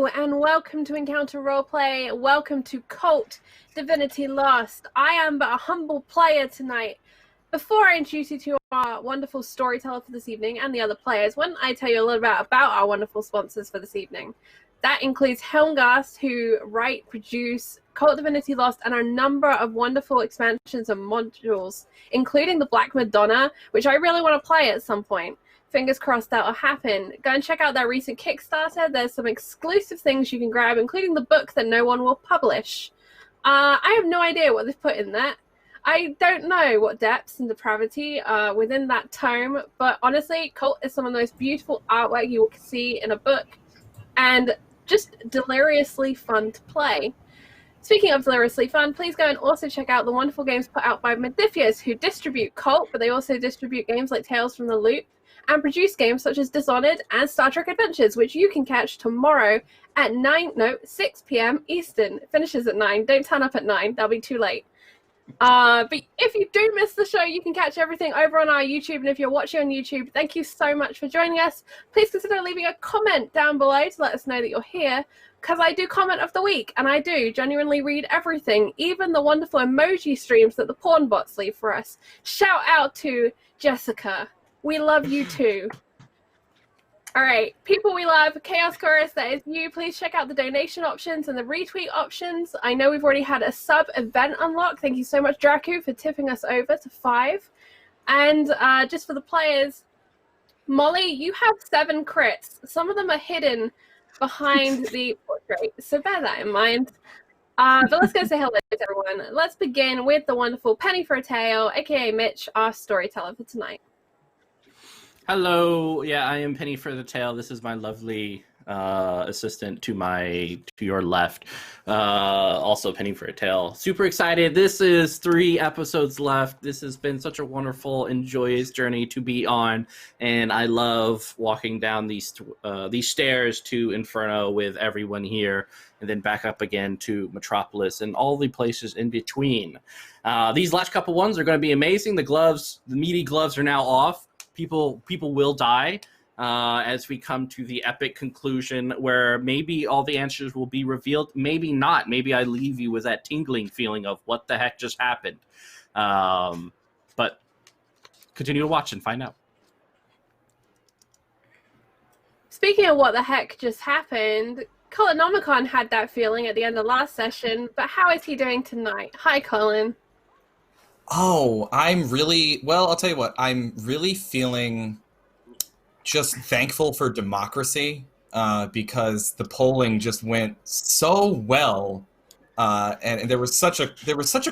and welcome to Encounter Roleplay. Welcome to Kult Divinity Lost. I am but a humble player tonight. Before I introduce you to our wonderful storyteller for this evening and the other players, why don't I tell you a little bit about our wonderful sponsors for this evening. That includes Helmgast, who write, produce Kult Divinity Lost and a number of wonderful expansions and modules, including the Black Madonna, which I really want to play at some point. Fingers crossed that'll happen. Go and check out their recent Kickstarter. There's some exclusive things you can grab, including the book that no one will publish. I have no idea what they've put in that. I don't know what depths and depravity are within that tome, but honestly, Cult is some of the most beautiful artwork you will see in a book, and just deliriously fun to play. Speaking of deliriously fun, please go and also check out the wonderful games put out by Modifius, who distribute Cult, but they also distribute games like Tales from the Loop, and produce games such as Dishonored and Star Trek Adventures, which you can catch tomorrow at 6 p.m. Eastern. It finishes at 9. Don't turn up at 9. That'll be too late. But if you do miss the show, you can catch everything over on our YouTube. And if you're watching on YouTube, thank you so much for joining us. Please consider leaving a comment down below to let us know that you're here, because I do comment of the week, and I do genuinely read everything, even the wonderful emoji streams that the porn bots leave for us. Shout out to Jessica. We love you too. All right, people we love, Chaos Chorus, that is you. Please check out the donation options and the retweet options. I know we've already had a sub event unlock. Thank you so much, Draku, for tipping us over to 5. And just for the players, Molly, you have 7 crits. Some of them are hidden behind the portrait, so bear that in mind. But let's go say hello to everyone. Let's begin with the wonderful Penny for a Tale, aka Mitch, our storyteller for tonight. Hello, yeah, I am Penny for the Tale. This is my lovely assistant to your left. Also Penny for a Tale. Super excited. This is 3 episodes left. This has been such a wonderful and joyous journey to be on, and I love walking down these stairs to Inferno with everyone here, and then back up again to Metropolis and all the places in between. These last couple ones are going to be amazing. The meaty gloves are now off. People will die as we come to the epic conclusion where maybe all the answers will be revealed, maybe not. Maybe I leave you with that tingling feeling of what the heck just happened. But continue to watch and find out. Speaking of what the heck just happened, Colonomicon had that feeling at the end of last session, but how is he doing tonight? Hi, Colin. Oh, I'll tell you what, I'm really feeling just thankful for democracy because the polling just went so well and there was such a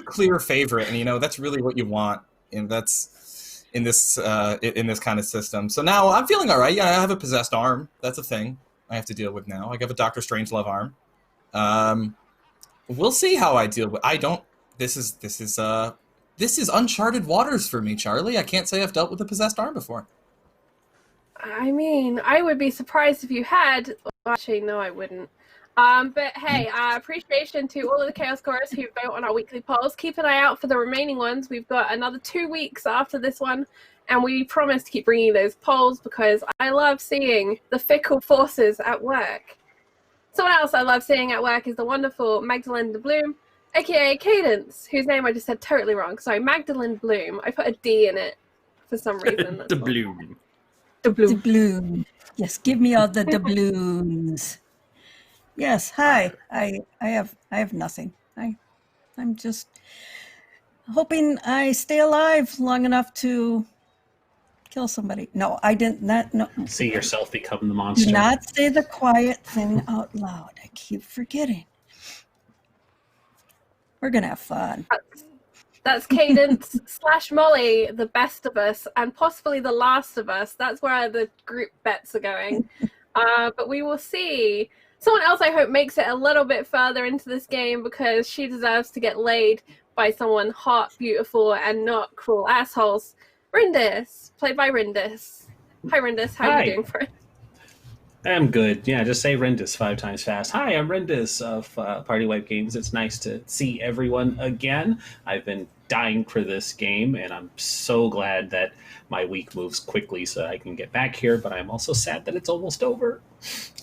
clear favorite, and that's really what you want, and that's in this kind of system. So now I'm feeling all right. Yeah, I have a possessed arm. That's a thing I have to deal with now. I have a Dr. Strangelove arm. We'll see how I deal with. This is uncharted waters for me, Charlie. I can't say I've dealt with a possessed arm before. I mean, I would be surprised if you had. Well, actually, no, I wouldn't. But hey, appreciation to all of the Chaos Chorus who vote on our weekly polls. Keep an eye out for the remaining ones. We've got another 2 weeks after this one, and we promise to keep bringing those polls because I love seeing the fickle forces at work. Someone else I love seeing at work is the wonderful Magdalene de Bloom, aka Cadence, whose name I just said totally wrong. Sorry, Magdalene Bloom. I put a D in it for some reason. The Bloom. The Bloom. Yes, give me all the doubloons. Yes, hi. I have nothing. I'm just hoping I stay alive long enough to kill somebody. No, I didn't. No. See yourself become the monster. Do not say the quiet thing out loud. I keep forgetting. We're going to have fun. That's Cadence / Molly, the best of us, and possibly the last of us. That's where the group bets are going. But we will see. Someone else I hope makes it a little bit further into this game because she deserves to get laid by someone hot, beautiful, and not cruel assholes. Rindis, played by Rindis. Hi, Rindis. How are you doing for it? I'm good. Yeah, just say Rendis 5 times fast. Hi, I'm Rendis of Party Wipe Games. It's nice to see everyone again. I've been dying for this game, and I'm so glad that my week moves quickly so I can get back here, but I'm also sad that it's almost over.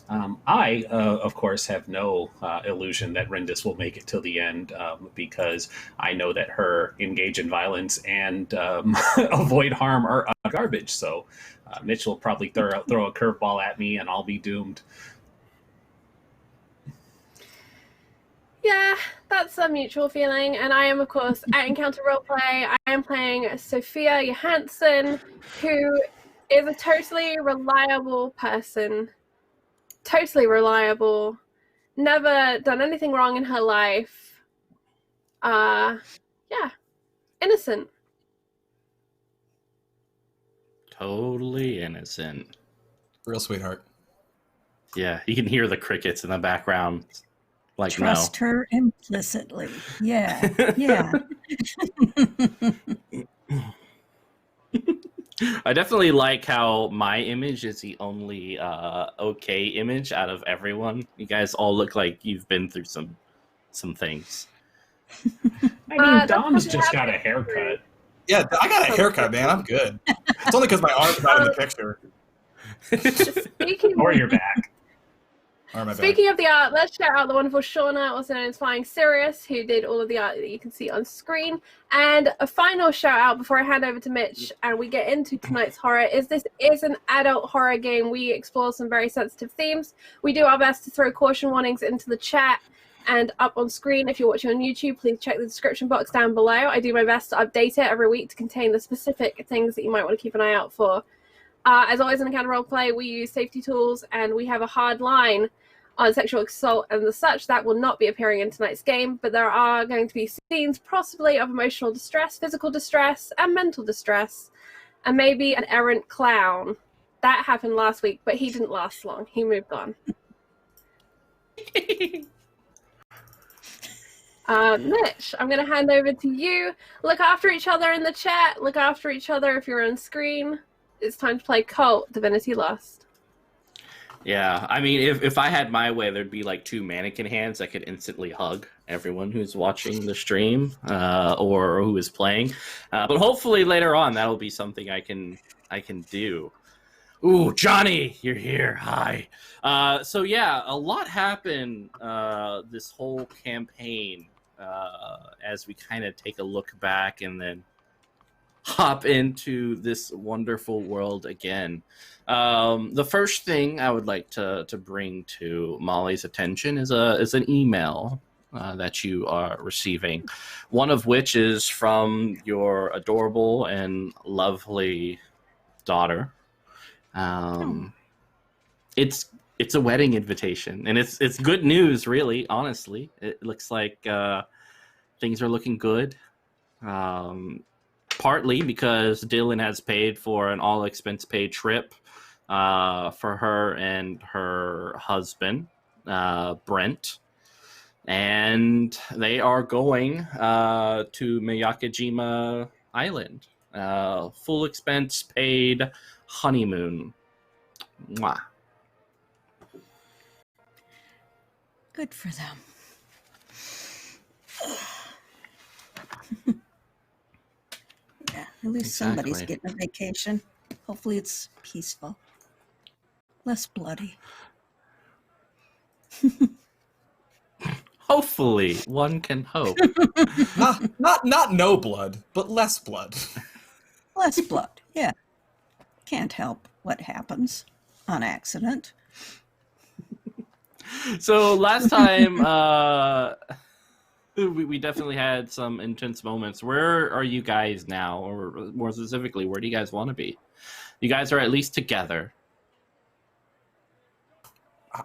I, of course, have no illusion that Rendis will make it till the end, because I know that her engage in violence and avoid harm are garbage. So Mitch will probably throw a curveball at me, and I'll be doomed. Yeah, that's a mutual feeling. And I am, of course, at Encounter Roleplay. I am playing Sofija Johansson, who is a totally reliable person. Totally reliable. Never done anything wrong in her life. Yeah. Innocent. Totally innocent. Real sweetheart. Yeah, you can hear the crickets in the background. Like, Trust her implicitly. Yeah, yeah. I definitely like how my image is the only okay image out of everyone. You guys all look like you've been through some things. I mean, Dom's just got a haircut. Yeah, I got a haircut, man. I'm good. It's only because my arm's not in the picture. Or your back. Speaking of the art, let's shout out the wonderful Shauna, also known as Flying Sirius, who did all of the art that you can see on screen. And a final shout out before I hand over to Mitch and we get into tonight's horror is this is an adult horror game. We explore some very sensitive themes. We do our best to throw caution warnings into the chat and up on screen. If you're watching on YouTube, please check the description box down below. I do my best to update it every week to contain the specific things that you might want to keep an eye out for. As always in Encounter Roleplay, we use safety tools and we have a hard line on sexual assault and the such. That will not be appearing in tonight's game, but there are going to be scenes possibly of emotional distress, physical distress, and mental distress, and maybe an errant clown. That happened last week, but he didn't last long. He moved on. Mitch, I'm going to hand over to you. Look after each other in the chat. Look after each other if you're on screen. It's time to play Kult Divinity Lost. Yeah, I mean, if I had my way, there'd be like two mannequin hands that could instantly hug everyone who's watching the stream or who is playing. But hopefully later on, that'll be something I can do. Ooh, Johnny, you're here. Hi. So yeah, a lot happened this whole campaign as we kind of take a look back and then hop into this wonderful world again. The first thing I would like to bring to Molly's attention is an email that you are receiving. One of which is from your adorable and lovely daughter. It's a wedding invitation, and it's good news, really. Honestly, it looks like things are looking good. Partly because Dylan has paid for an all-expense-paid trip for her and her husband, Brent. And they are going to Miyakajima Island. Full expense-paid honeymoon. Mwah. Good for them. Yeah, at least somebody's getting a vacation. Hopefully it's peaceful. Less bloody. Hopefully, one can hope. Not no blood, but less blood. Less blood, yeah. Can't help what happens on accident. So last time, we definitely had some intense moments. Where are you guys now? Or more specifically, where do you guys want to be? You guys are at least together.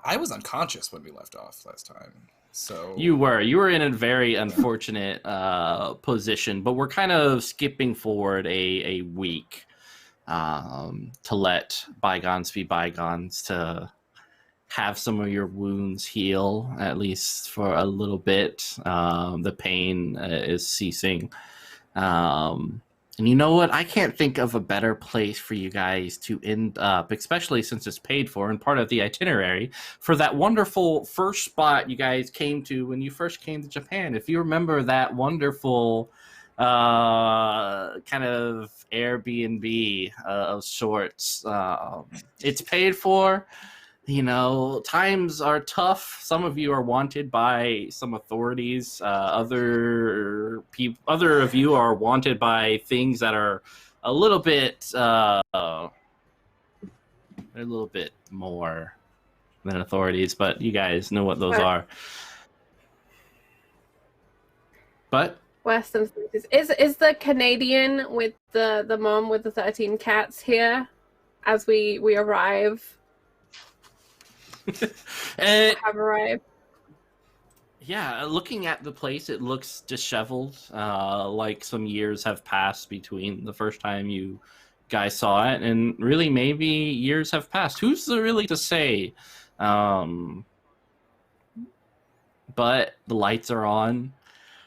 I was unconscious when we left off last time. So You were in a very unfortunate position, but we're kind of skipping forward a week to let bygones be bygones, to have some of your wounds heal, at least for a little bit. The pain is ceasing. And you know what? I can't think of a better place for you guys to end up, especially since it's paid for and part of the itinerary, for that wonderful first spot you guys came to when you first came to Japan. If you remember that wonderful kind of Airbnb of sorts. It's paid for. Times are tough. Some of you are wanted by some authorities. Other of you are wanted by things that are a little bit more than authorities, but you guys know what those are. But Western species. Is the Canadian with the mom with the 13 cats here as we arrive? Have arrived. Yeah, looking at the place, it looks disheveled, like some years have passed between the first time you guys saw it, and really maybe years have passed. Who's really to say? But the lights are on.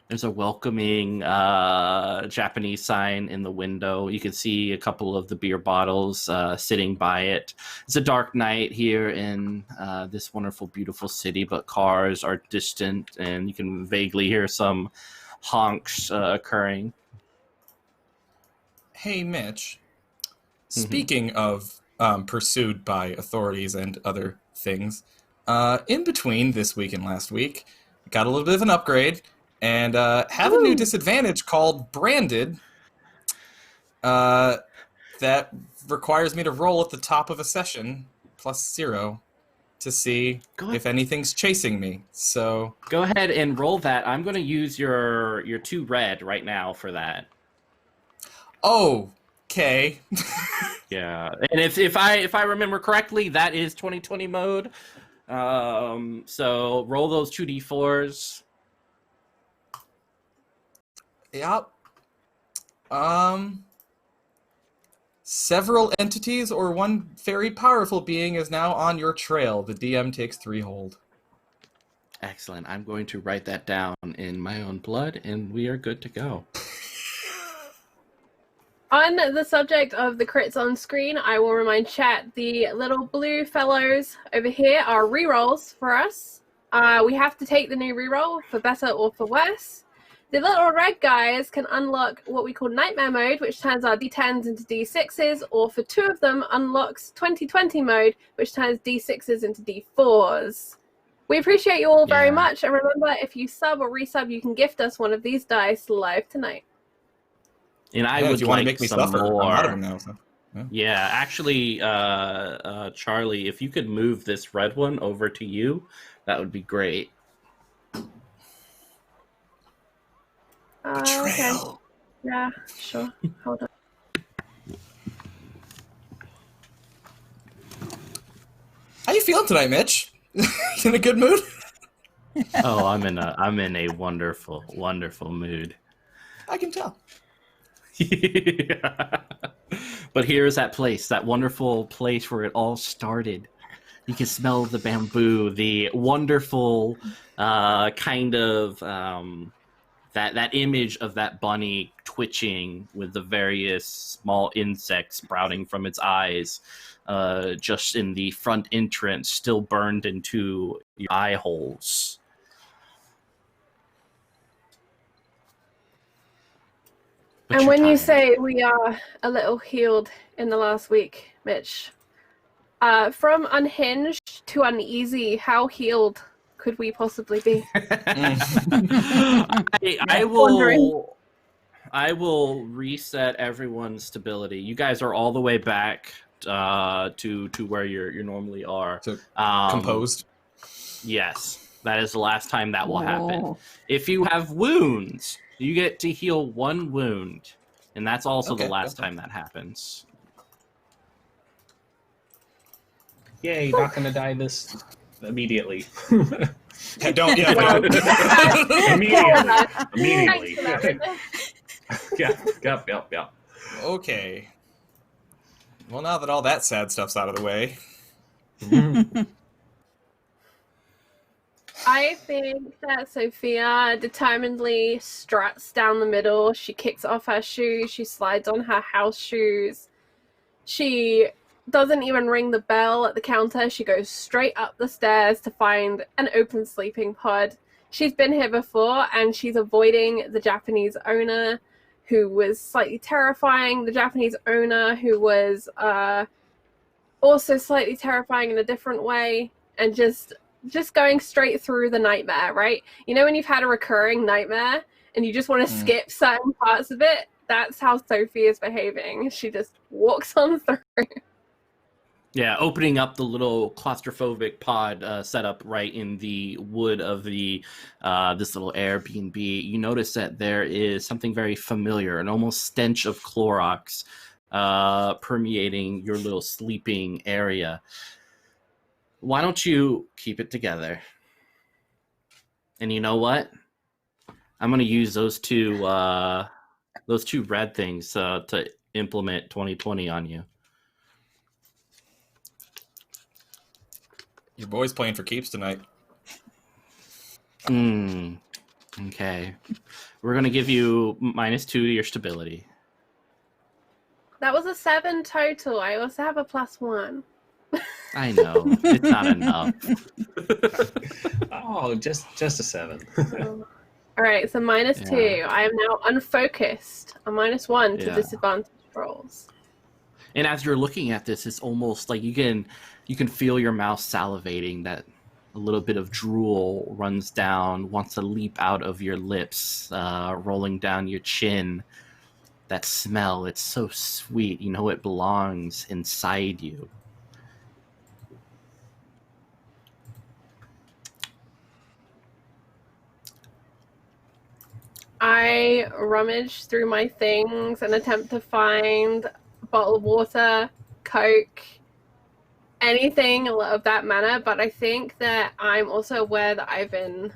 There's a welcoming Japanese sign in the window. You can see a couple of the beer bottles sitting by it. It's a dark night here in this wonderful, beautiful city, but cars are distant, and you can vaguely hear some honks occurring. Hey, Mitch. Speaking of pursued by authorities and other things, in between this week and last week, got a little bit of an upgrade. And have a new disadvantage called Branded that requires me to roll at the top of a session +0 to see if anything's chasing me. So go ahead and roll that. I'm going to use your 2 red right now for that. Oh, okay. Yeah, and if I remember correctly, that is 2020 mode. So roll those 2d4s. Yep. Several entities or one very powerful being is now on your trail. The DM takes 3 hold. Excellent. I'm going to write that down in my own blood, and we are good to go. On the subject of the crits on screen, I will remind chat the little blue fellows over here are rerolls for us. We have to take the new reroll for better or for worse. The little red guys can unlock what we call Nightmare Mode, which turns our D10s into D6s, or for 2 of them, unlocks 2020 Mode, which turns D6s into D4s. We appreciate you all very much, and remember, if you sub or resub, you can gift us one of these dice live tonight. And I would you like want to make me some suffer. more. I'm out of them now. So. Yeah, actually, Charlie, if you could move this red one over to you, that would be great. Okay. Yeah, sure. Hold on. How you feeling tonight, Mitch? In a good mood? Oh, I'm in a wonderful, wonderful mood. I can tell. Yeah. But here's that place, that wonderful place where it all started. You can smell the bamboo, the wonderful kind of that image of that bunny twitching with the various small insects sprouting from its eyes, just in the front entrance, still burned into your eye holes. And when you say we are a little healed in the last week, Mitch, from unhinged to uneasy, how healed could we possibly be? I will reset everyone's stability. You guys are all the way back to where you normally are. So, composed. Yes, that is the last time that will happen. If you have wounds, you get to heal 1 wound, and that's also the last time that happens. Yay, not gonna die this immediately. Don't. Immediately. Yeah. Okay. Well, now that all that sad stuff's out of the way. I think that Sofija determinedly struts down the middle. She kicks off her shoes. She slides on her house shoes. She doesn't even ring the bell at the counter. She goes straight up the stairs to find an open sleeping pod. She's been here before, and she's avoiding the Japanese owner who was slightly terrifying, the Japanese owner, who was also slightly terrifying in a different way, and just going straight through the nightmare, right? You know when you've had a recurring nightmare and you just want to skip certain parts of it? That's how Sophie is behaving. She just walks on through. Yeah, opening up the little claustrophobic pod set up right in the wood of the this little Airbnb, you notice that there is something very familiar, an almost stench of Clorox permeating your little sleeping area. Why don't you keep it together? And you know what? I'm going to use those two red things to implement 2020 on you. Your boy's playing for keeps tonight. Okay. We're going to give you -2 to your stability. That was a 7 total. I also have a +1. I know. It's not enough. Oh, just a 7. All right, so -2. I am now unfocused. A -1 to disadvantage rolls. And as you're looking at this, it's almost like you can feel your mouth salivating, that a little bit of drool runs down, wants to leap out of your lips, rolling down your chin. That smell, it's so sweet. You know it belongs inside you. I rummage through my things and attempt to find a bottle of water, Coke, anything of that manner, but I think that I'm also aware that I've been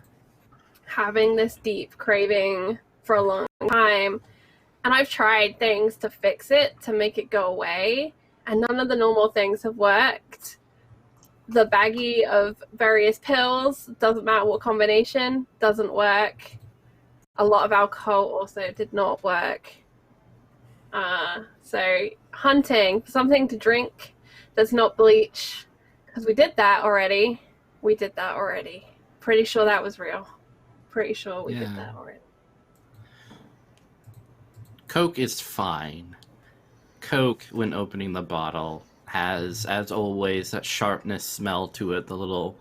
having this deep craving for a long time, and I've tried things to fix it, to make it go away, and none of the normal things have worked. The baggie of various pills, doesn't matter what combination, doesn't work. A lot of alcohol also did not work. So hunting for something to drink that's not bleach, because we did that already. Pretty sure that was real. Pretty sure we did that already. Coke is fine. Coke, when opening the bottle, has, as always, that sharpness smell to it, the little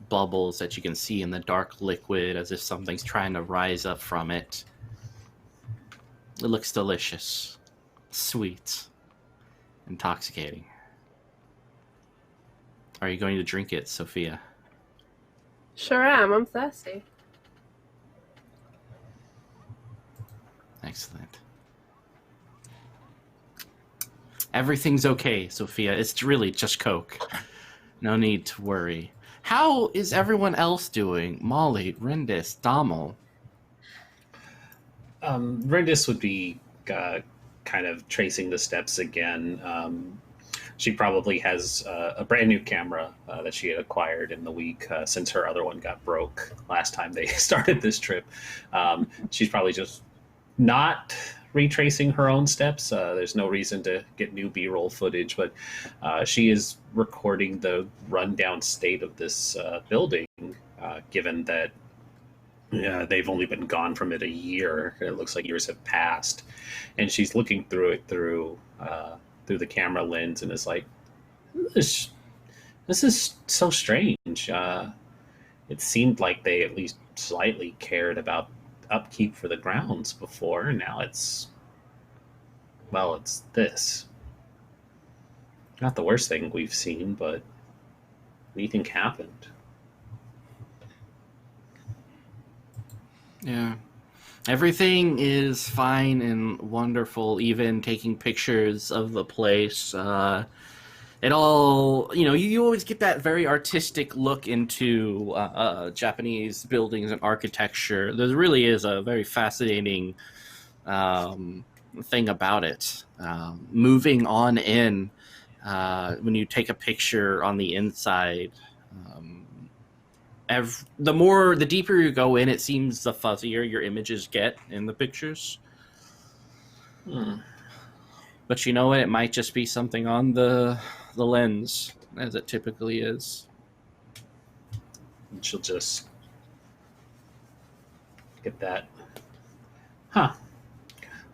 bubbles that you can see in the dark liquid, as if something's trying to rise up from it. It looks delicious, sweet, intoxicating. Are you going to drink it, Sofija? Sure am. I'm thirsty. Excellent. Everything's okay, Sofija. It's really just Coke. No need to worry. How is everyone else doing? Molly, Rindis, Dommel? Rindis would be kind of tracing the steps again. She probably has a brand new camera that she had acquired in the week since her other one got broke last time they started this trip. She's probably just not retracing her own steps. There's no reason to get new B-roll footage, but she is recording the rundown state of this building, given that they've only been gone from it a year. It looks like years have passed, and she's looking through it through the camera lens, and is like, this is so strange. It seemed like they at least slightly cared about upkeep for the grounds before, and now it's this. Not the worst thing we've seen, but anything happened. Yeah. Everything is fine and wonderful, even taking pictures of the place. It all, you always get that very artistic look into Japanese buildings and architecture. There really is a very fascinating thing about it. Moving on in, when you take a picture on the inside, the deeper you go in, it seems the fuzzier your images get in the pictures. But you know what? It might just be something on the lens, as it typically is. And she'll just get that. Huh.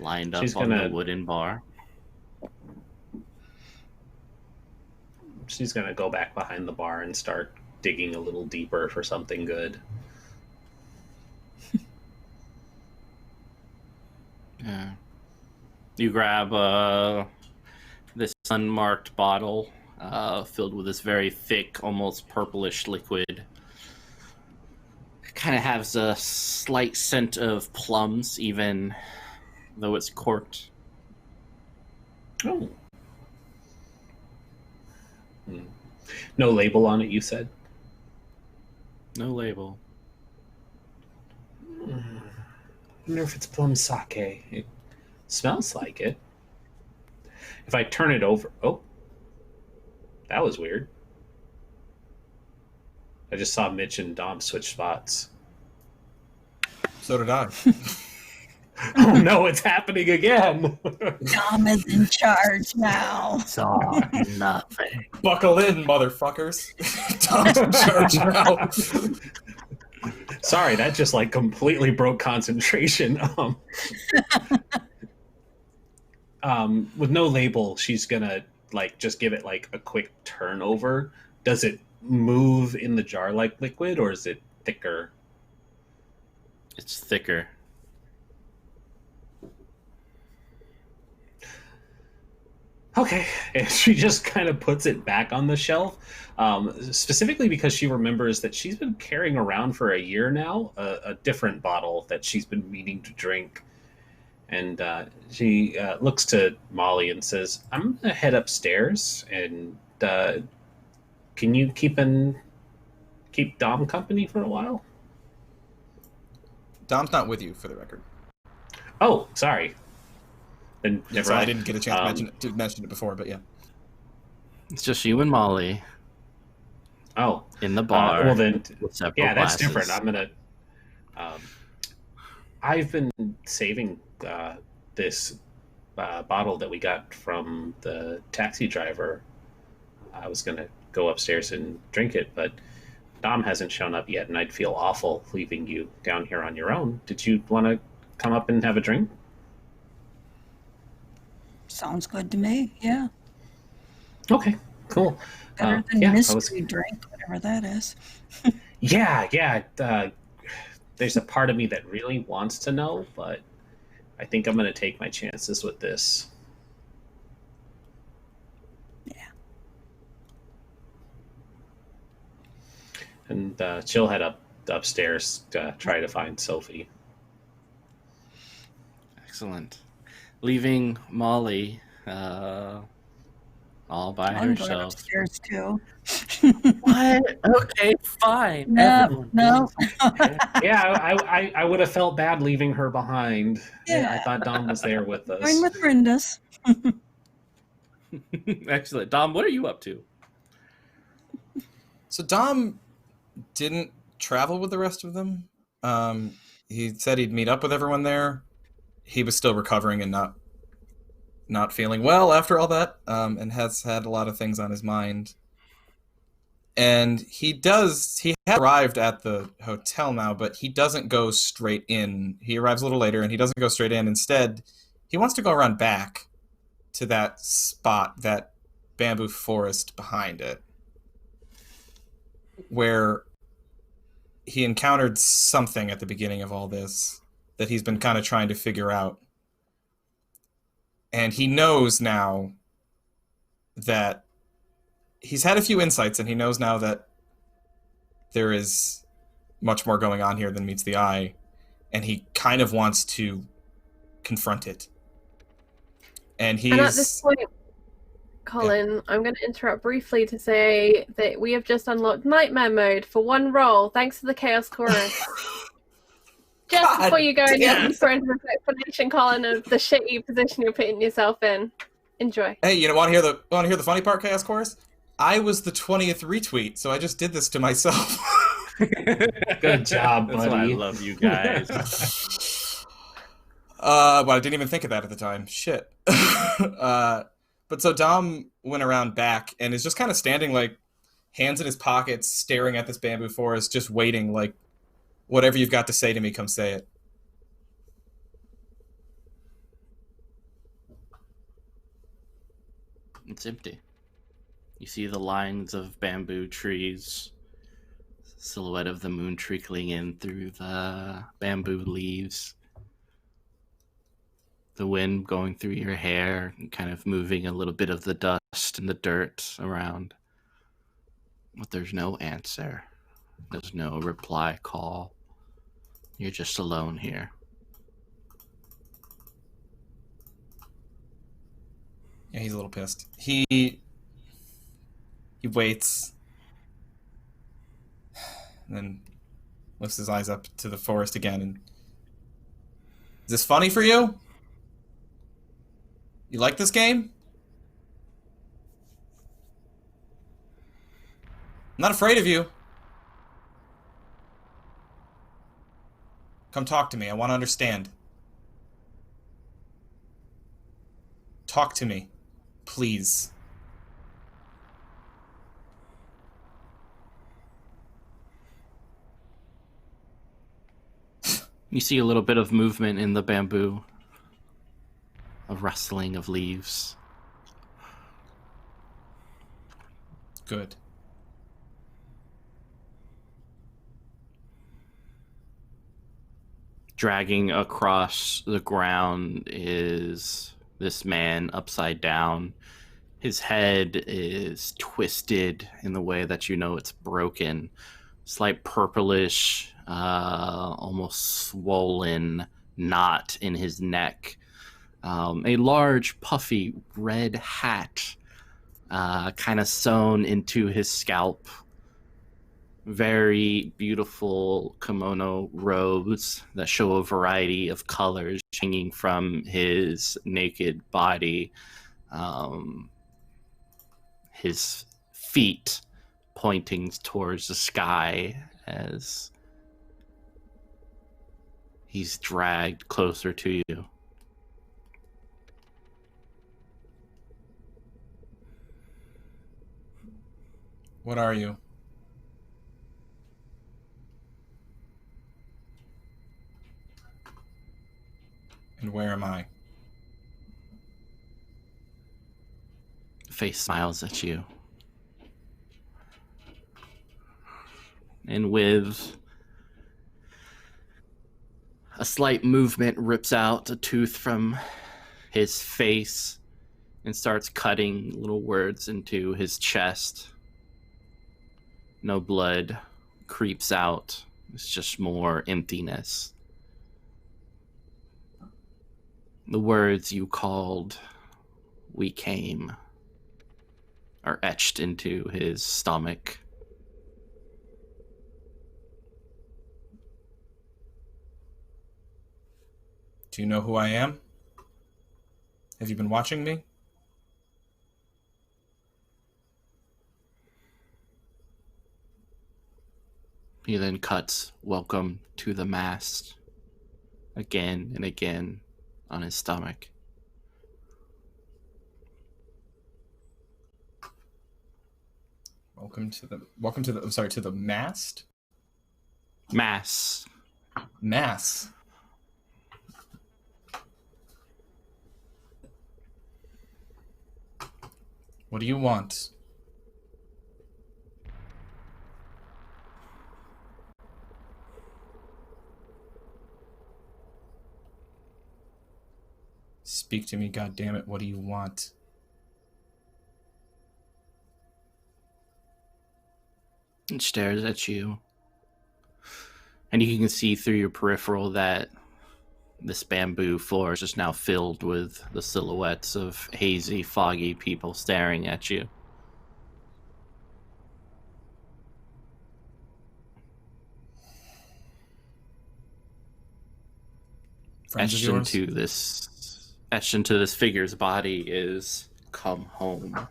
lined up She's on the gonna- wooden bar. She's gonna go back behind the bar and start digging a little deeper for something good. Yeah. You grab this unmarked bottle filled with this very thick, almost purplish liquid. Kind of has a slight scent of plums, even though it's corked. Oh. No label on it, you said? No label. I wonder if it's plum sake. It smells like it. If I turn it over... Oh. That was weird. I just saw Mitch and Dom switch spots. So did I. Oh no, it's happening again! Dom is in charge now. Saw nothing. Buckle in, motherfuckers. Tom's in charge now. Sorry, that just like completely broke concentration. With no label, she's gonna like just give it like a quick turnover. Does it move in the jar like liquid, or is it thicker? It's thicker. Okay, and she just kind of puts it back on the shelf, specifically because she remembers that she's been carrying around for a year now a different bottle that she's been meaning to drink. And she looks to Molly and says, I'm going to head upstairs, and can you keep Dom company for a while? Dom's not with you, for the record. Oh, sorry. Then never So I mind. didn't get a chance to mention it before, but yeah. It's just you and Molly Oh, in the bar. well then, with separate yeah, that's glasses. different. I'm gonna. I've been saving this bottle that we got from the taxi driver. I was gonna go upstairs and drink it, but Dom hasn't shown up yet, and I'd feel awful leaving you down here on your own. Did you want to come up and have a drink? Sounds good to me. Yeah. Okay, cool. Better than yeah, mystery drink, whatever that is. Yeah. There's a part of me that really wants to know, but I think I'm going to take my chances with this. Yeah. And she'll head upstairs to try to find Sophie. Excellent. Leaving Molly all by I'm going herself. upstairs too. What? Okay, fine. No, Everyone no. Yeah, I would have felt bad leaving her behind. Yeah. I thought Dom was there with us. I'm with Brenda's. Excellent. Dom, what are you up to? So Dom didn't travel with the rest of them. He said he'd meet up with everyone there. He was still recovering and not feeling well after all that, and has had a lot of things on his mind. And he has arrived at the hotel now, but he doesn't go straight in. He arrives a little later, and he doesn't go straight in. Instead, he wants to go around back to that spot, that bamboo forest behind it, where he encountered something at the beginning of all this that he's been kind of trying to figure out. And he knows now that he's had a few insights, and he knows now that there is much more going on here than meets the eye, and he kind of wants to confront it. And at this point, Colin, I'm going to interrupt briefly to say that we have just unlocked Nightmare Mode for one roll, thanks to the Chaos Chorus. Just God before you go any damn. deeper into this explanation, Colin, of the shitty position you're putting yourself in. Enjoy. Hey, you want to hear the funny part, Chaos Chorus? I was the 20th retweet, so I just did this to myself. Good job, That's why I buddy. love you guys. Well, I didn't even think of that at the time. Shit. But so Dom went around back and is just kind of standing, like, hands in his pockets, staring at this bamboo forest, just waiting, like, whatever you've got to say to me, come say it. It's empty. You see the lines of bamboo trees, silhouette of the moon trickling in through the bamboo leaves, the wind going through your hair and kind of moving a little bit of the dust and the dirt around. But there's no answer. There's no reply call. You're just alone here. Yeah, he's a little pissed. He waits, and then lifts his eyes up to the forest again. And is this funny for you? You like this game? I'm not afraid of you. Come talk to me. I want to understand. Talk to me, please. You see a little bit of movement in the bamboo, a rustling of leaves. Good. Dragging across the ground is this man upside down. His head is twisted in the way that you know it's broken. Slight purplish, almost swollen knot in his neck. A large, puffy red hat kind of sewn into his scalp. Very beautiful kimono robes that show a variety of colors hanging from his naked body. His feet pointing towards the sky as he's dragged closer to you. What are you? And where am I? Face smiles at you. And with a slight movement, rips out a tooth from his face and starts cutting little words into his chest. No blood creeps out. It's just more emptiness. The words you called, "We came," are etched into his stomach. Do you know who I am? Have you been watching me? He then cuts "Welcome to the mast" again and again on his stomach. Welcome to the to the mast? Mass. Mass. What do you want? Speak to me, goddammit. What do you want? It stares at you. And you can see through your peripheral that this bamboo floor is just now filled with the silhouettes of hazy, foggy people staring at you. Friends of yours? Etched into this figure's body is "Come home."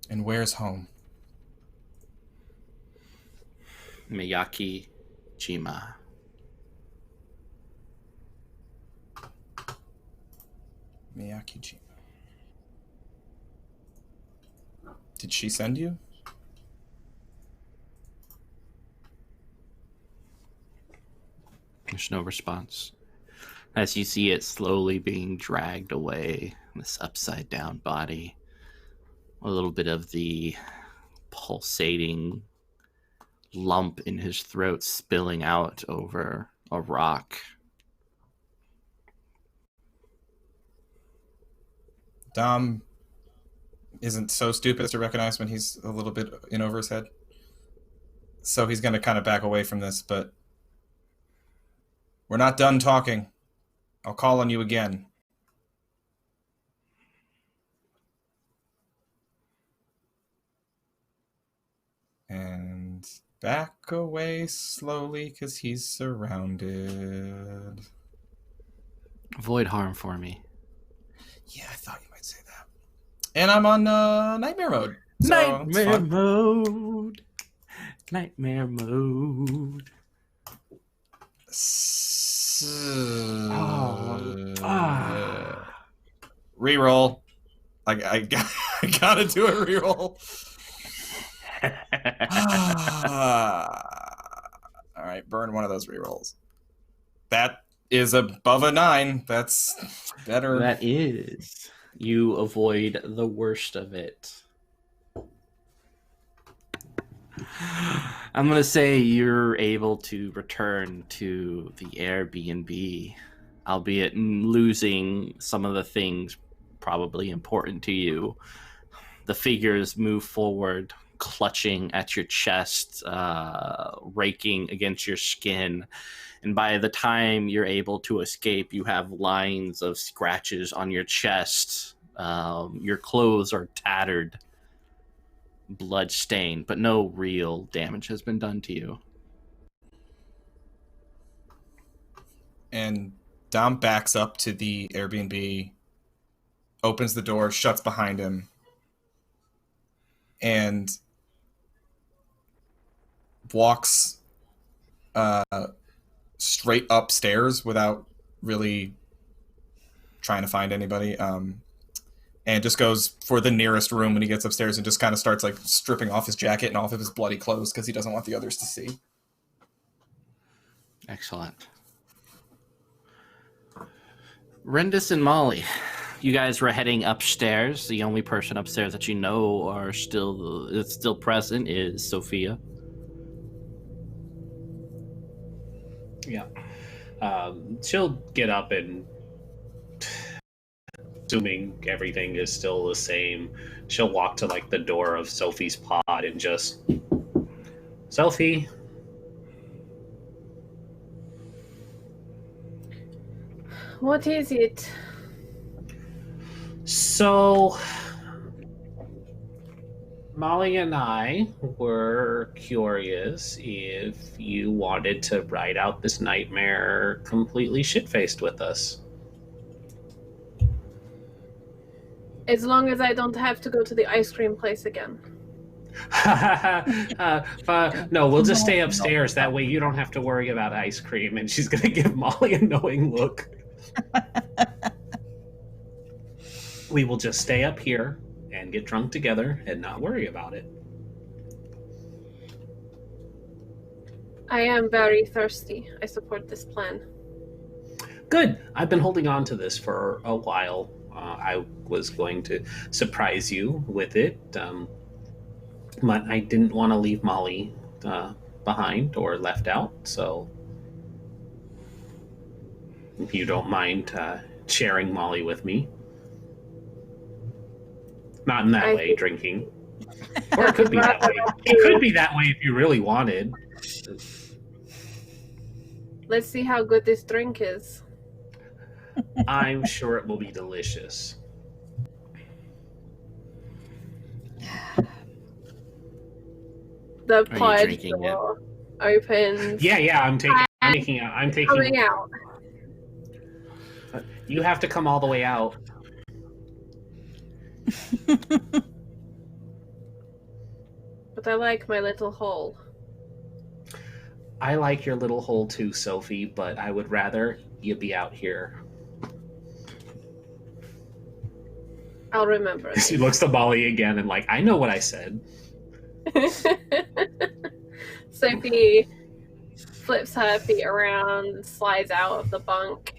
And where's home? Miyaki Jima. Miyaki-jima. Did she send you? There's no response. as you see it slowly being dragged away, this upside down body. A little bit of the pulsating lump in his throat spilling out over a rock. Dom isn't so stupid as to recognize when he's a little bit in over his head. So he's going to kind of back away from this, but we're not done talking. I'll call on you again. And back away slowly because he's surrounded. Avoid harm for me. Yeah, I thought you might say that. And I'm on nightmare mode. So Nightmare mode. Nightmare mode. Reroll. I gotta do a reroll. All right, burn one of those rerolls. That is above a 9. That's better. That is. You avoid the worst of it. I'm going to say you're able to return to the Airbnb, albeit losing some of the things probably important to you. The figures move forward, clutching at your chest, raking against your skin. And by the time you're able to escape, you have lines of scratches on your chest. Your clothes are tattered, blood-stained, but no real damage has been done to you. And Dom backs up to the Airbnb, opens the door, shuts behind him, and walks straight upstairs without really trying to find anybody, and just goes for the nearest room when he gets upstairs and just kind of starts like stripping off his jacket and off of his bloody clothes because he doesn't want the others to see. Excellent. Rendis and Molly, you guys were heading upstairs. The only person upstairs that you know are still present is Sofija. Yeah. She'll get up and, assuming everything is still the same, she'll walk to like the door of Sophie's pod and just, Sophie. What is it? So, Molly and I were curious if you wanted to ride out this nightmare completely shit-faced with us. As long as I don't have to go to the ice cream place again. No, we'll just stay upstairs. That way you don't have to worry about ice cream. And she's going to give Molly a knowing look. We will just stay up here and get drunk together and not worry about it. I am very thirsty. I support this plan. Good. I've been holding on to this for a while. I was going to surprise you with it, but I didn't want to leave Molly behind or left out, so if you don't mind sharing Molly with me. Not in that way, drinking. Or it could be that way. It could be that way if you really wanted. Let's see how good this drink is. I'm sure it will be delicious. The you pod drinking door opens. Yeah, I'm taking Coming out. You have to come all the way out. But I like my little hole. I like your little hole too, Sophie, but I would rather you be out here. I'll remember. She looks to Molly again and like, I know what I said. Sophie flips her feet around, slides out of the bunk,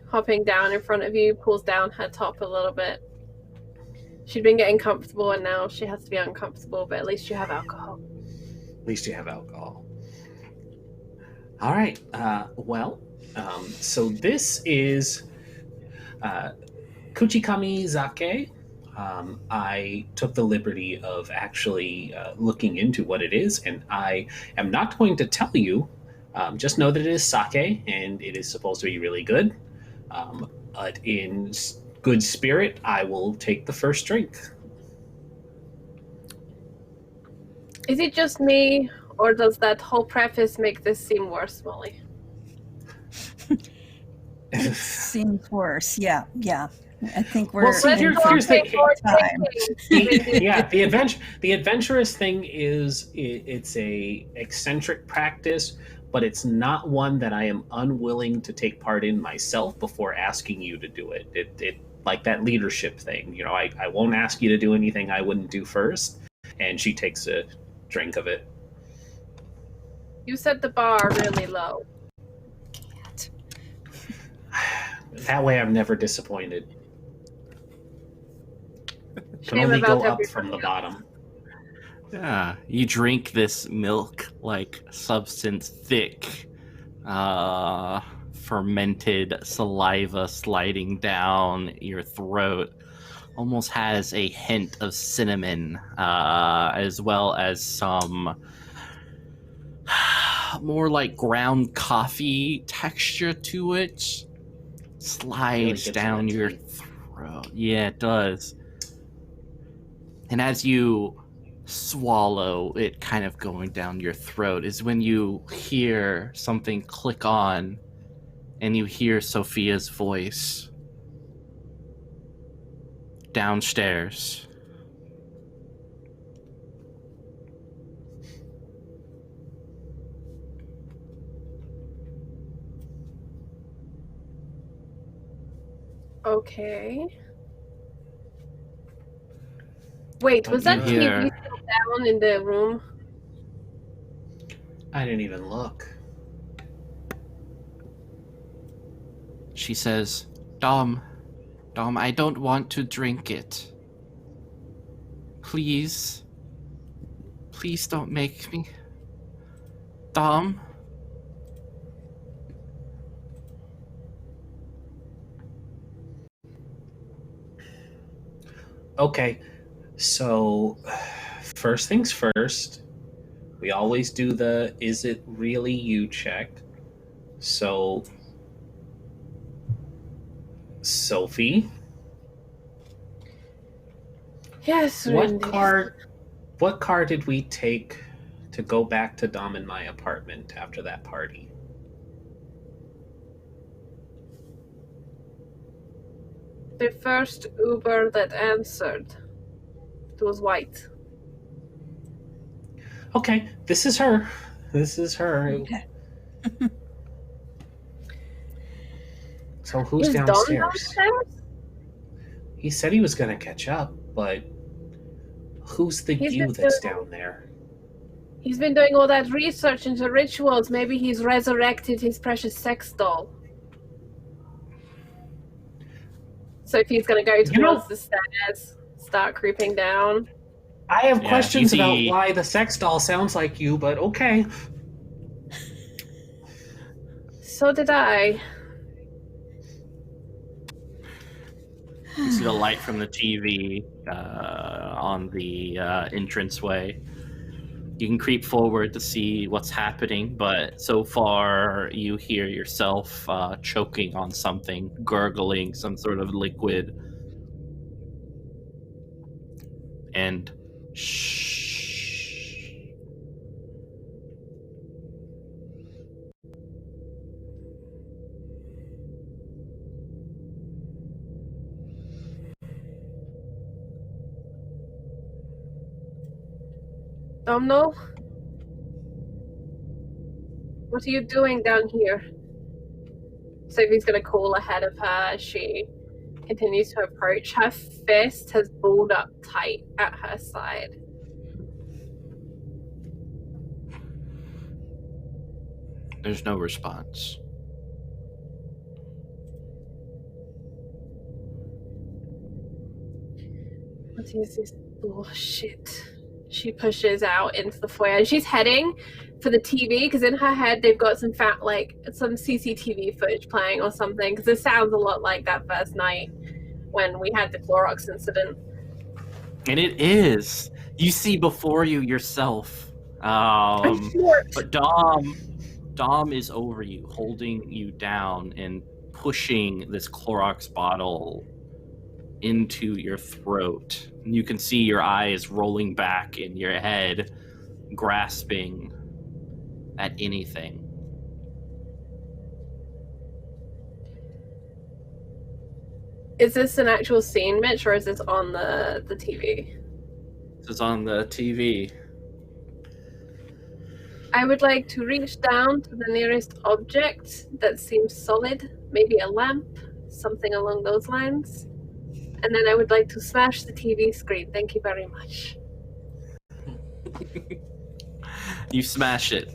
hopping down in front of you, pulls down her top a little bit. She'd been getting comfortable, and now she has to be uncomfortable, but at least you have alcohol. At least you have alcohol. All right. So this is Kuchikami Zake. I took the liberty of actually looking into what it is, and I am not going to tell you. Just know that it is sake, and it is supposed to be really good. But in good spirit, I will take the first drink. Is it just me, or does that whole preface make this seem worse, Molly? It seems worse. Yeah. I think we're Well, see, in here's the time. the adventurous thing is it's a eccentric practice, but it's not one that I am unwilling to take part in myself before asking you to do it. It like that leadership thing. You know, I won't ask you to do anything I wouldn't do first. And she takes a drink of it. You set the bar really low. That way I'm never disappointed. Can Shame only go about up from the bottom. Yeah, you drink this milk-like substance, thick, fermented saliva sliding down your throat. Almost has a hint of cinnamon, as well as some more like ground coffee texture to it. Slides Really down your throat. Yeah, it does. And as you swallow it kind of going down your throat is when you hear something click on and you hear Sofia's voice downstairs. Okay. Wait, was that TV still down in the room? I didn't even look. She says, Dom, I don't want to drink it. Please don't make me. Dom? Okay, so first things first, we always do the is it really you check. So, Sophie? Yes, What Randy. car did we take to go back to Dom in my apartment after that party? The first Uber that answered. It was white. Okay, this is her. Okay. So who's Is Dom downstairs? downstairs? He said he was going to catch up, but who's the He's you been that's doing- down there? He's been doing all that research into rituals. Maybe he's resurrected his precious sex doll. So if he's going to go towards the stairs, start creeping down. I have Yeah, questions you about see- why the sex doll sounds like you, but okay. So did I. You see the light from the TV on the entranceway. You can creep forward to see what's happening, but so far you hear yourself choking on something, gurgling some sort of liquid. And shh. Domno? What are you doing down here? Sophie's going to call ahead of her as she continues to approach. Her fist has balled up tight at her side. There's no response. What is this bullshit? She pushes out into the foyer, and she's heading for the TV because in her head they've got some some CCTV footage playing or something. Because it sounds a lot like that first night when we had the Clorox incident. And it is. You see before you yourself. But Dom is over you, holding you down and pushing this Clorox bottle into your throat. And you can see your eyes rolling back in your head, grasping at anything. Is this an actual scene, Mitch, or is this on the TV? This is on the TV. I would like to reach down to the nearest object that seems solid, maybe a lamp, something along those lines. And then I would like to smash the TV screen. Thank you very much. You smash it.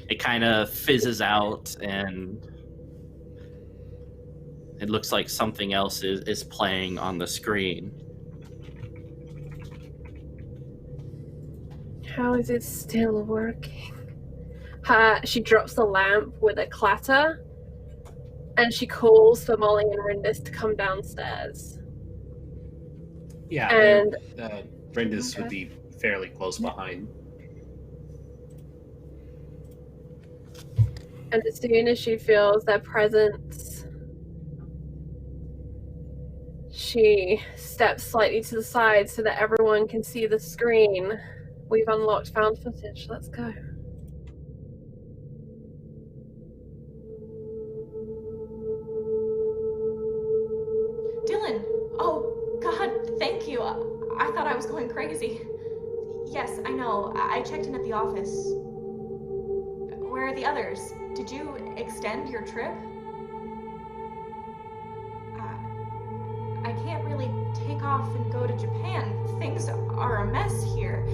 It kind of fizzes out, and it looks like something else is playing on the screen. How is it still working? She drops the lamp with a clatter, and she calls for Molly and Rindis to come downstairs. Yeah, and Rindis would be fairly close behind. And as soon as she feels their presence, she steps slightly to the side so that everyone can see the screen. We've unlocked found footage. Let's go. Dylan! Oh, God, thank you. I thought I was going crazy. Yes, I know. I checked in at the office. Where are the others? Did you extend your trip? I can't really take off and go to Japan. Things are a mess here.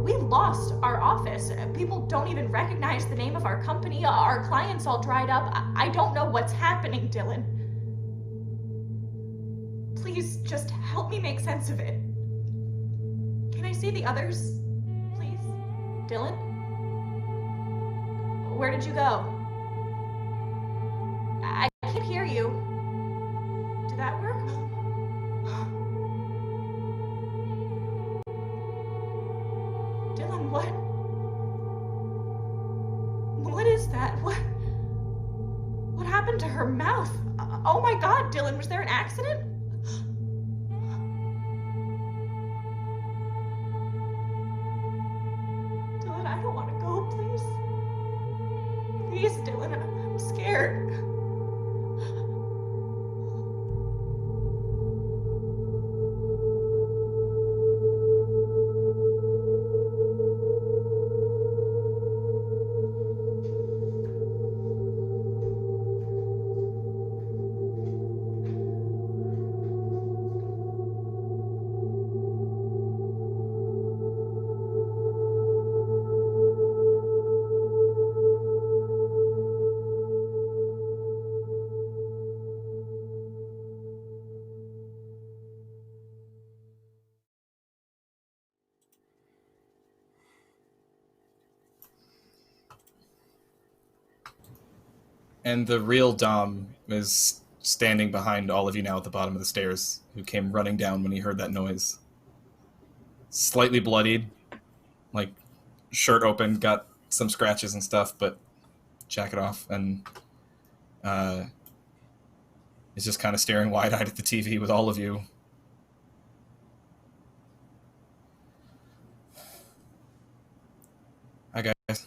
We lost our office. People don't even recognize the name of our company. Our clients all dried up. I don't know what's happening, Dylan. Please, just help me make sense of it. Can I see the others, please? Dylan? Where did you go? I can't hear you. Did that work? Dylan, what? What is that? What happened to her mouth? Oh my God, Dylan, was there an accident? Dylan, I don't want to go, please. Please, Dylan, I'm scared. And the real Dom is standing behind all of you now at the bottom of the stairs, who came running down when he heard that noise. Slightly bloodied, like shirt open, got some scratches and stuff, but jacket off, and is just kind of staring wide-eyed at the TV with all of you. Hi, guys.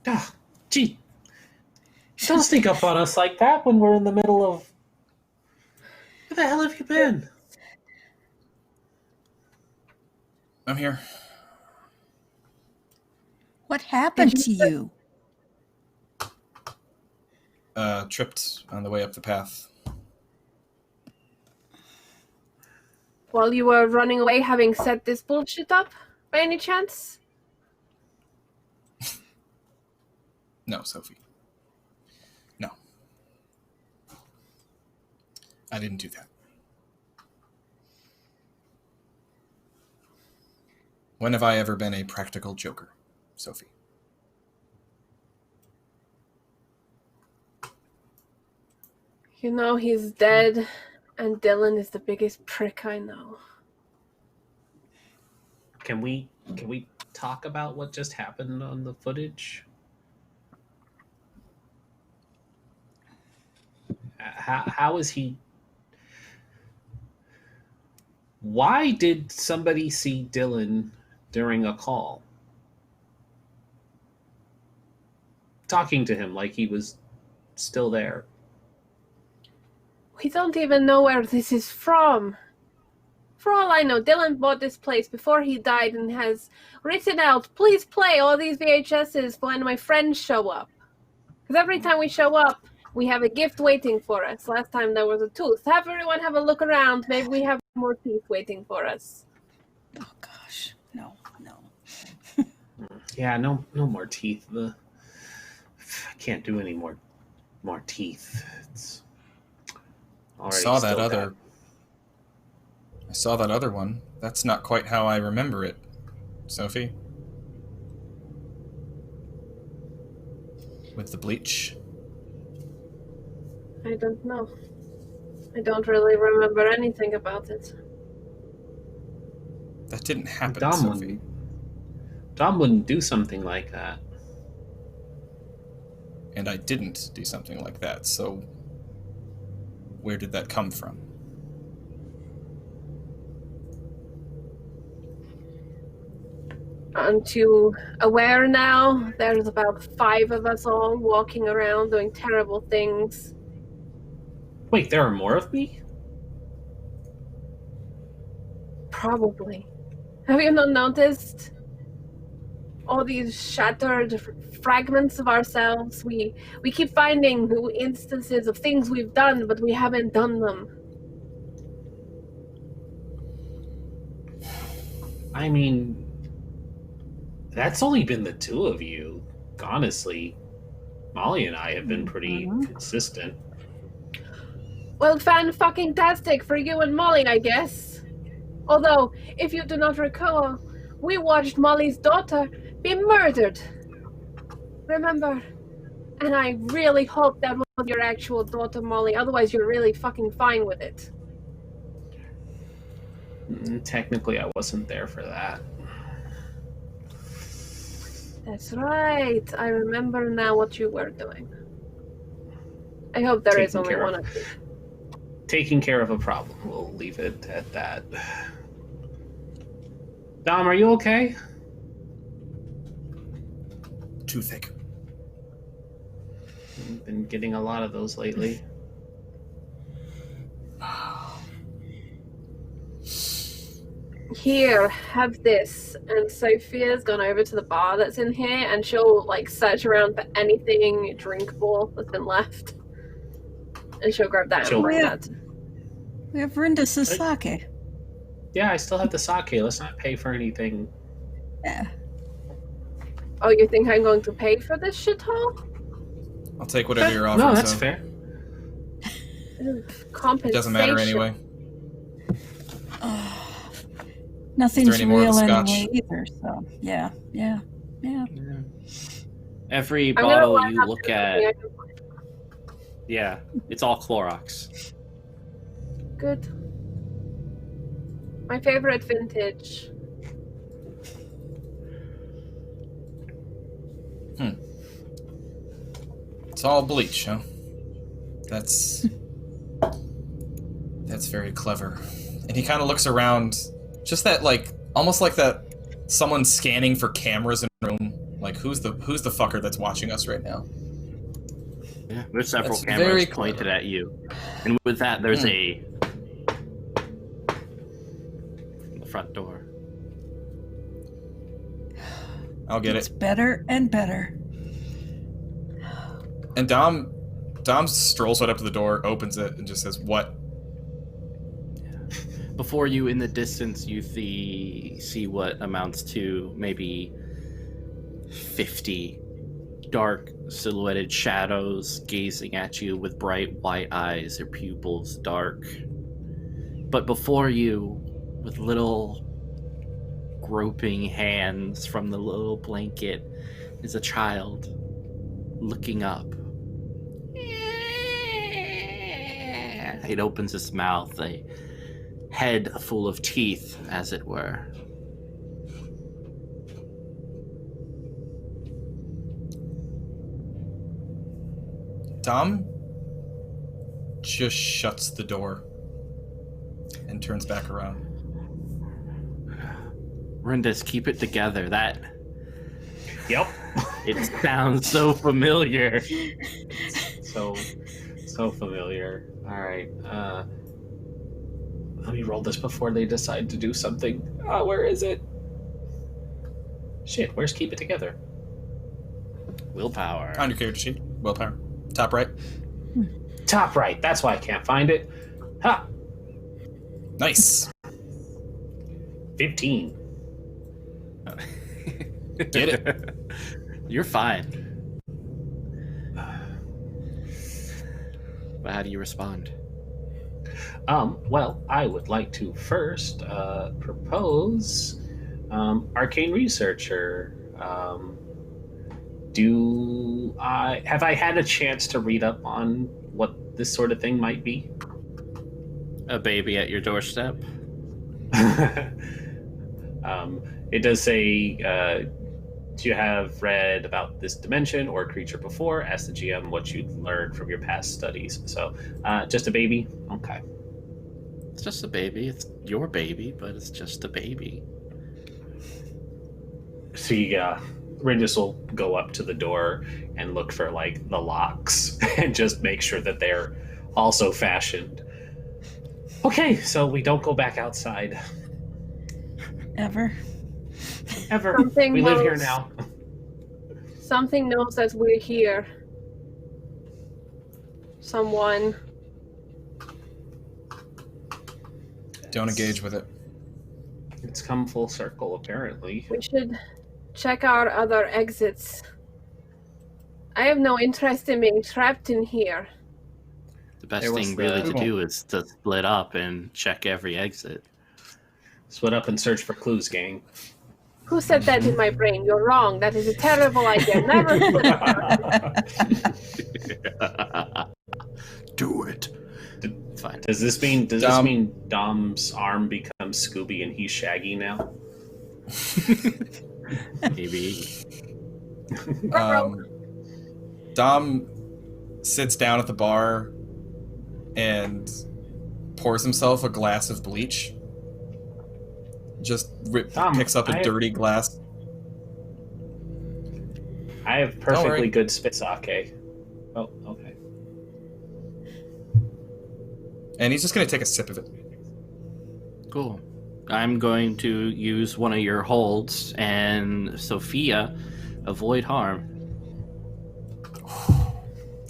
Ah, gee. Don't sneak up on us like that when we're in the middle of... Where the hell have you been? I'm here. What happened to you? Tripped on the way up the path. While you were running away, having set this bullshit up, by any chance? No, Sophie. No. I didn't do that. When have I ever been a practical joker, Sophie? You know he's dead, and Dylan is the biggest prick I know. Can we talk about what just happened on the footage? How is he? Why did somebody see Dylan during a call? Talking to him like he was still there. We don't even know where this is from. For all I know, Dylan bought this place before he died and has written out, please play all these VHSs when my friends show up. Because every time we show up, we have a gift waiting for us. Last time there was a tooth. Have everyone have a look around. Maybe we have more teeth waiting for us. Oh gosh, no. Yeah, no more teeth. I can't do any more teeth. It's already I saw that still other. got- I saw that other one. That's not quite how I remember it, Sophie. With the bleach. I don't know. I don't really remember anything about it. That didn't happen, Dom Sophie. wouldn't do something like that. And I didn't do something like that, so where did that come from? Aren't you aware now? There's about 5 of us all walking around doing terrible things. Wait, there are more of me? Probably. Have you not noticed? All these shattered fragments of ourselves. We keep finding new instances of things we've done, but we haven't done them. I mean, that's only been the two of you. Honestly, Molly and I have been pretty consistent. Well, fan-fucking-tastic for you and Molly, I guess. Although, if you do not recall, we watched Molly's daughter be murdered. Remember? And I really hope that was your actual daughter, Molly. Otherwise, you're really fucking fine with it. Technically, I wasn't there for that. That's right. I remember now what you were doing. I hope there is only one of you. Taking care of a problem. We'll leave it at that. Dom, are you okay? Toothache. Been getting a lot of those lately. Here, have this. And Sofia's gone over to the bar that's in here, and she'll like search around for anything drinkable that's been left. And she'll grab that and bring that. We have Rindis' sake. Yeah, I still have the sake. Let's not pay for anything. Yeah. Oh, you think I'm going to pay for this shithole? I'll take whatever you're offering. No, that's fair. Compensation. It doesn't matter anyway. Nothing's any more of real the anyway scotch? either, so yeah. Every I'm gonna bottle line you up look everything at, I can find. yeah, it's all Clorox. Good. My favorite vintage. It's all bleach, huh? That's very clever. And he kind of looks around, just that like almost like that someone scanning for cameras in a room. Like who's the fucker that's watching us right now? Yeah, there's several That's cameras very pointed clever. at you, and with that, there's the front door. I'll get It's it. better and better. And Dom strolls right up to the door, opens it, and just says, "What?" Before you, in the distance, you see what amounts to maybe 50 dark silhouetted shadows gazing at you with bright white eyes, their pupils dark. But before you, with little groping hands from the little blanket, is a child looking up. It opens its mouth, a head full of teeth, as it were. Dom just shuts the door and turns back around. Rindis, keep it together. That... Yep. It sounds so familiar. So familiar. All right. Let me roll this before they decide to do something. Where is it? Shit, where's keep it together? Willpower. On your character sheet. Willpower. Top right. Top right. That's why I can't find it. Ha! Nice. 15. Get it. You're fine. But how do you respond? Well, I would like to first propose arcane researcher. Have I had a chance to read up on what this sort of thing might be? A baby at your doorstep? It does say, do you have read about this dimension or creature before? Ask the GM what you learned from your past studies. So, just a baby? Okay. It's just a baby. It's your baby, but it's just a baby. So Rindis will go up to the door and look for, like, the locks and just make sure that they're also fashioned. Okay, so we don't go back outside. Ever. Something We live here knows- now. Something knows that we're here. Someone. Don't engage with it. It's come full circle, apparently. We should check our other exits. I have no interest in being trapped in here. The best Hey, what's thing really the- to do is to split up and check every exit. Split up and search for clues, gang. Who said that in my brain? You're wrong. That is a terrible idea. Never split up. Do it. Fine. Does this mean Dom. Dom's arm becomes Scooby and he's Shaggy now? Maybe. Dom sits down at the bar and pours himself a glass of bleach. Just Dom, picks up a I- dirty glass. I have worry. perfectly good spit sake. Oh, okay. And he's just going to take a sip of it. Cool. I'm going to use one of your holds, and Sofija, avoid harm.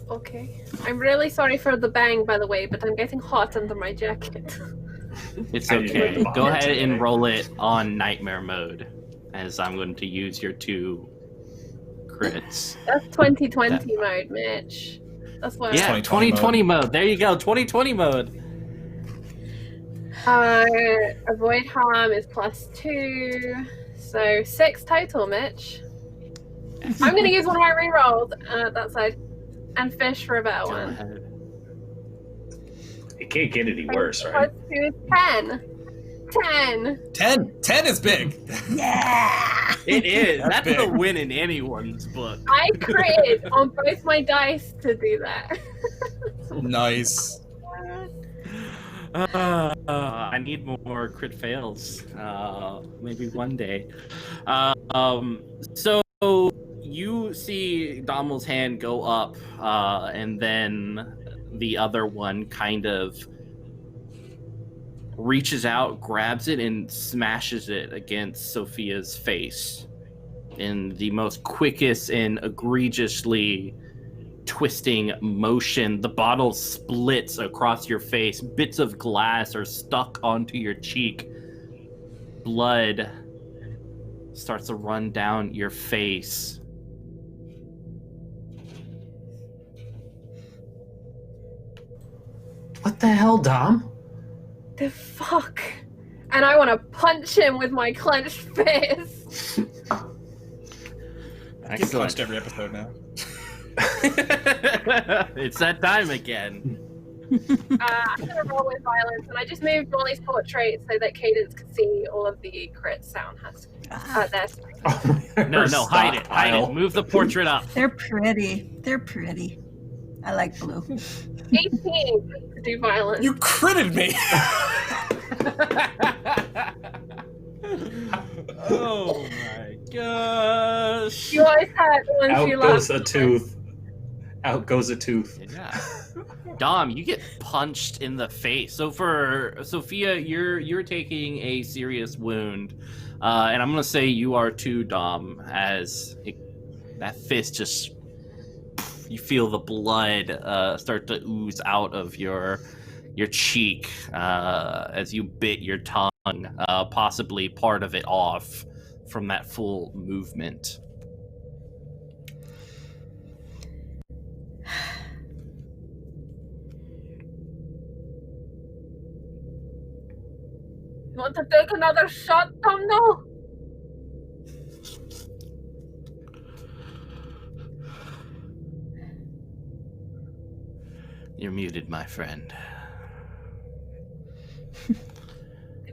Okay. I'm really sorry for the bang, by the way, but I'm getting hot under my jacket. It's I didn't okay. like the Go bottom ahead and today. roll it on nightmare mode, as I'm going to use your 2 crits. That's 2020 mode, Mitch. That's what. Yeah, 2020 mode. There you go, 2020 mode. Avoid harm is +2, so 6 total, Mitch. I'm gonna use one of my rerolls that side, and fish for a better Go one. ahead. It can't get any worse, right? +2 is 10. 10. 10! 10 is big! Yeah. It is. That's big. a win in anyone's book. I critted on both my dice to do that. Nice. I need more crit fails. Maybe one day. So you see Dommel's hand go up, and then the other one kind of reaches out, grabs it, and smashes it against Sofia's face in the most quickest and egregiously twisting motion. The bottle splits across your face. Bits of glass are stuck onto your cheek. Blood starts to run down your face. the hell, Dom? The fuck? And I want to punch him with my clenched fist. I get punched every episode now. It's that time again. I'm going to roll with violence, and I just moved Molly's portrait so that Cadence could see all of the crit sound has there. No, hide it. Hide it. Move the portrait up. They're pretty. They're pretty. I like blue. 18 to do violence. You critted me! Oh my gosh. You always had one Out she goes loves. a tooth. Out goes a tooth. Yeah. Dom, you get punched in the face. So for Sofija, you're taking a serious wound, and I'm gonna say you are too, Dom, as that fist just, you feel the blood start to ooze out of your cheek as you bit your tongue, possibly part of it off from that full movement. You want to take another shot, Tom? No? You're muted, my friend. I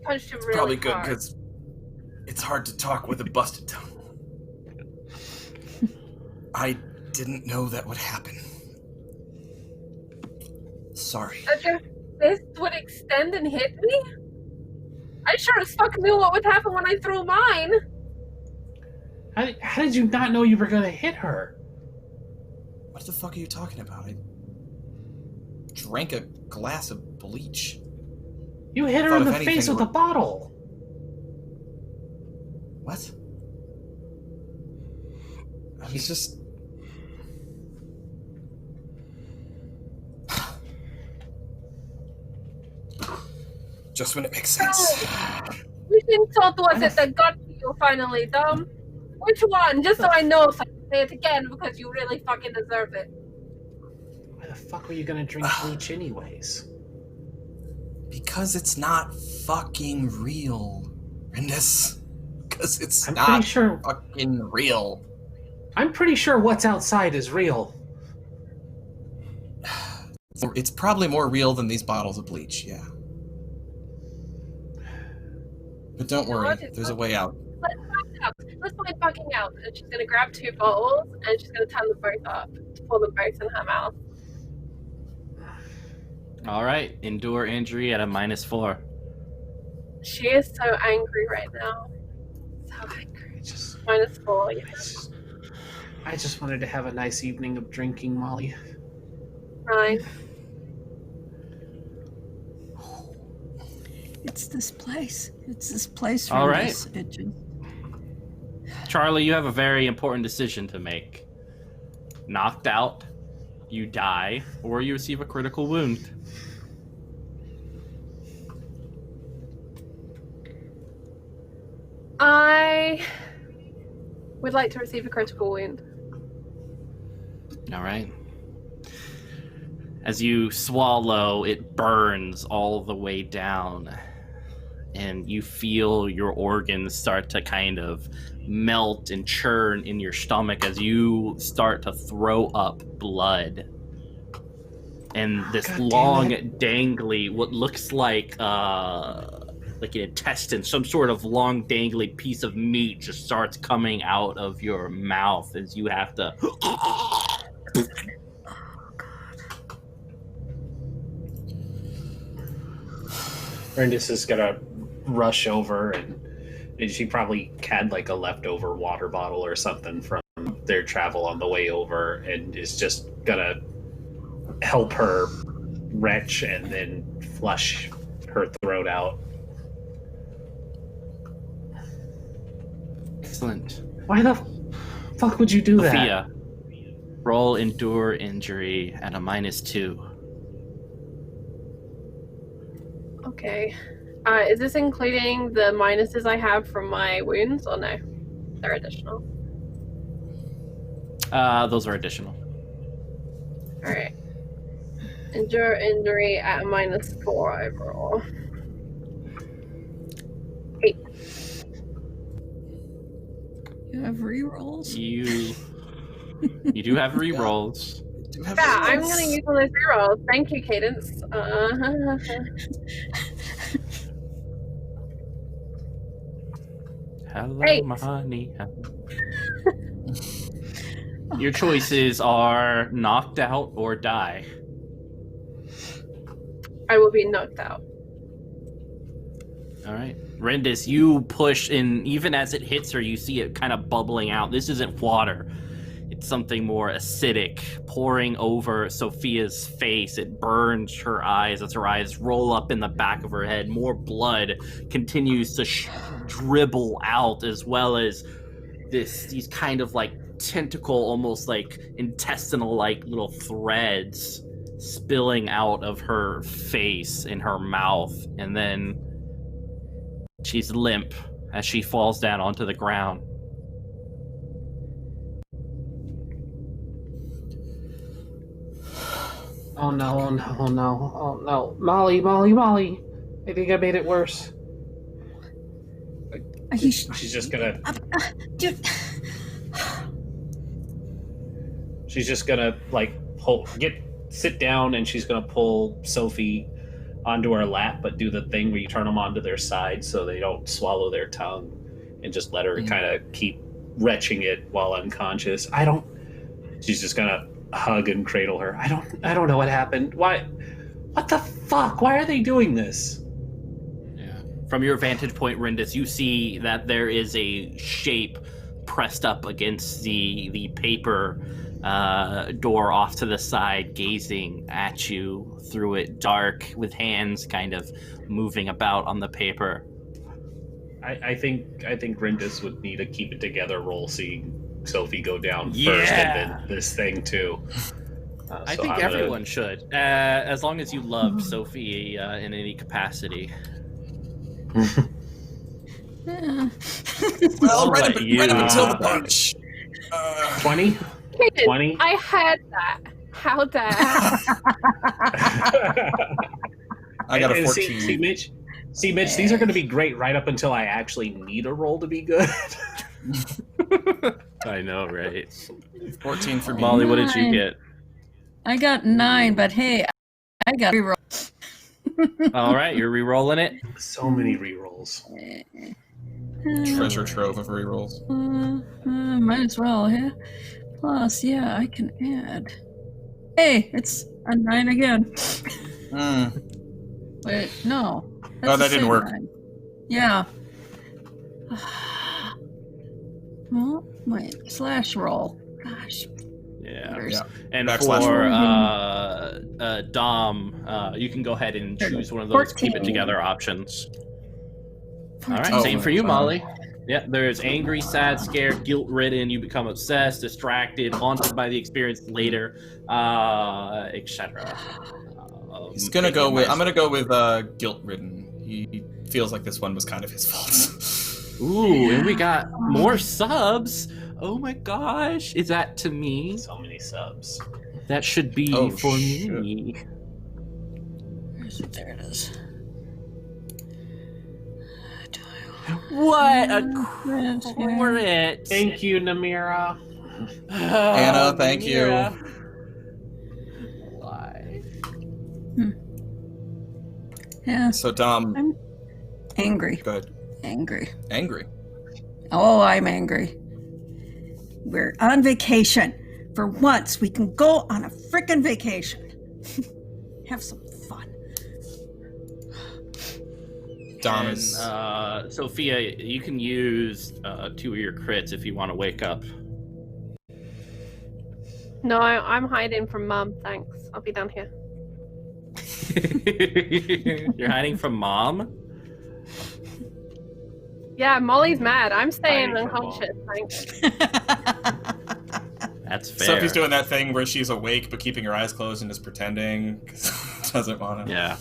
punched him really Probably good, hard. because it's hard to talk with a busted tongue. I didn't know that would happen. Sorry. That your fist would extend and hit me? I sure as fuck knew what would happen when I threw mine. How did you not know you were gonna hit her? What the fuck are you talking about? I drank a glass of bleach. You hit her Thought in if the anything face with were- a bottle. What? I was just... Just when it makes sense. Which insult was it that got to you finally, Dom? Which one? Just so I know so I can say it again because you really fucking deserve it. Why the fuck were you gonna drink bleach anyways? Because it's not fucking real, Rindis. Because it's I'm not pretty sure. fucking real. I'm pretty sure what's outside is real. It's probably more real than these bottles of bleach, yeah. But don't worry, there's a way out. Let's find out. Let's find fucking out. And she's gonna grab 2 bottles and she's gonna turn them both up to pour them both in her mouth. All right, endure injury at a -4. She is so angry right now. So angry. -4, yes. I just wanted to have a nice evening of drinking, Molly. Fine. It's this place. It's this place. All right. Rindis. It just... Charlie, you have a very important decision to make. Knocked out, you die, or you receive a critical wound. I would like to receive a critical wound. All right. As you swallow, it burns all the way down, and you feel your organs start to kind of melt and churn in your stomach as you start to throw up blood. And this God damn long, it. dangly, what looks like an intestine, some sort of long, dangly piece of meat just starts coming out of your mouth as you have to... Rindis is gonna rush over and she probably had like a leftover water bottle or something from their travel on the way over and is just gonna help her retch and then flush her throat out. Excellent. Why the fuck would you do that? Sofija, roll endure injury at a -2. Okay. Is this including the minuses I have from my wounds, or no? They're additional. Those are additional. Alright. Endure injury at -4 overall. 8. You have rerolls? You do have rerolls. Yeah, I'm gonna use one of those rerolls. Thank you, Cadence. Hello, 8. honey. Your choices are knocked out or die. I will be knocked out. All right. Rendis, you push, and even as it hits her, you see it kind of bubbling out. This isn't water. It's something more acidic, pouring over Sofia's face. It burns her eyes as her eyes roll up in the back of her head. More blood continues to dribble out, as well as these kind of like tentacle, almost like intestinal like little threads spilling out of her face and her mouth. And then she's limp as she falls down onto the ground. Oh no, oh no, oh no, oh no. Molly. I think I made it worse. She's just gonna... Dude. She's just gonna, like, sit down, and she's gonna pull Sophie onto her lap, but do the thing where you turn them onto their side so they don't swallow their tongue, and just let her kind of keep retching it while unconscious. She's just gonna hug and cradle her. I don't know what happened. What the fuck? Why are they doing this? From your vantage point, Rendis, you see that there is a shape pressed up against the paper door off to the side, gazing at you through it, dark, with hands kind of moving about on the paper. I think Rendis would need a keep it together roll, seeing Sophie go down first, and then this thing too. I think everyone should, as long as you love Sophie in any capacity. Well, right up until the punch. 20? 20? I had that. How dare I got a 14. See, Mitch, these are going to be great right up until I actually need a roll to be good. I know, right? 14 for me. Molly, what did you get? I got 9, but hey, I got reroll. All right, you're re-rolling it? So many re-rolls. Treasure trove of rerolls. Might as well, yeah. Plus, yeah, I can add. Hey, it's a 9 again. Wait, no. Oh, that didn't work. 9. Yeah. Well, wait, slash roll. Gosh. Yeah. Yeah. And Backslash for Dom, you can go ahead and choose one of those 14. keep it together options. 14. All right, same for you, Molly. Yeah, there's angry, sad, scared, guilt-ridden. You become obsessed, distracted, haunted by the experience later, etc. I'm gonna go with guilt-ridden. He feels like this one was kind of his fault. Ooh, and we got more subs. Oh my gosh, is that to me? So many subs. That should be for me. There it is. What a crit! Thank you, Namira. Anna, thank you. Why? Yeah. So, Dom. I'm angry. Go ahead. Angry. Oh, I'm angry. We're on vacation. For once, we can go on a frickin' vacation. Have some fun. Dom And, is... Sophia, you can use 2 of your crits if you want to wake up. No, I'm hiding from Mom. Thanks. I'll be down here. You're hiding from Mom? Yeah, Molly's mad. I'm staying Hiding from unconscious. Thanks. That's fair. Sophie's doing that thing where she's awake but keeping her eyes closed and just pretending. Doesn't want to. Yeah.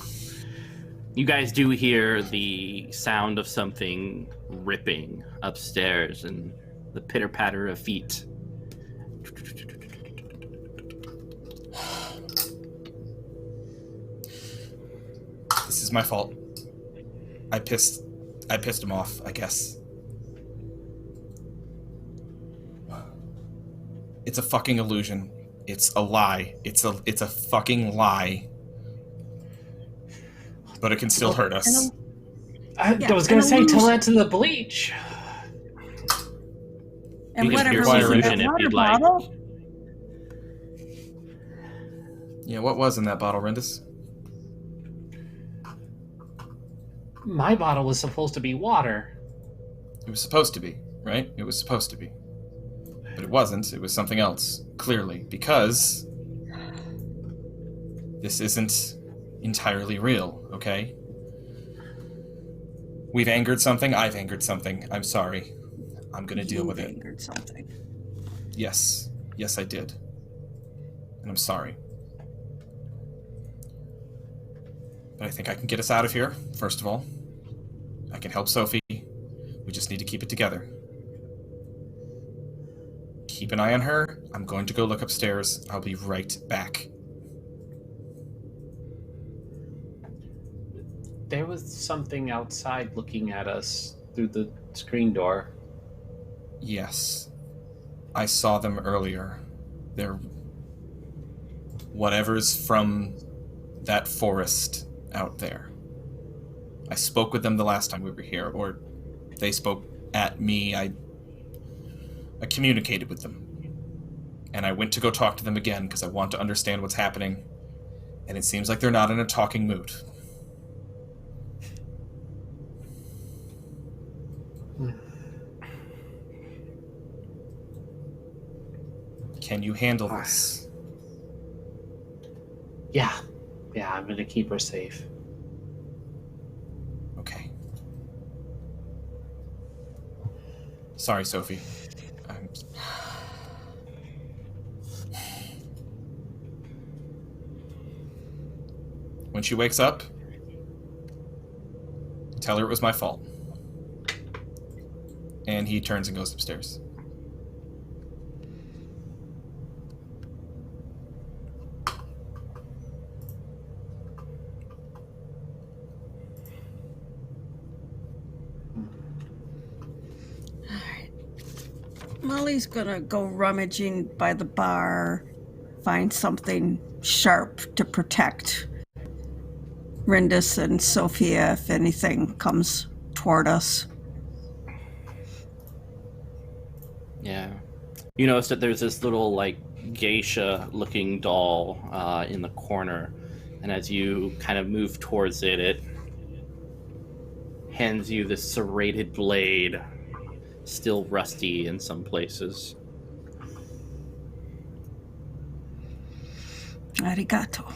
You guys do hear the sound of something ripping upstairs and the pitter-patter of feet. was my fault. I pissed him off, I guess. It's a fucking illusion. It's a lie. It's a fucking lie. But it can still hurt us. I was going to say, tell that to the bleach. And You can whatever pierce was the in illusion that if water you'd like. bottle. Yeah, what was in that bottle, Rindis? My bottle was supposed to be water. It was supposed to be, right? It was supposed to be. But it wasn't. It was something else, clearly, because this isn't entirely real, okay? We've angered something. I've angered something. I'm sorry. I'm gonna deal with it. Angered something. Yes. Yes, I did. And I'm sorry. But I think I can get us out of here, first of all. I can help Sophie. We just need to keep it together. Keep an eye on her. I'm going to go look upstairs. I'll be right back. There was something outside looking at us through the screen door. Yes. I saw them earlier. They're whatever's from that forest out there. I spoke with them the last time we were here, or they spoke at me. I communicated with them. And I went to go talk to them again because I want to understand what's happening. And it seems like they're not in a talking mood. Can you handle this? Yeah, I'm gonna keep her safe. Okay. Sorry, Sophie. When she wakes up, tell her it was my fault. And he turns and goes upstairs. Molly's gonna go rummaging by the bar, find something sharp to protect Rindis and Sofija if anything comes toward us. Yeah. You notice that there's this little, like, geisha-looking doll in the corner, and as you kind of move towards it, it hands you this serrated blade, still rusty in some places. Arigato.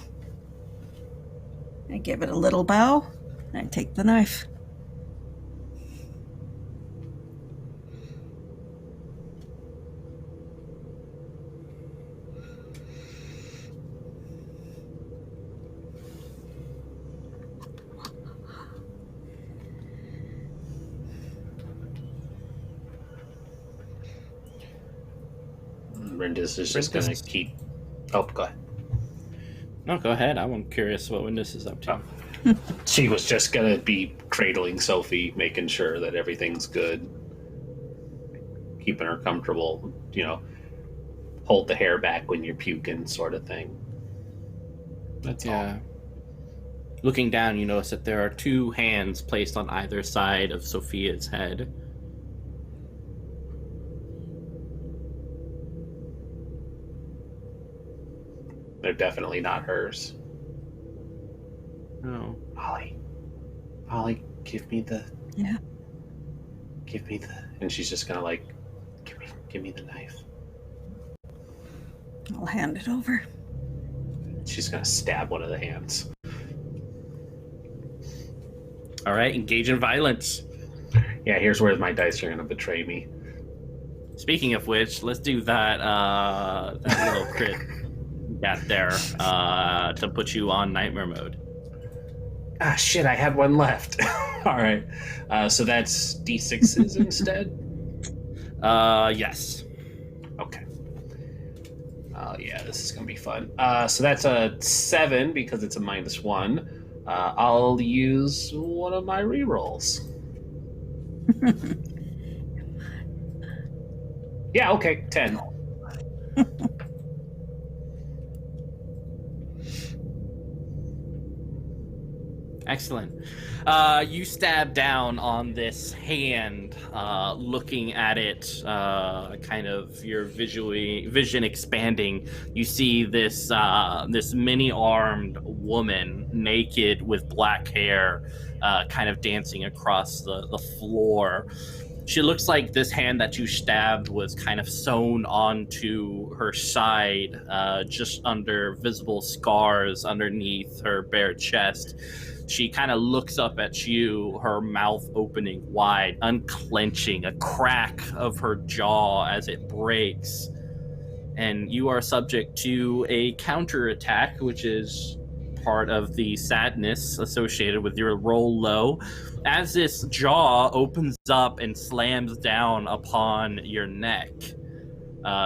I give it a little bow, and I take the knife. Rindis is just gonna keep... Oh, go ahead. No, go ahead. I'm curious what Windus is up to. She was just gonna be cradling Sophie, making sure that everything's good, keeping her comfortable, hold the hair back when you're puking, sort of thing. That's all. Looking down, you notice that there are two hands placed on either side of Sophia's head. They're definitely not hers. Oh. Molly, give me the... Yeah. Give me the... And she's just gonna give me the knife. I'll hand it over. She's gonna stab one of the hands. All right, engage in violence. Yeah, here's where my dice are gonna betray me. Speaking of which, let's do that little crit got there to put you on nightmare mode. Ah, shit, I had one left. All right. So that's D6s instead? Yes. Okay. Oh, yeah, this is going to be fun. So that's a 7 because it's a -1. I'll use one of my rerolls. Yeah, okay, 10. Excellent. You stab down on this hand, looking at it, kind of your vision expanding. You see this this many-armed woman, naked with black hair, kind of dancing across the floor. She looks like this hand that you stabbed was kind of sewn onto her side, just under visible scars underneath her bare chest. She kind of looks up at you, her mouth opening wide, unclenching, a crack of her jaw as it breaks. And you are subject to a counterattack, which is part of the sadness associated with your roll low, as this jaw opens up and slams down upon your neck.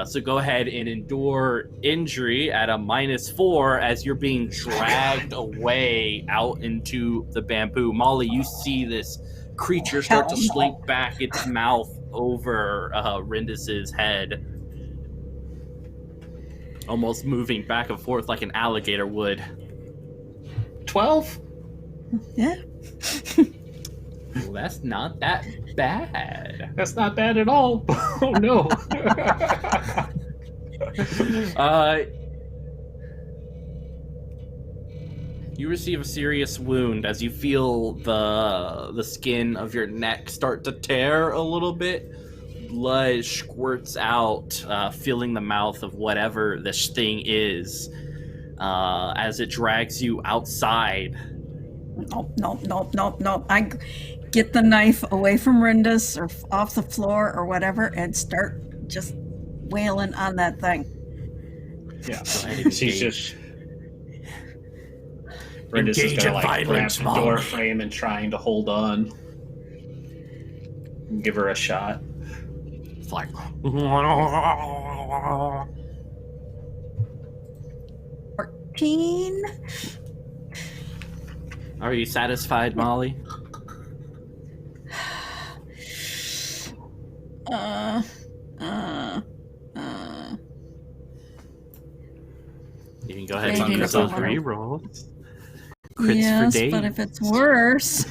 So go ahead and endure injury at a -4 as you're being dragged away out into the bamboo. Molly, you see this creature start to slink back its mouth over Rindis's head, almost moving back and forth like an alligator would. 12? Yeah. Well, that's not that bad. That's not bad at all. Oh no. You receive a serious wound as you feel the skin of your neck start to tear a little bit. Blood squirts out, filling the mouth of whatever this thing is, as it drags you outside. Nope. I get the knife away from Rindis or off the floor or whatever and start just wailing on that thing. Yeah. She's just... Rindis is gonna like grab the door frame and trying to hold on. And give her a shot. It's like... 14? Are you satisfied, Molly? You can go ahead and use those rerolls. Crits yes, for days. But if it's worse...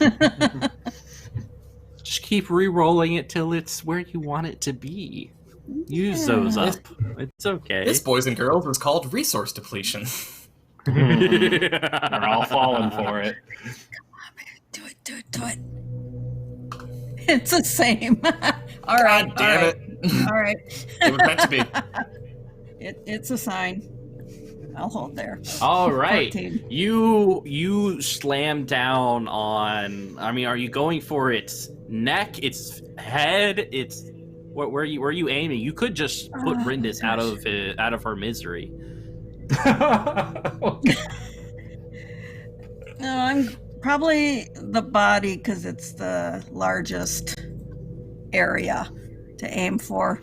Just keep re-rolling it till it's where you want it to be. Use those up. It's okay. This, boys and girls, was called resource depletion. We're all falling for it. Come on, man. Do it. It's the same. All right. God damn it. All right. It was meant to be. It's a sign. I'll hold there. All right. 14. You slam down on... I mean, are you going for its neck, its head, its... Where are you aiming? You could just put Rindis out of her misery. No, I'm probably the body because it's the largest area to aim for.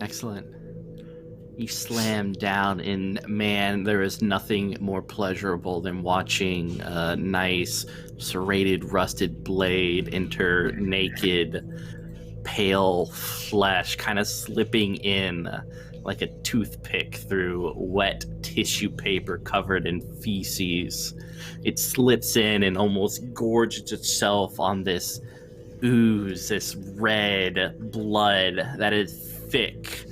Excellent. You slam down, and man, there is nothing more pleasurable than watching a nice serrated, rusted blade enter naked, pale flesh, kind of slipping in like a toothpick through wet tissue paper covered in feces. It slips in and almost gorges itself on this ooze, this red blood that is thick,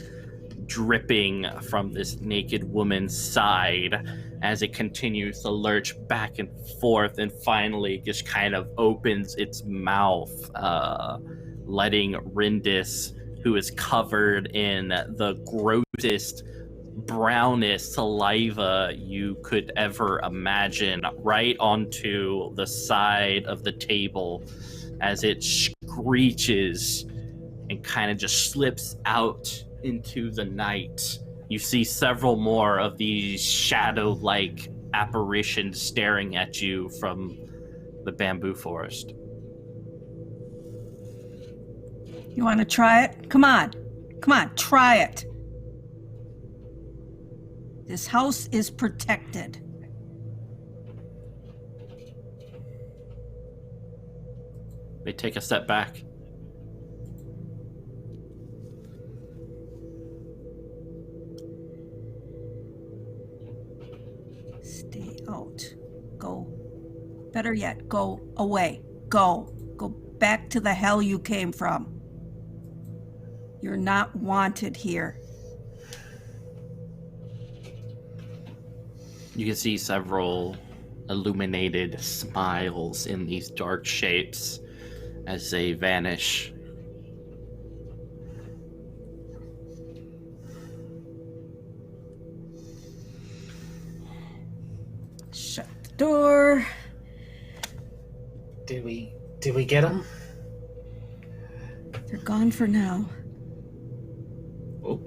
dripping from this naked woman's side as it continues to lurch back and forth and finally just kind of opens its mouth, letting Rindis, who is covered in the grossest, brownest saliva you could ever imagine, right onto the side of the table as it screeches and kind of just slips out into the night. You see several more of these shadow-like apparitions staring at you from the bamboo forest. You want to try it? Come on, try it. This house is protected. They take a step back. Stay out. Go. Better yet, go away. Go. Go back to the hell you came from. You're not wanted here. You can see several illuminated smiles in these dark shapes as they vanish. Shut the door. Did we get him? They're gone for now. Oh.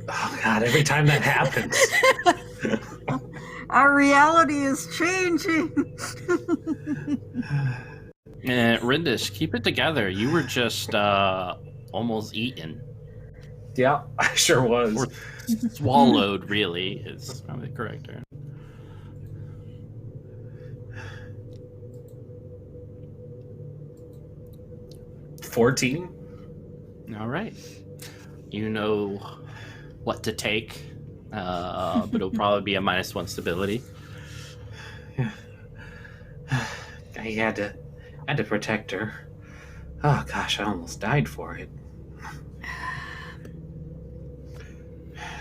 Oh God, every time that happens. Our reality is changing. Rindish, keep it together. You were just almost eaten. Yeah, I sure was. Or swallowed, really, is probably correct. 14. All right. You know what to take, but it'll probably be a -1 stability. Yeah. I had to protect her. Oh gosh, I almost died for it.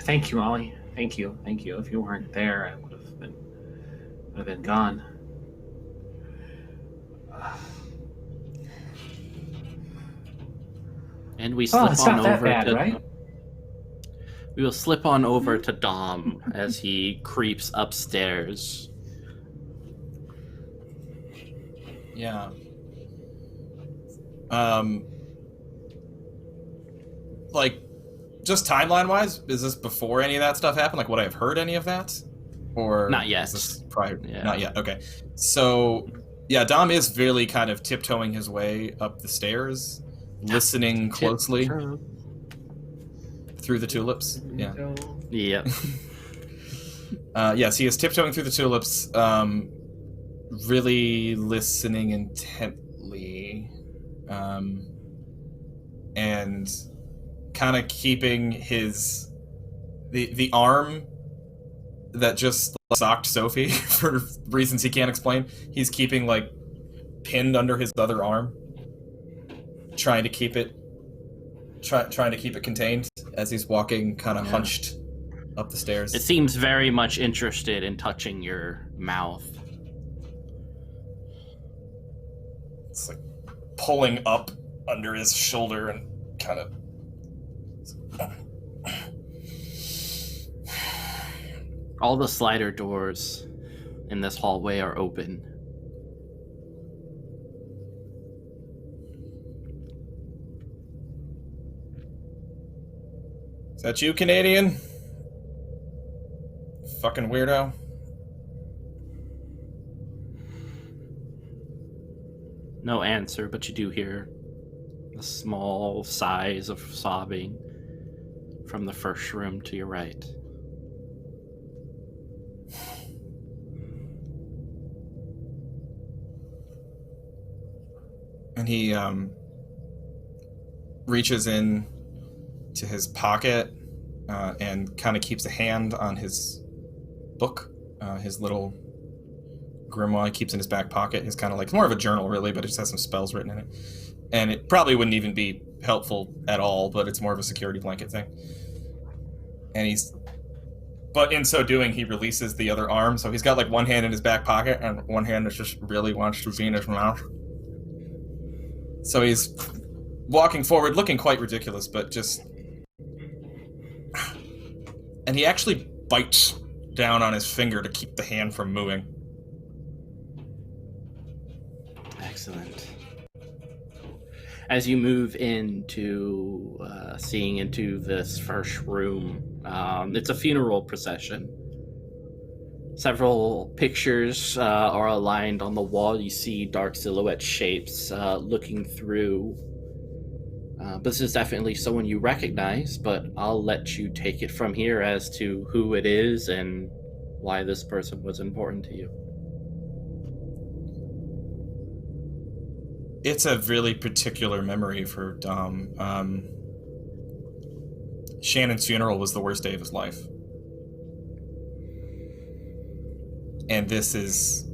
Thank you, Ollie. Thank you. If you weren't there, I would have been gone. And we slip it's on not that over bad, to right? We will slip on over to Dom as he creeps upstairs. Yeah. Like, just timeline-wise, is this before any of that stuff happened? Like, would I have heard any of that? Or Not yet. Is this prior? Yeah. Not yet. Okay. So, yeah, Dom is really kind of tiptoeing his way up the stairs, listening closely through the tulips. Yeah. Yep. Yes, he is tiptoeing through the tulips, really listening intently, and kind of keeping the arm that just socked Sophie for reasons he can't explain. He's keeping like pinned under his other arm, trying to keep it contained as he's walking kind of hunched up the stairs. It seems very much interested in touching your mouth. It's like pulling up under his shoulder and kind of. All the slider doors in this hallway are open. Is that you, Canadian? Fucking weirdo. No answer, but you do hear a small sighs of sobbing from the first room to your right. And he reaches in to his pocket and kind of keeps a hand on his book, his little grimoire he keeps in his back pocket. It's kind of like more of a journal, really, but it just has some spells written in it. And it probably wouldn't even be helpful at all, but it's more of a security blanket thing. And but in so doing, he releases the other arm, so he's got like one hand in his back pocket and one hand that just really wants to be in his mouth. So he's walking forward, looking quite ridiculous, but just... And he actually bites down on his finger to keep the hand from moving. Excellent. As you move into seeing into this first room, it's a funeral procession. Several pictures are aligned on the wall. You see dark silhouette shapes looking through. This is definitely someone you recognize, but I'll let you take it from here as to who it is and why this person was important to you. It's a really particular memory for Dom. Shannon's funeral was the worst day of his life. And this is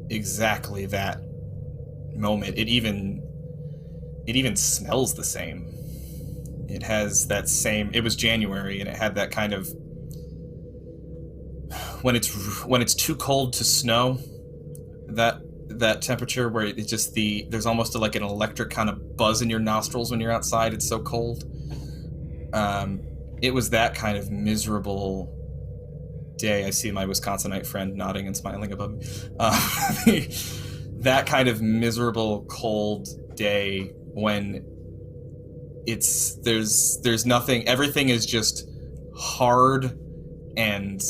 exactly that moment. It even smells the same. It has that same, it was January, and it had that kind of, when it's too cold to snow, that temperature where it's just there's almost like an electric kind of buzz in your nostrils when you're outside. It's so cold. It was that kind of miserable day. I see my Wisconsinite friend nodding and smiling above me. That kind of miserable, cold day when there's nothing. Everything is just hard and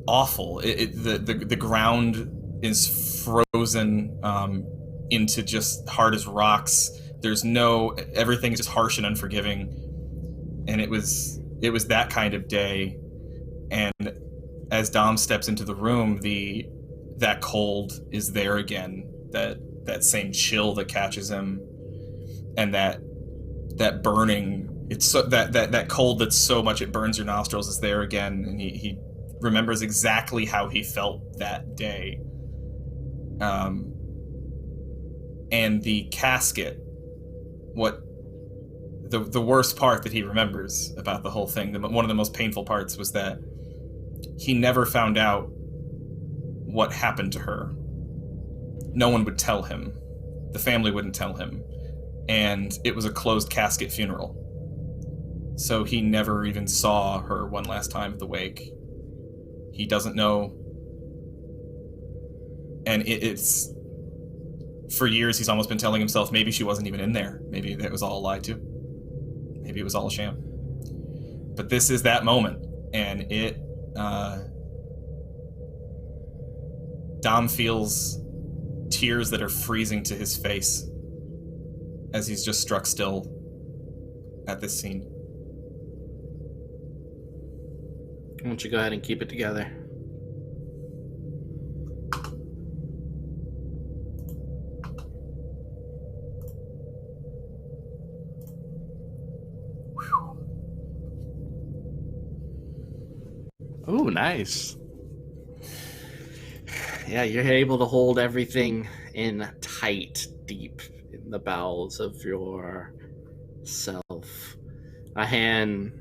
awful. The ground is frozen into just hard as rocks. Everything is just harsh and unforgiving. And it was that kind of day. And as Dom steps into the room, that cold is there again. That same chill that catches him, and that burning. It's so that cold that's so much it burns your nostrils is there again, and he remembers exactly how he felt that day. And the casket, the worst part that he remembers about the whole thing, one of the most painful parts, was that he never found out what happened to her. No one would tell him. The family wouldn't tell him. And it was a closed casket funeral. So he never even saw her one last time at the wake. He doesn't know. And it's for years he's almost been telling himself maybe she wasn't even in there. Maybe that was all a lie too. Maybe it was all a sham. But this is that moment, and Dom feels tears that are freezing to his face as he's just struck still at this scene. Why don't you go ahead and keep it together? Oh, nice. Yeah, you're able to hold everything in tight, deep in the bowels of your self. A hand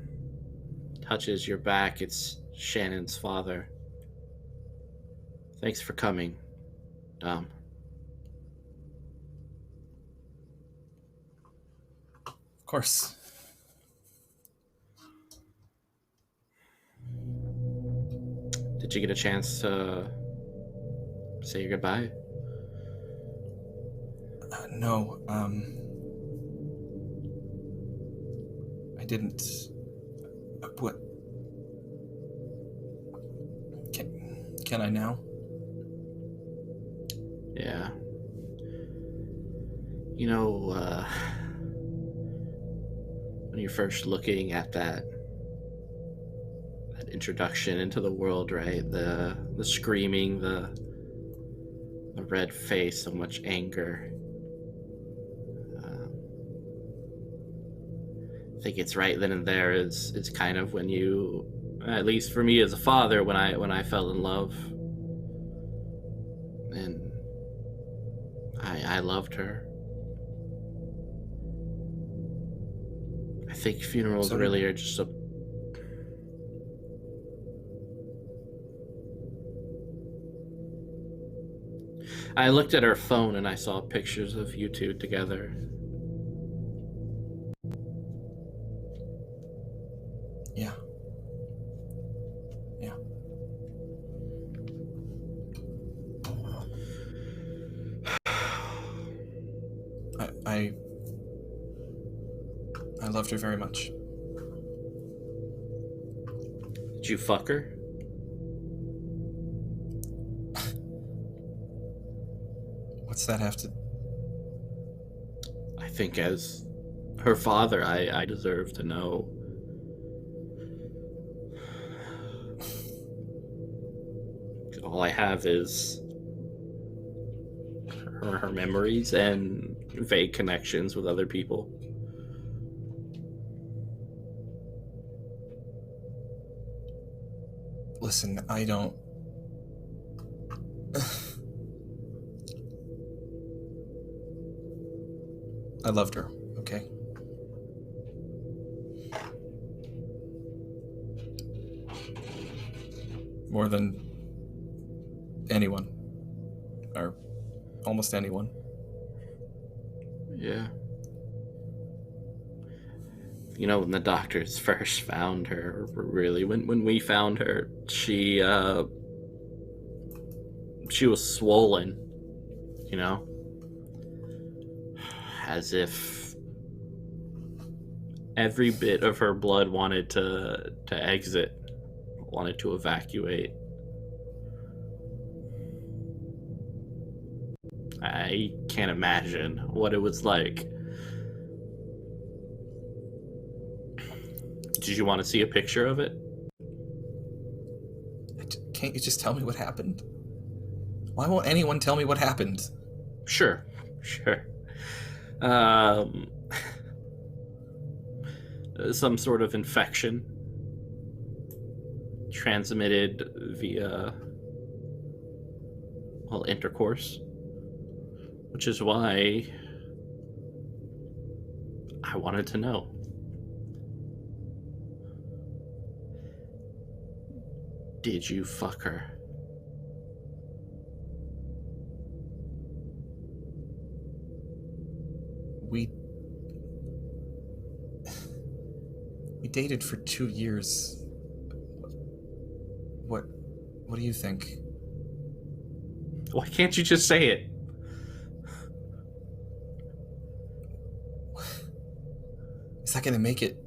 touches your back. It's Shannon's father. Thanks for coming, Dom. Of course. Did you get a chance to say your goodbye? No, I didn't. What? Can I now? Yeah. You know, when you're first looking at that introduction into the world, right? The screaming, the red face, so much anger. I think it's right then and there is kind of when you, at least for me as a father, when I fell in love, and I loved her. I think funerals really are just I looked at her phone and I saw pictures of you two together. Yeah. Yeah. I loved her very much. Did you fuck her? What's that have to... I think as her father, I deserve to know. All I have is her memories and vague connections with other people. Listen, I don't... I loved her, okay? More than anyone. Or almost anyone. Yeah. You know, when the doctors first found her, really, when we found her, she was swollen, you know? As if every bit of her blood wanted to exit, wanted to evacuate. I can't imagine what it was like. Did you want to see a picture of it? Can't you just tell me what happened? Why won't anyone tell me what happened? Sure. Some sort of infection transmitted via, well, intercourse, which is why I wanted to know. Did you fuck her? We dated for 2 years. What do you think? Why can't you just say it? Is that gonna make it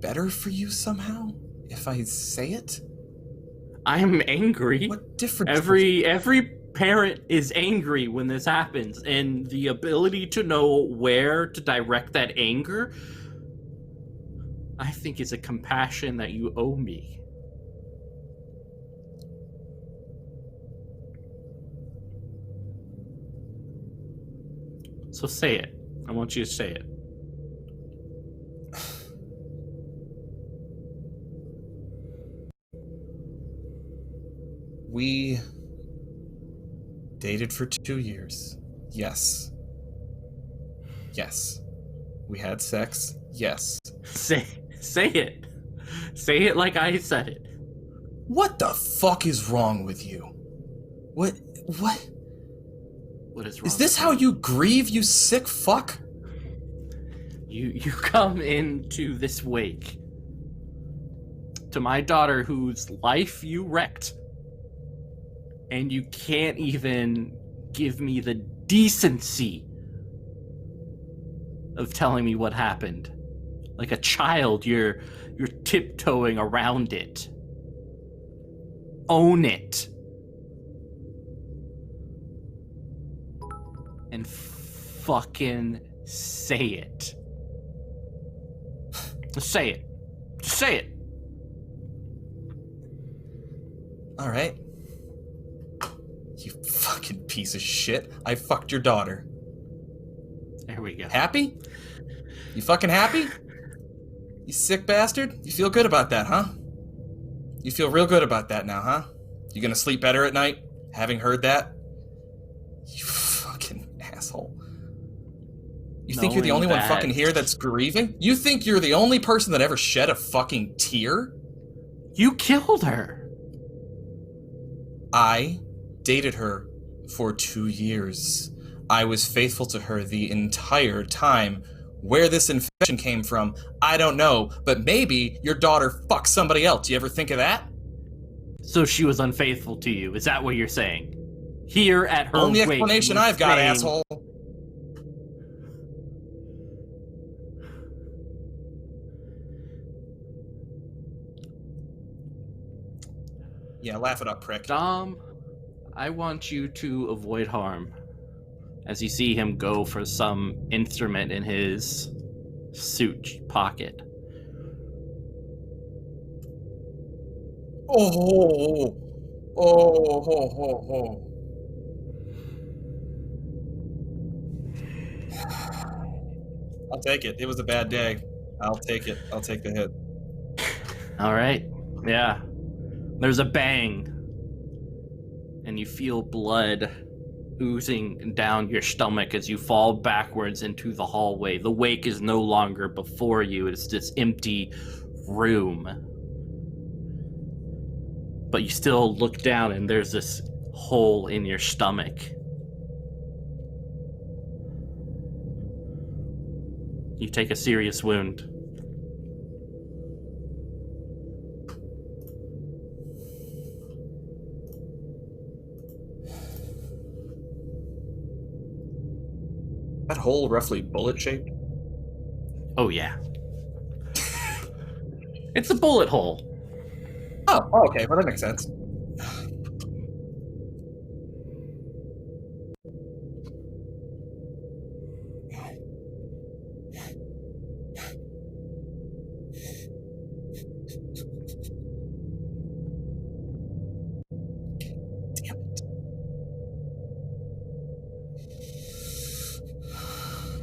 better for you somehow if I say it? I'm angry. What difference? Every parent is angry when this happens, and the ability to know where to direct that anger, I think, is a compassion that you owe me. So say it. I want you to say it. We dated for 2 years. Yes. We had sex. Yes. Say it. Say it like I said it. What the fuck is wrong with you? What? What is wrong? Is this with how you grieve, you sick fuck? You come into this wake to my daughter whose life you wrecked, and you can't even give me the decency of telling me what happened. Like a child, you're tiptoeing around it. Own it. And fucking say it. Just say it. Just say it. All right. You fucking piece of shit. I fucked your daughter. There we go. Happy? You fucking happy? You sick bastard? You feel good about that, huh? You feel real good about that now, huh? You gonna sleep better at night, having heard that? You fucking asshole. You think you're the only one fucking here that's grieving? You think you're the only person that ever shed a fucking tear? You killed her. I dated her for 2 years. I was faithful to her the entire time. Where this infection came from, I don't know, but maybe your daughter fucked somebody else. You ever think of that? So she was unfaithful to you. Is that what you're saying? Here at her Only wake, explanation you're I've got, saying, asshole. Yeah, laugh it up, prick. Dom, I want you to avoid harm. As you see him go for some instrument in his suit pocket. Oh. I'll take it. It was a bad day. I'll take it. I'll take the hit. All right. Yeah. There's a bang. And you feel blood oozing down your stomach as you fall backwards into the hallway. The wake is no longer before you. It's this empty room. But you still look down and there's this hole in your stomach. You take a serious wound. That hole roughly bullet-shaped? Oh, yeah. It's a bullet hole. Oh, okay. Well, that makes sense.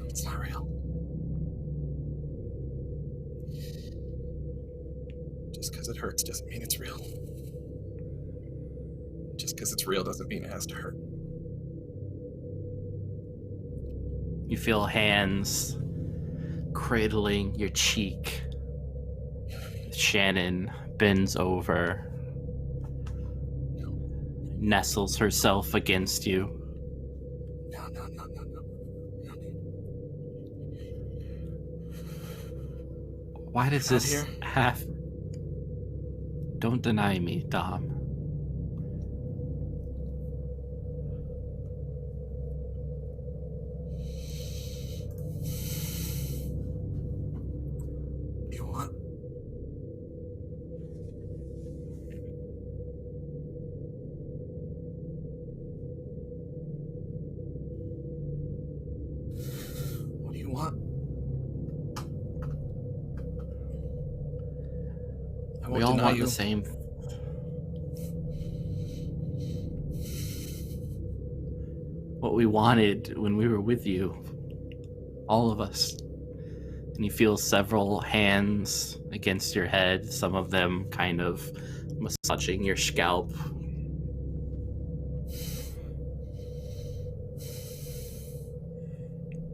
It's not real. Just because it hurts doesn't mean it's real. Just because it's real doesn't mean it has to hurt. You feel hands cradling your cheek. Shannon bends over, nestles herself against you. No. Why does Not this here. have... Don't deny me, Dom. You want? What do you want? I won't We all deny want you. the same. What we wanted when we were with you. All of us. And you feel several hands against your head, some of them kind of massaging your scalp.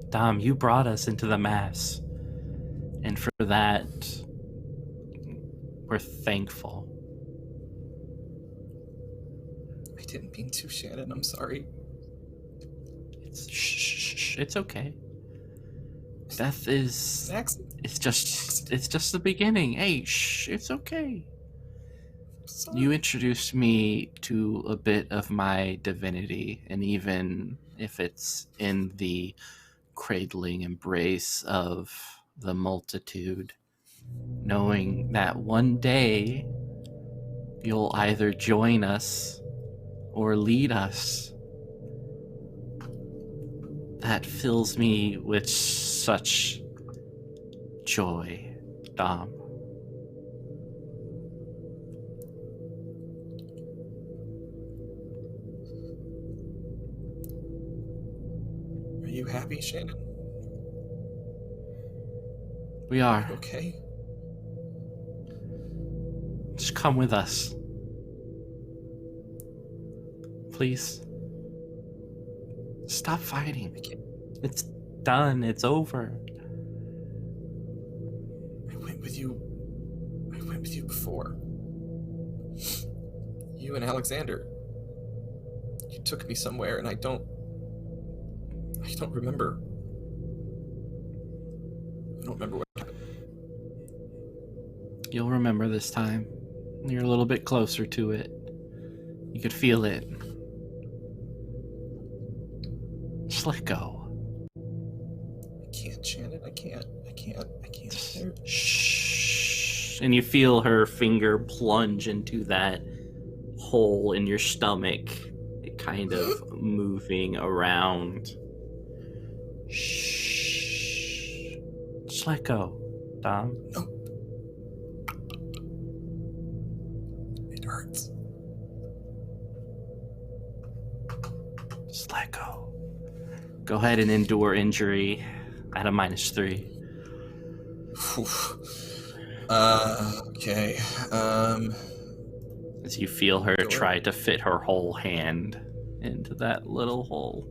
Dom, you brought us into the mass. And for that, we're thankful. I didn't mean to, Shannon. I'm sorry. It's okay. Death is... It's just the beginning. Hey, it's okay. Sorry. You introduced me to a bit of my divinity, and even if it's in the cradling embrace of the multitude, knowing that one day you'll either join us or lead us, that fills me with such joy, Dom. Are you happy, Shannon? We are. Okay. Just come with us. Please. Stop fighting. It's done. It's over. I went with you before. You and Alexander. You took me somewhere and I don't remember. I don't remember what happened. You'll remember this time. You're a little bit closer to it. You could feel it. Just let go. I can't, Shannon. I can't. Shh. And you feel her finger plunge into that hole in your stomach, kind of moving around. Shh. Just let go, Dom. No. It hurts. Just let go. go ahead and endure injury at a -3. Okay. As you feel her try to fit her whole hand into that little hole.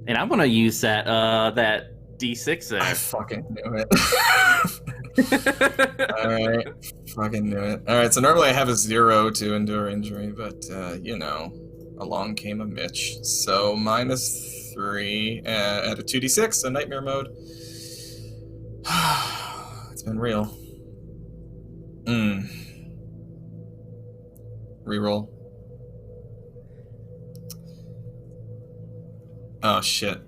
And I'm gonna use that D6 there. I fucking knew it. Alright. Fucking knew it. Alright, so normally I have a 0 to endure injury, but, along came a Mitch. So -3 at a 2d6, so nightmare mode. It's been real. Reroll. Oh, shit.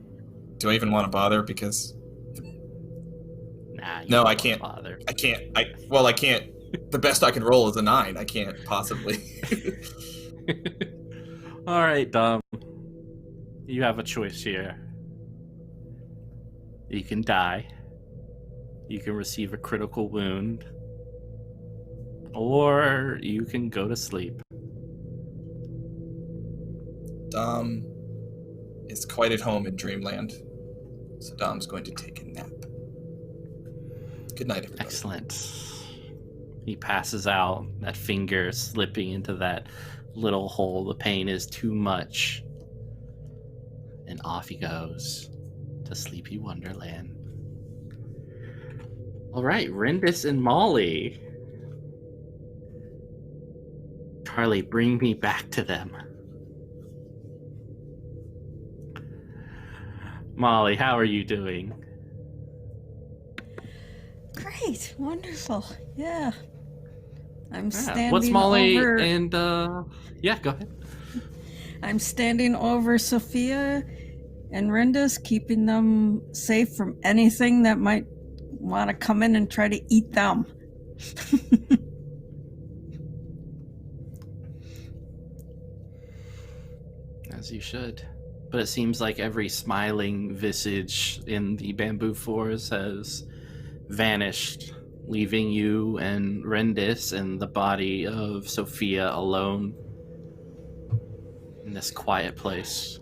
Do I even want to bother? Because... Nah, no, I can't. Bother. I can't. I can't. The best I can roll is a 9. I can't possibly. All right, Dom. You have a choice here. You can die. You can receive a critical wound. Or you can go to sleep. Dom is quite at home in Dreamland. So Dom's going to take a nap. Good night, everybody. Excellent. He passes out, that finger slipping into that little hole. The pain is too much. And off he goes to Sleepy Wonderland. All right, Rendis and Molly. Charlie, bring me back to them. Molly, how are you doing? Great, wonderful. Yeah. I'm standing What's Molly over... and yeah, go ahead. I'm standing over Sofija and Rendis, keeping them safe from anything that might want to come in and try to eat them. As you should. But it seems like every smiling visage in the bamboo forest has vanished, leaving you and Rendis and the body of Sofija alone in this quiet place.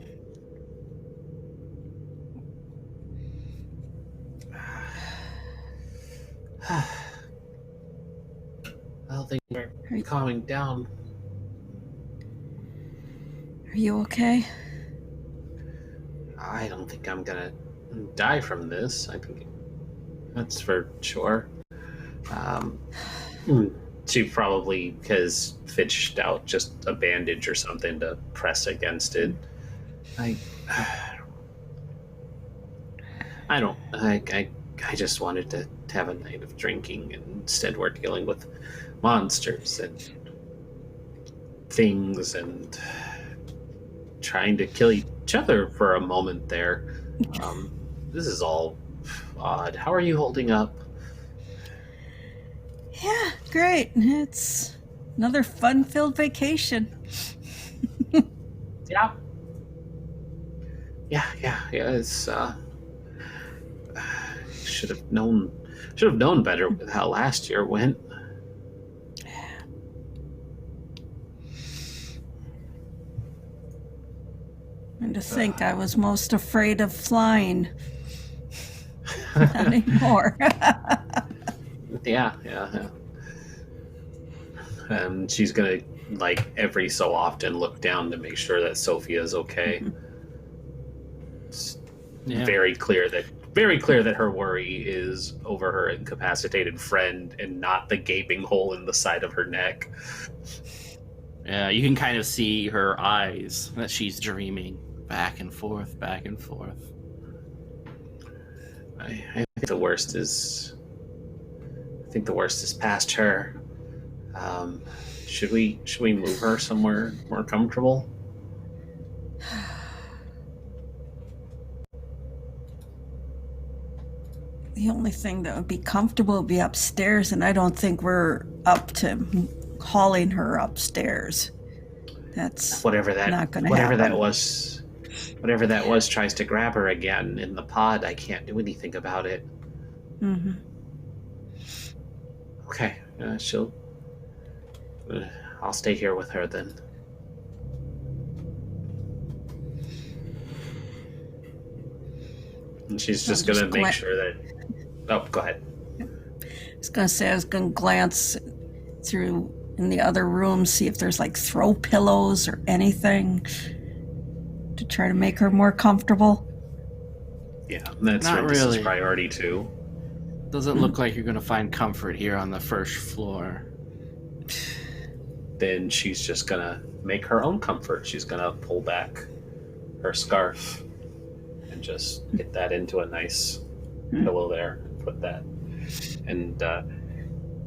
Well, things are calming down. Are you okay? I don't think I'm gonna die from this. I think that's for sure. She probably has fitched out just a bandage or something to press against it. I just wanted to have a night of drinking, and instead we're dealing with monsters and things and trying to kill each other for a moment there. This is all odd. How are you holding up? Yeah, great. It's another fun-filled vacation. Yeah. It's should have known better with how last year went. And to think I was most afraid of flying. Not anymore. Yeah. She's gonna, like, every so often look down to make sure that Sofija is okay. It's very clear that her worry is over her incapacitated friend and not the gaping hole in the side of her neck. Yeah, you can kind of see her eyes that she's dreaming back and forth. I think the worst is past her. Should we move her somewhere more comfortable? The only thing that would be comfortable would be upstairs, and I don't think we're up to hauling her upstairs. That's not going to happen. Whatever that was tries to grab her again in the pod. I can't do anything about it. Mm-hmm. Okay, I'll stay here with her then. And she's just going to make sure that... Oh, go ahead. I was going to say, I was going to glance through in the other rooms, see if there's like throw pillows or anything to try to make her more comfortable. Yeah, that's Not Rentus's really. priority too. Doesn't look like you're going to find comfort here on the first floor. Then she's just going to make her own comfort. She's going to pull back her scarf and just get that into a nice pillow there. Put that. And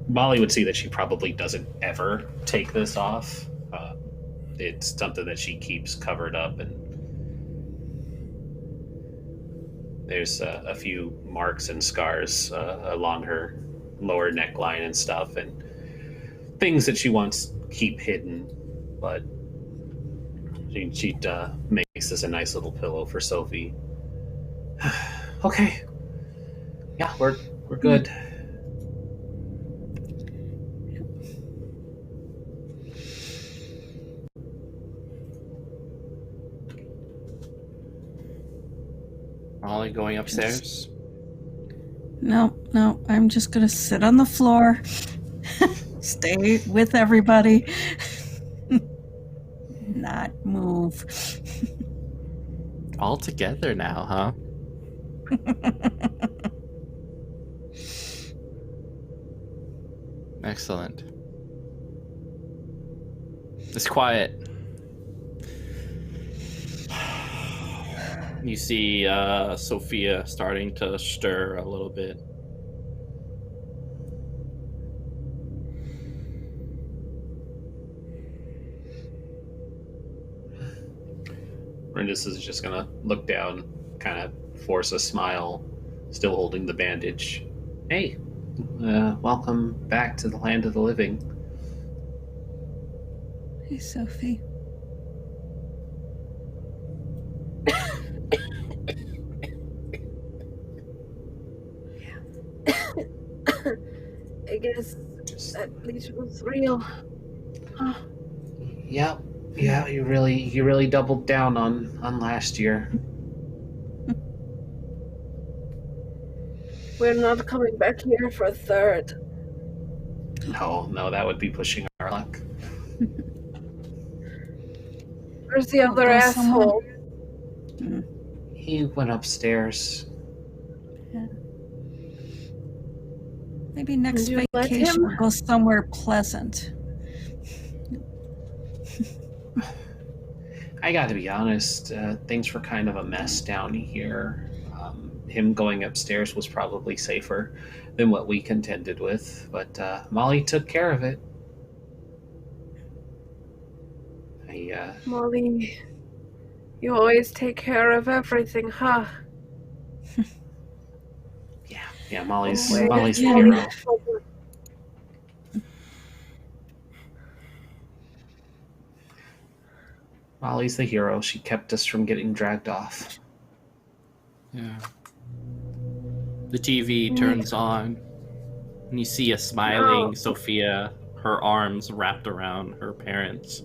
Molly would see that she probably doesn't ever take this off. It's something that she keeps covered up, and there's a few marks and scars along her lower neckline and stuff, and things that she wants to keep hidden, but she makes this a nice little pillow for Sophie. Okay. Yeah, we're good. Molly going upstairs? No, I'm just going to sit on the floor, stay with everybody, not move. All together now, huh? Excellent. It's quiet. You see Sofija starting to stir a little bit. Rendus is just gonna look down, kind of force a smile, still holding the bandage. Hey, welcome back to the land of the living. Hey, Sophie. I guess that bleach was real. Huh. Yeah, you really doubled down on last year. We're not coming back here for a third. No, that would be pushing our luck. Where's the other asshole? He went upstairs. Yeah. Maybe next Did you let vacation him? we'll go somewhere pleasant. I got to be honest, things were kind of a mess down here. Him going upstairs was probably safer than what we contended with, but Molly took care of it. Molly, you always take care of everything, huh? Yeah, Molly's Where the did hero. Molly- Molly's the hero. She kept us from getting dragged off. Yeah. The TV turns on, and you see a smiling Sofija, her arms wrapped around her parents.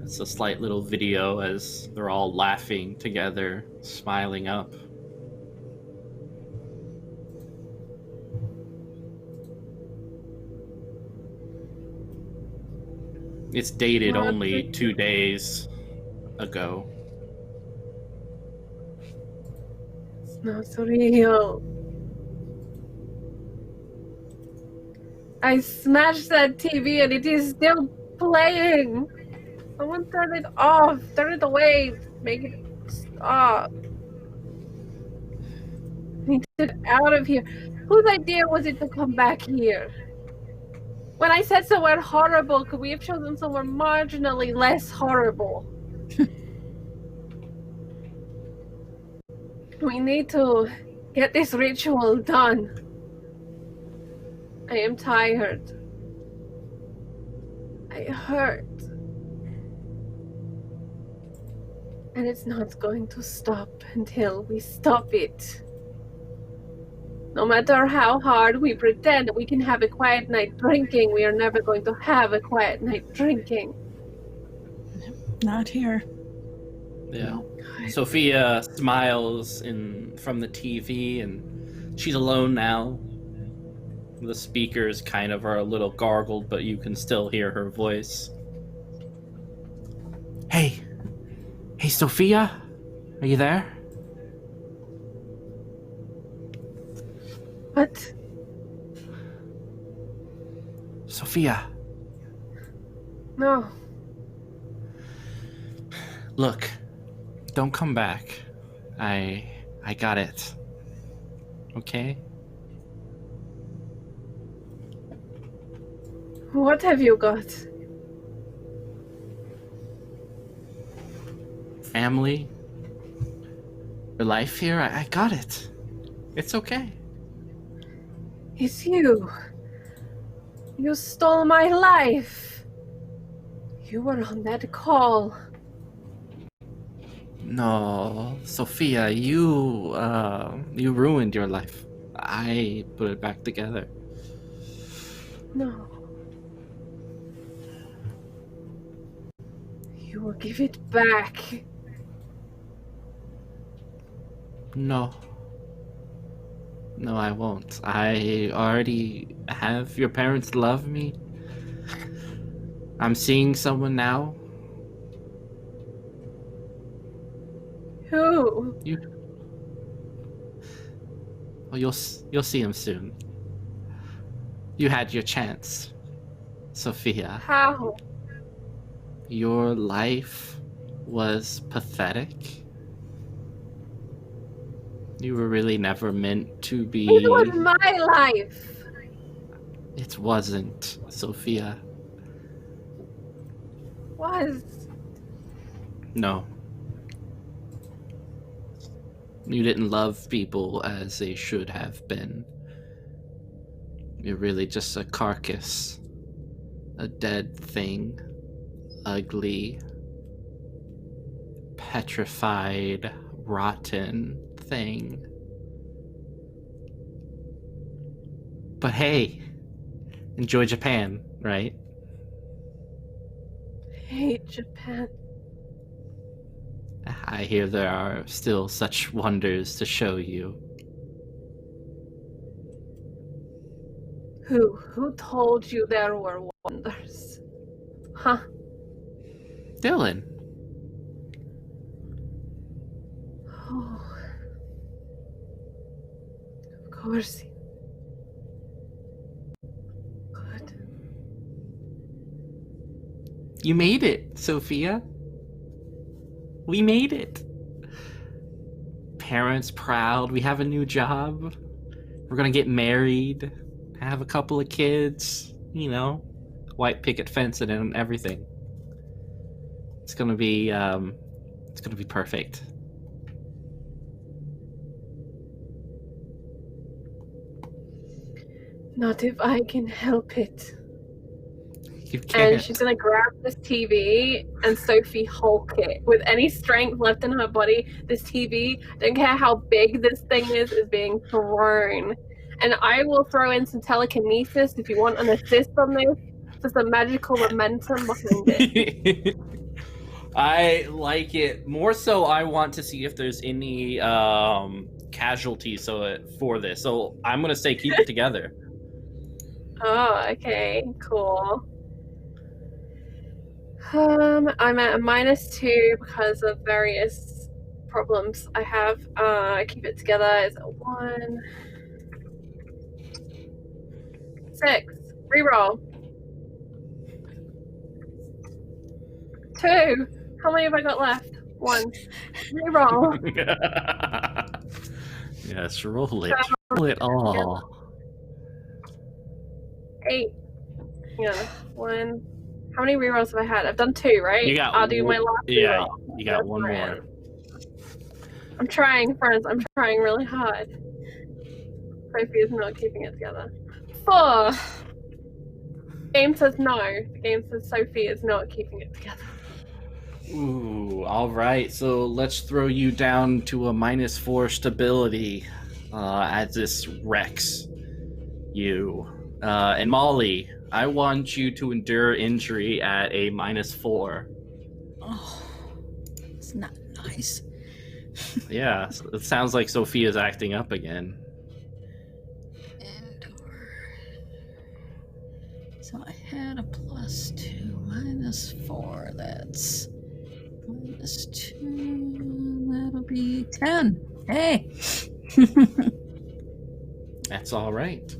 It's a slight little video as they're all laughing together, smiling up. It's dated only 2 days ago. It's not real. I smashed that TV and it is still playing. Someone turn it off. Turn it away. Make it stop. I need to get out of here. Whose idea was it to come back here? When I said somewhere horrible, could we have chosen somewhere marginally less horrible? We need to get this ritual done. I am tired. I hurt. And it's not going to stop until we stop it. No matter how hard we pretend we can have a quiet night drinking, we are never going to have a quiet night drinking. Not here. Yeah. Sofia smiles from the TV, and she's alone now. The speakers kind of are a little gargled, but you can still hear her voice. Hey, Sofia, are you there? What? Sofia, No. look, don't come back. I got it. Okay? What have you got? Family, your life here, I got it. It's okay. It's you. You stole my life. You were on that call. No, Sofia, you ruined your life. I put it back together. No. You will give it back. No, I won't. I already have your parents love me. I'm seeing someone now. Who? Well, you'll see him soon. You had your chance, Sofia. How? Your life was pathetic. You were really never meant to be. It was my life. It wasn't, Sofia. Was. No. You didn't love people as they should have been. You're really just a carcass. A dead thing. Ugly. Petrified. Rotten thing. But hey, enjoy Japan, right? I hate Japan. I hear there are still such wonders to show you. Who told you there were wonders? Huh? Dylan. Oh. Of course. Good. You made it, Sofia. We made it. Parents proud. We have a new job. We're gonna get married. Have a couple of kids. You know, white picket fence and everything. It's gonna be perfect. Not if I can help it. You can't. And she's gonna grab this TV and Sophie Hulk it. With any strength left in her body, this TV, don't care how big this thing is being thrown. And I will throw in some telekinesis if you want an assist on this. Just a magical momentum behind it. I like it. More so, I want to see if there's any casualties for this. So I'm gonna say keep it together. Oh, okay, cool. I'm at a -2 because of various problems I have. Keep it together is a 1. 6. Reroll. 2. How many have I got left? 1. Reroll. Yes, roll it. Roll it all. 8. Yeah, 1. How many rerolls have I had? I've done 2, right? You got I'll do my last reroll. You got one more. I'm trying, friends. I'm trying really hard. Sophie is not keeping it together. 4. Game says no. The game says Sophie is not keeping it together. Ooh, all right. So let's throw you down to a -4 stability as this wrecks you. And Molly, I want you to endure injury at a -4. Oh, It's not nice. Yeah, it sounds like Sofia's acting up again. So I had a +2, -4. That's -2. That'll be 10. Hey. That's all right.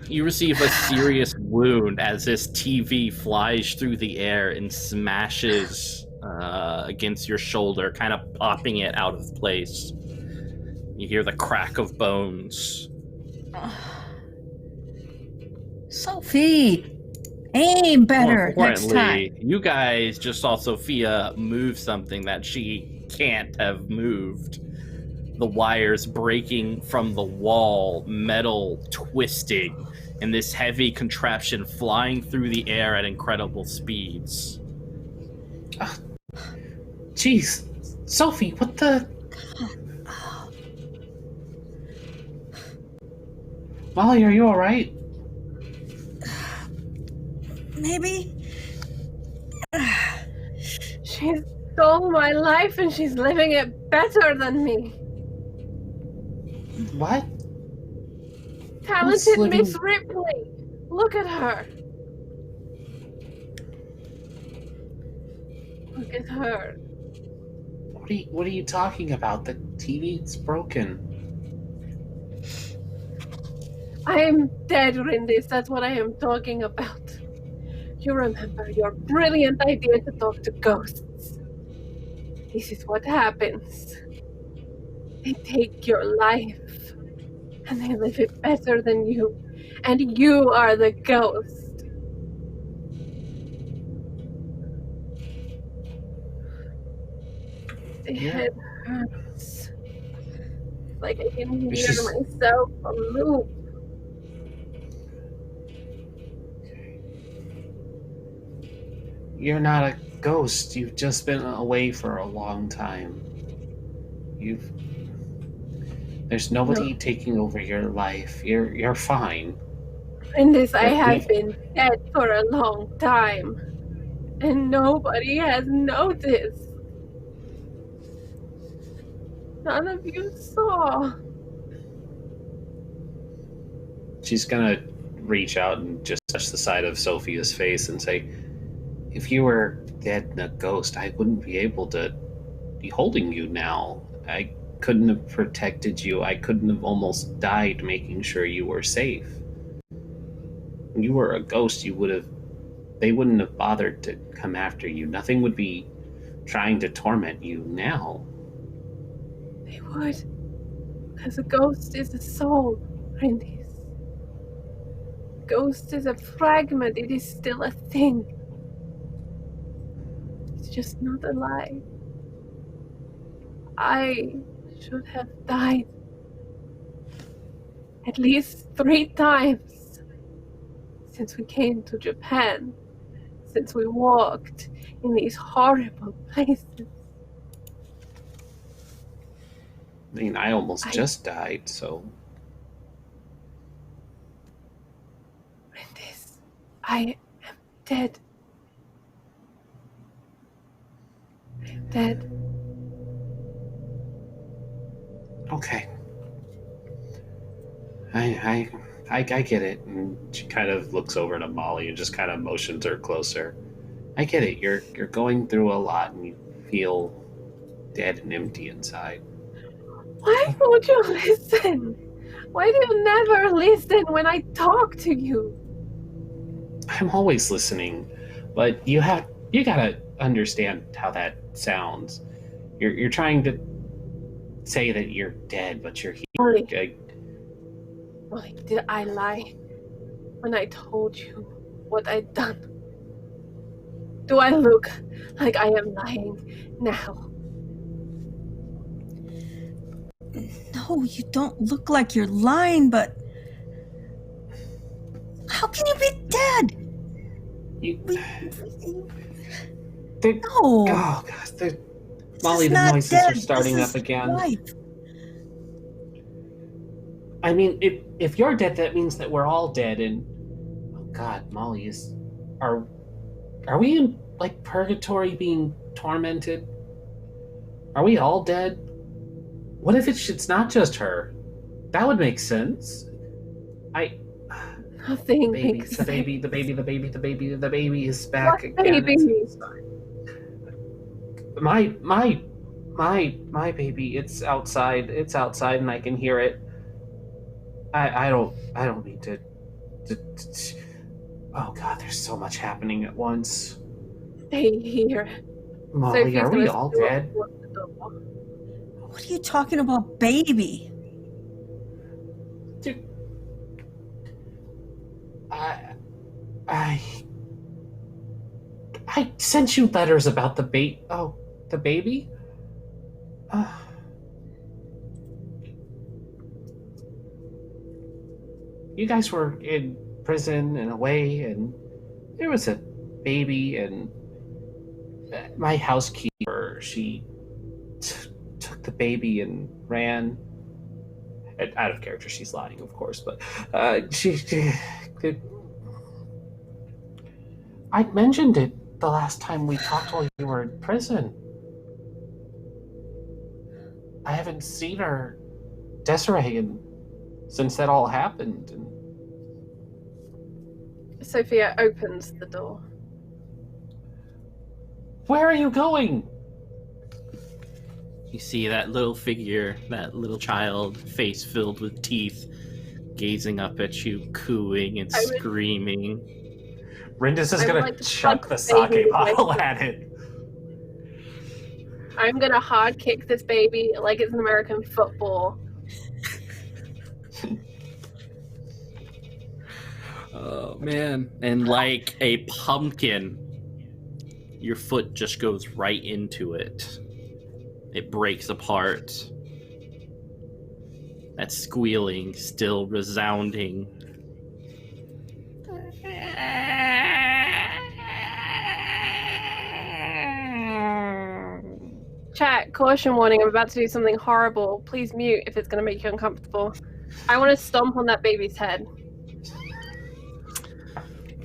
You receive a serious wound as this TV flies through the air and smashes against your shoulder, kind of popping it out of place. You hear the crack of bones. Sophie, aim better More next importantly, time. you guys just saw Sofia move something that she can't have moved. The wires breaking from the wall, metal twisting, and this heavy contraption flying through the air at incredible speeds. Jeez, Sophie, what the? Molly, are you all right? Maybe. She stole my life and she's living it better than me. What? Talented living- Miss Ripley. Look at her. Look at her. What are you talking about? The TV's broken. I am dead, Rindis. That's what I am talking about. You remember your brilliant idea to talk to ghosts. This is what happens. They take your life, and they live it better than you. And you are the ghost. The head hurts. Like I can hear myself on loop. You're not a ghost. You've just been away for a long time. There's nobody taking over your life. You're fine. And this I have been dead for a long time. And nobody has noticed. None of you saw. She's gonna reach out and just touch the side of Sophia's face and say, if you were dead and a ghost, I wouldn't be able to be holding you now. I couldn't have protected you. I couldn't have almost died making sure you were safe. When you were a ghost, they wouldn't have bothered to come after you. Nothing would be trying to torment you now. They would. Because a ghost is a soul, Rindis. Ghost is a fragment. It is still a thing. It's just not alive. I should have died at least 3 times since we came to Japan, since we walked in these horrible places. I mean, I almost just died, so... Rindis, I am dead. I am dead. Okay. I get it. And she kind of looks over to Molly and just kind of motions her closer. I get it. You're going through a lot and you feel dead and empty inside. Why won't you listen? Why do you never listen when I talk to you? I'm always listening, but you gotta understand how that sounds. You're trying to say that you're dead, but you're here. Molly, did I lie when I told you what I'd done? Do I look like I am lying now? No, you don't look like you're lying, but how can you be dead? No. Oh, God. Molly, the noises dead. are starting up again. Life. I mean, if you're dead, that means that we're all dead, and... Oh, God, Molly, are we in, like, purgatory being tormented? Are we all dead? What if it's not just her? That would make sense. Nothing The makes sense. baby is back What again. baby? My baby, it's outside, and I can hear it. I don't mean to oh god, there's so much happening at once. Stay here. Molly, Sophie's are we gonna all steal dead? the door. What are you talking about, baby? Dude, I sent you letters about the baby? You guys were in prison and away, and there was a baby, and my housekeeper, she took the baby and ran. Out of character, she's lying, of course, but I mentioned it the last time we talked while you were in prison. I haven't seen her, Desiree, since that all happened. And Sophia opens the door. where are you going? You see that little figure, that little child, face filled with teeth, gazing up at you, cooing and screaming. Rindis is I would gonna like to chuck the punch the baby sake bottle away. at it. I'm gonna hard kick this baby like it's an American football. Oh man. And like a pumpkin, your foot just goes right into it. It breaks apart. That squealing still resounding. Chat, caution warning, I'm about to do something horrible. Please mute if it's gonna make you uncomfortable. I want to stomp on that baby's head.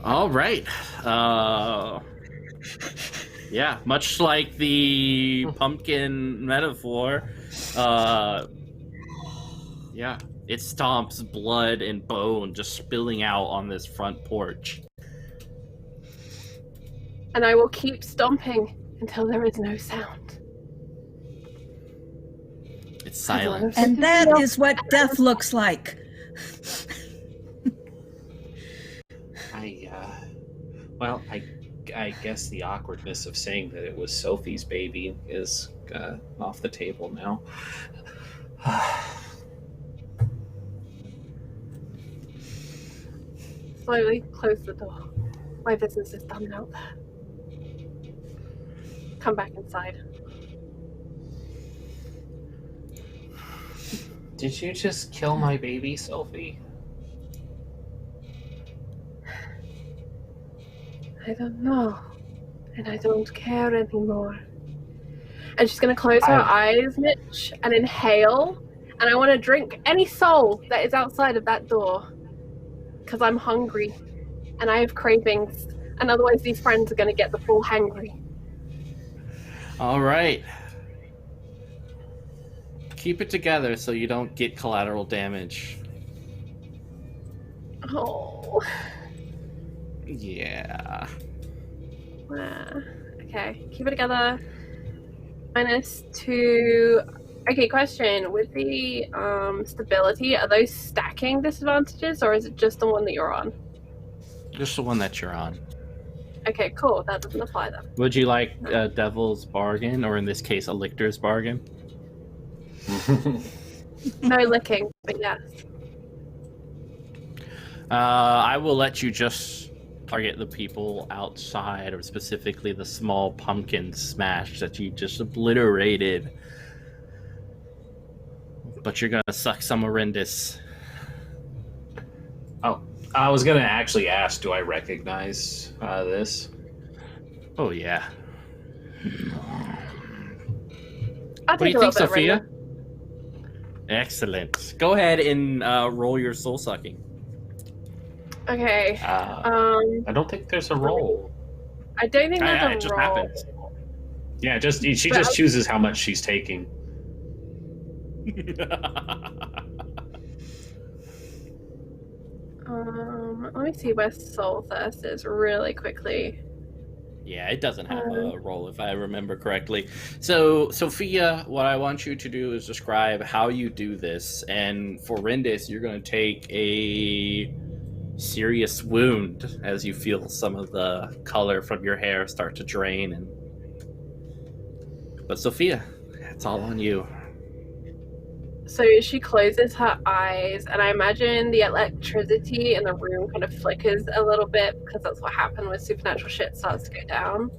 All right. Yeah, much like the pumpkin metaphor, yeah, it stomps blood and bone just spilling out on this front porch. And I will keep stomping until there is no sound. It's silent. And that is what death looks like. I guess the awkwardness of saying that it was Sophie's baby is off the table now. Slowly close the door. My business is done out there. Come back inside. Did you just kill my baby, Sophie? I don't know. And I don't care anymore. And she's going to close her eyes, Mitch, and inhale. And I want to drink any soul that is outside of that door. Because I'm hungry. And I have cravings. And otherwise these friends are going to get the full hangry. All right. Keep it together so you don't get collateral damage. Oh. Yeah. Okay, keep it together. -2. Okay, question. With the stability, are those stacking disadvantages or is it just the one that you're on? Just the one that you're on. Okay, cool. That doesn't apply then. Would you like a Devil's Bargain, or in this case, a Lictor's Bargain? No licking, but yes. I will let you just target the people outside, or specifically the small pumpkin smash that you just obliterated. But you're gonna suck some horrendous. Oh, I was gonna actually ask, do I recognize this? Oh yeah. I'll What do take you a think, little bit of Sophia? Raina. Excellent. Go ahead and roll your soul sucking. Okay. I don't think there's a roll. I don't think It there's a just roll. happens. Yeah, she just chooses how much she's taking. Let me see where Soul Thirst is really quickly. Yeah, it doesn't have a role if I remember correctly. So, Sofia, what I want you to do is describe how you do this. And for Rendis, you're going to take a serious wound as you feel some of the color from your hair start to drain. But Sofia, it's all on you. So she closes her eyes, and I imagine the electricity in the room kind of flickers a little bit, because that's what happened when supernatural shit starts to go down.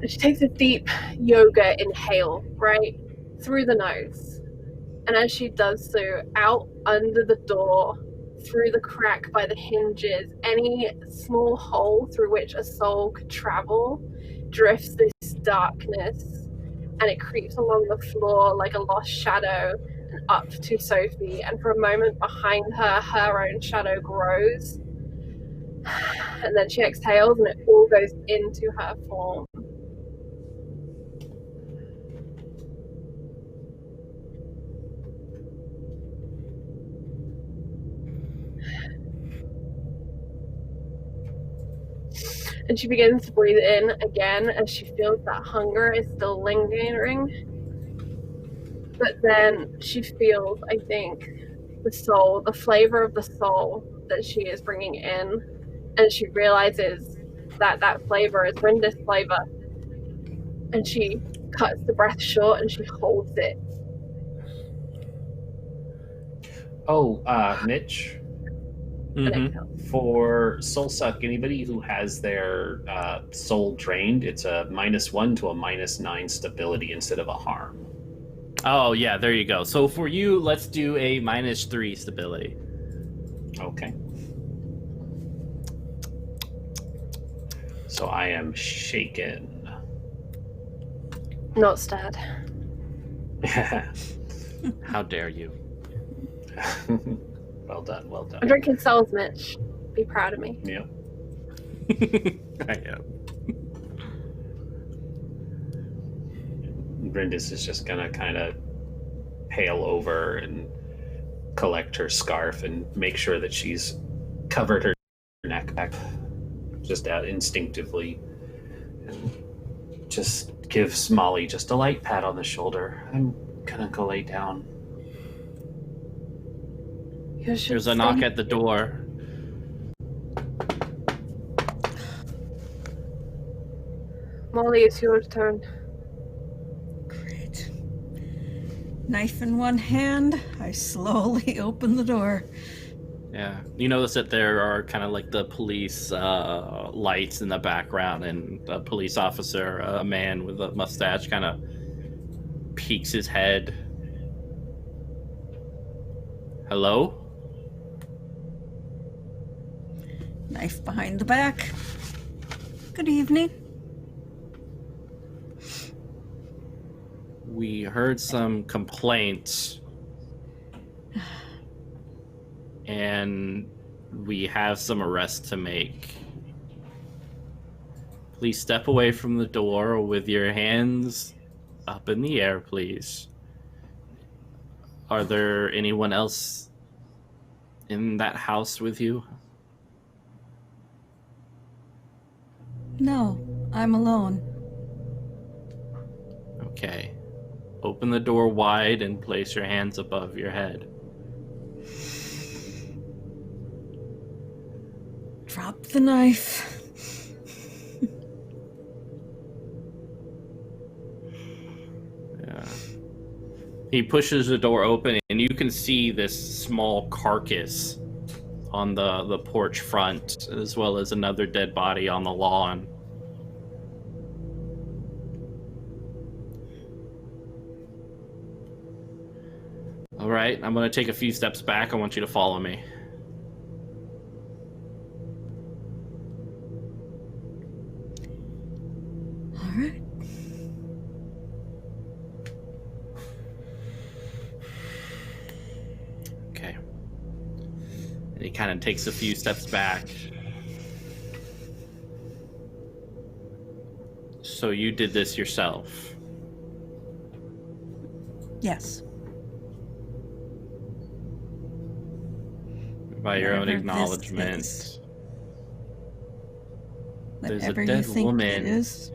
And she takes a deep yoga inhale, right, through the nose. And as she does so, out under the door, through the crack by the hinges, any small hole through which a soul could travel, drifts this darkness. And it creeps along the floor like a lost shadow and up to Sophie. And for a moment behind her, her own shadow grows. And then she exhales and it all goes into her form. And she begins to breathe in again as she feels that hunger is still lingering. But then she feels, I think, the soul, the flavor of the soul that she is bringing in. And she realizes that that flavor is Rinda's flavor. And she cuts the breath short and she holds it. Oh, Mitch? Mm-hmm. For Soul Suck, anybody who has their soul drained, it's a -1 to a -9 stability instead of a harm. Oh, yeah, there you go. So for you, let's do a -3 stability. Okay. So I am shaken. Not stirred. How dare you? Well done, well done. I'm drinking souls, Mitch. Be proud of me. Yeah. I am. Brindis is just gonna kind of pale over and collect her scarf and make sure that she's covered her neck back, just out instinctively, and just gives Molly just a light pat on the shoulder. I'm gonna go lay down. There's a knock at the door. Molly, it's your turn. Great. Knife in one hand, I slowly open the door. Yeah, you notice that there are kind of like the police lights in the background, and a police officer, a man with a mustache, kind of peeks his head. Hello? Knife behind the back. Good evening. We heard some complaints, and we have some arrests to make. Please step away from the door with your hands up in the air, please. Are there anyone else in that house with you? No, I'm alone. Okay. Open the door wide and place your hands above your head. Drop the knife. Yeah. He pushes the door open, and you can see this small carcass on the porch front, as well as another dead body on the lawn. All right, I'm going to take a few steps back. I want you to follow me. All right. Okay. And he kind of takes a few steps back. So you did this yourself? Yes. By your own Whatever this acknowledgement. is. There's a Whatever dead you think woman. it is.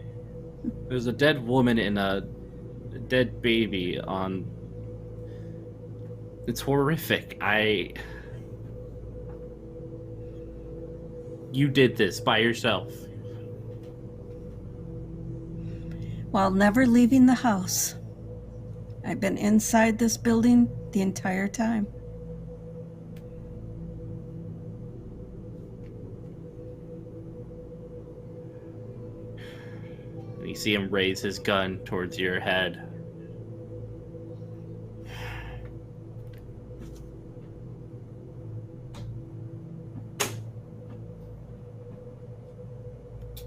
There's a dead woman and a dead baby on... It's horrific. You did this by yourself. While never leaving the house. I've been inside this building the entire time. You see him raise his gun towards your head.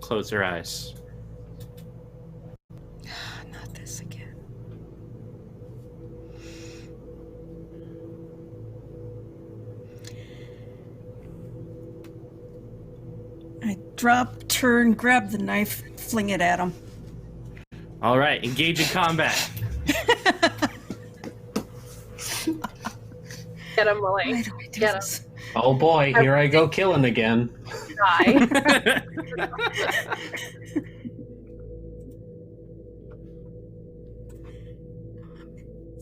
Close your eyes. Not this again. I drop, turn, grab the knife, fling it at him. All right, engage in combat. Get him, Molly. Why do I do Get him. this? Oh boy, here I go killing again. Die.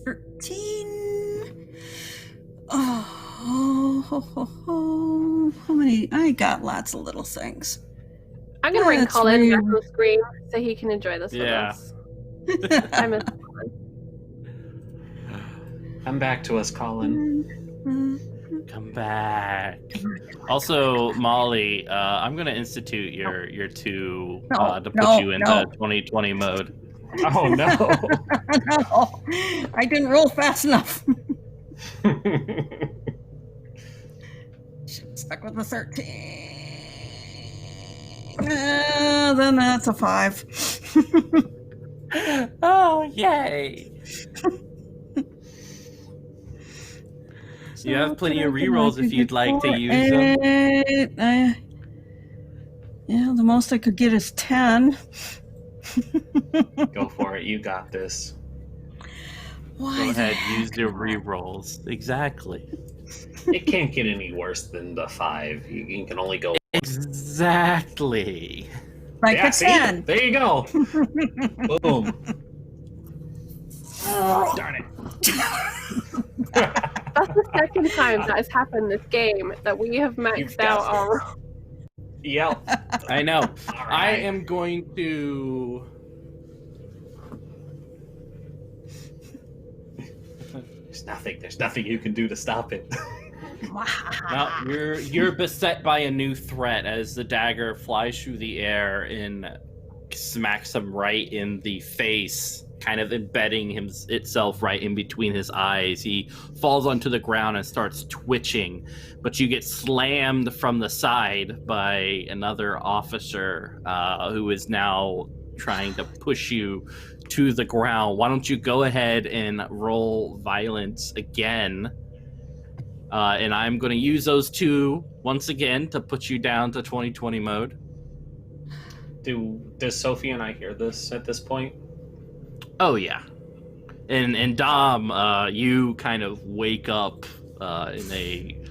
13. Oh, how many? I got lots of little things. I'm gonna bring That's Colin back weird. on the screen so he can enjoy this Yeah. with us. I miss Colin. Come back to us, Colin. Come back. Also, Molly, I'm gonna institute your two No, to put no, you into no. 2020 mode. Oh no. No, I didn't roll fast enough. Stuck with the 13. Then that's a 5. Oh, yay! You have plenty of rerolls if you'd like to use them. Yeah, the most I could get is 10. Go for it. You got this. Why Go the ahead, heck? use your rerolls. Exactly. It can't get any worse than the 5. You can only go. Exactly. Like Yeah, a see? 10. There you go. Boom. Darn it. That's the second time that has happened this game that we have maxed out our. Yep. I know. All I right. am going to... There's nothing you can do to stop it. Now, you're beset by a new threat as the dagger flies through the air and smacks him right in the face, kind of embedding itself right in between his eyes. He falls onto the ground and starts twitching, but you get slammed from the side by another officer who is now trying to push you to the ground. Why don't you go ahead and roll violence again? And I'm going to use those two once again to put you down to 2020 mode. Does Sophie and I hear this at this point? Oh yeah, and Dom, you kind of wake up in a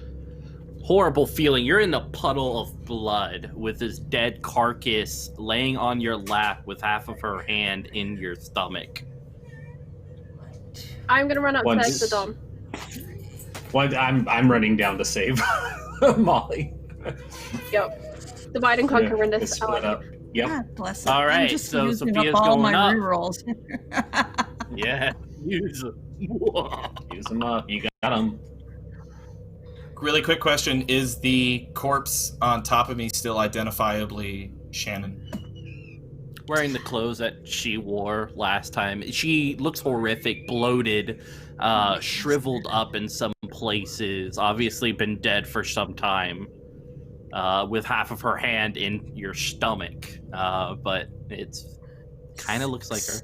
horrible feeling. You're in a puddle of blood with this dead carcass laying on your lap with half of her hand in your stomach. I'm gonna run upstairs Once- to Dom. Well, I'm running down to save Molly. Yep. Divide and conquer in Yeah, this. split up. Yep. God bless it. All I'm right, just so using Sophia's up all going my up. rerolls. Yeah, use them. Use them up. You got them. Really quick question: is the corpse on top of me still identifiably Shannon? Wearing the clothes that she wore last time. She looks horrific, bloated, shriveled up in some places, obviously been dead for some time, with half of her hand in your stomach. But it's kind of looks like her.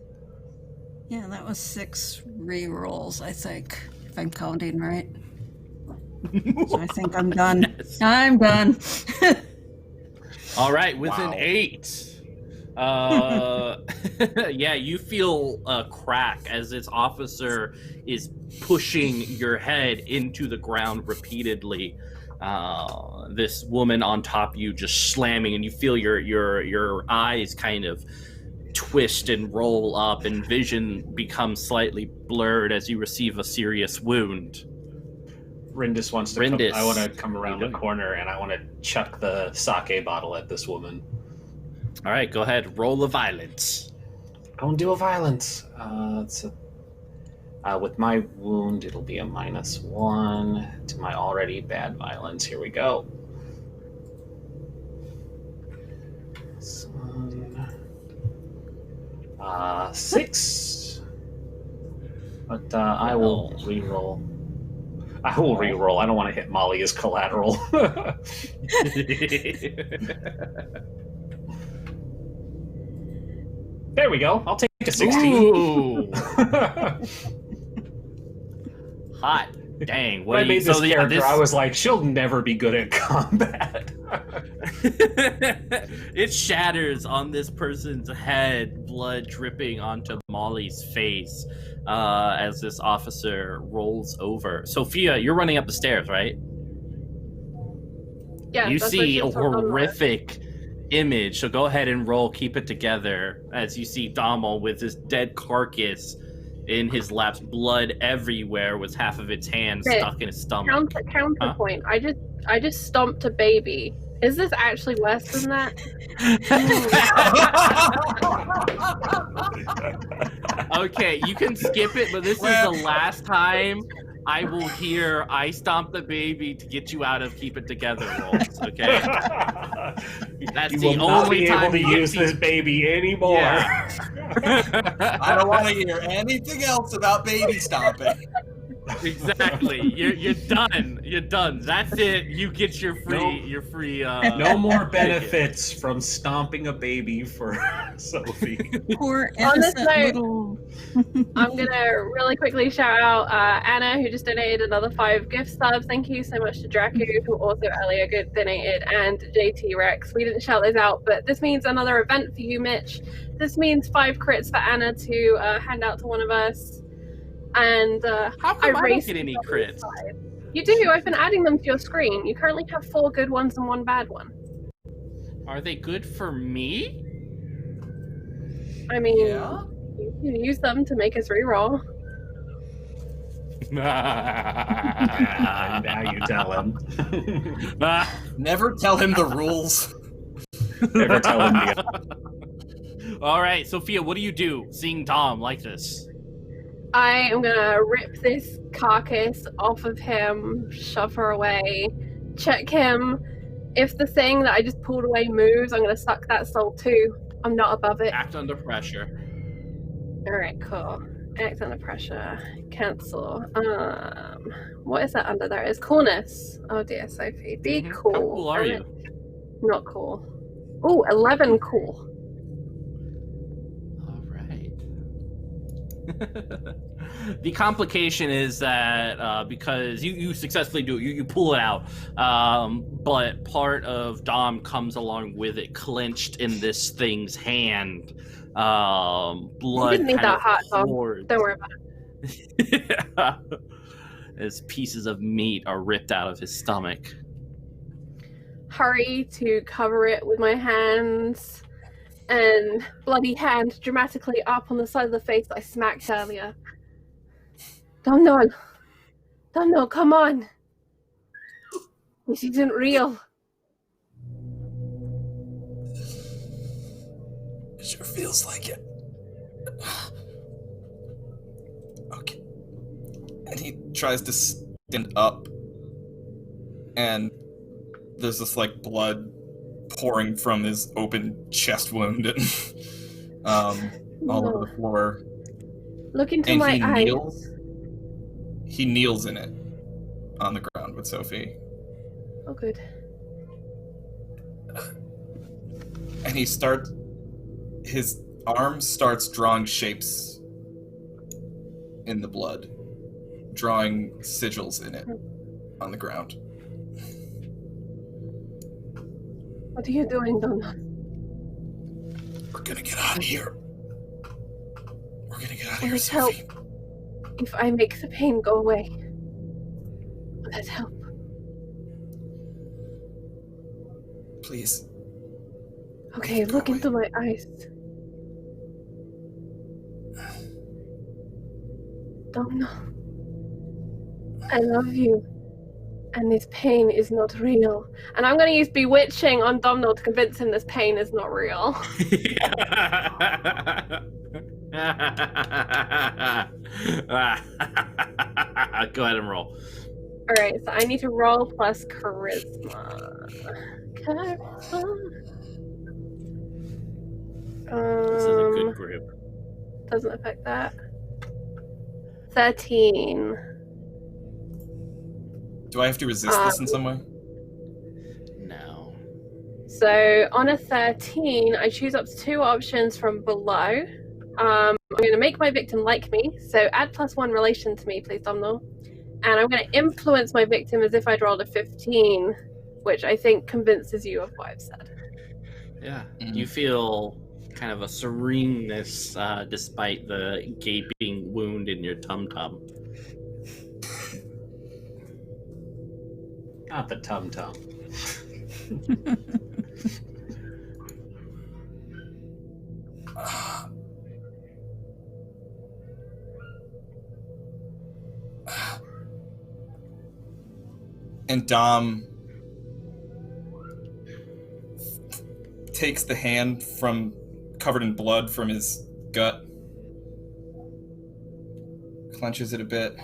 Yeah, that was 6 rerolls, I think, if I'm counting right. So I think I'm done. Yes. I'm done. All right, with an Wow. 8. Yeah, you feel a crack as this officer is pushing your head into the ground repeatedly. This woman on top of you just slamming, and you feel your eyes kind of twist and roll up, and vision becomes slightly blurred as you receive a serious wound. Rindis wants to Rindis, come. I want to come around the doing? corner and I want to chuck the sake bottle at this woman. All right, go ahead. Roll a violence. Don't do a violence. With my wound, it'll be a -1 to my already bad violence. Here we go. This one. 6. But I will re-roll. I will re-roll. I don't want to hit Molly as collateral. There we go. I'll take a 16. Ooh. Hot. Dang. When I made this character, I was like, she'll never be good at combat. It shatters on this person's head, blood dripping onto Molly's face as this officer rolls over. Sophia, you're running up the stairs, right? Yeah. You that's see a what she's talking about. horrific image, so go ahead and roll Keep It Together as you see Dommel with his dead carcass in his laps, blood everywhere with half of its hand stuck in his stomach. Counterpoint. Huh? I just stomped a baby. Is this actually worse than that? Okay, you can skip it, but this is the last time I will hear I stomped the baby to get you out of Keep It Together rolls, okay? That's you the will not only be time able to you use this baby anymore. Yeah. I don't want to hear anything else about baby stomping. Exactly. You're done. You're done. That's it. You get your free no more benefits from stomping a baby for Sophie. Poor On this innocent note, little. I'm gonna really quickly shout out Anna, who just donated another 5 gift subs. Thank you so much to Draku, who also earlier donated, and JT Rex. We didn't shout those out, but this means another event for you, Mitch. This means 5 crits for Anna to hand out to one of us. And how come I don't get any crits? You do. I've been adding them to your screen. You currently have 4 good ones and 1 bad one. Are they good for me? I mean, Yeah. you can use them to make us reroll. Now you tell him. Never tell him the rules. Never tell him the All right, Sophia, what do you do seeing Dom like this? I am gonna rip this carcass off of him, shove her away, check him. If the thing that I just pulled away moves, I'm gonna suck that soul too. I'm not above it. Act under pressure. Alright, cool. Act under pressure. Cancel. What is that under there? It's coolness. Oh dear, Sophie. Be cool. How cool are you? Not cool. Ooh, 11 cool. All right. The complication is that because you successfully do it, you pull it out, but part of Dom comes along with it clenched in this thing's hand. Blood. You didn't need that hot, Dom. pours. Don't worry about it. As pieces of meat are ripped out of his stomach. Hurry to cover it with my hands, and bloody hand dramatically up on the side of the face that I smacked earlier. Don't know, come on. This isn't real. It sure feels like it. Okay. And he tries to stand up, and there's this like blood pouring from his open chest wound and all over the floor. Look into And my he eyes. kneels. He kneels in it on the ground with Sophie. Oh, good. And his arm starts drawing shapes in the blood, drawing sigils in it on the ground. What are you doing, Donna? We're gonna get out of here. We're gonna get out of Will here, it help Sophie. if I make the pain go away? Will that help? Please. Okay, Make it go look into away. my eyes. Domino, I love you, and this pain is not real. And I'm going to use Bewitching on Domino to convince him this pain is not real. Go ahead and roll. Alright, so I need to roll plus charisma. This is a good group. Doesn't affect that. 13. Do I have to resist this in some way? No. So on a 13, I choose up to 2 options from below. I'm going to make my victim like me, so add +1 relation to me, please, Domino. And I'm going to influence my victim as if I'd rolled a 15, which I think convinces you of what I've said. Yeah. Mhm. You feel kind of a sereneness despite the gaping wound in your tum-tum. Not the tum-tum. And Dom takes the hand from covered in blood from his gut, clenches it a bit,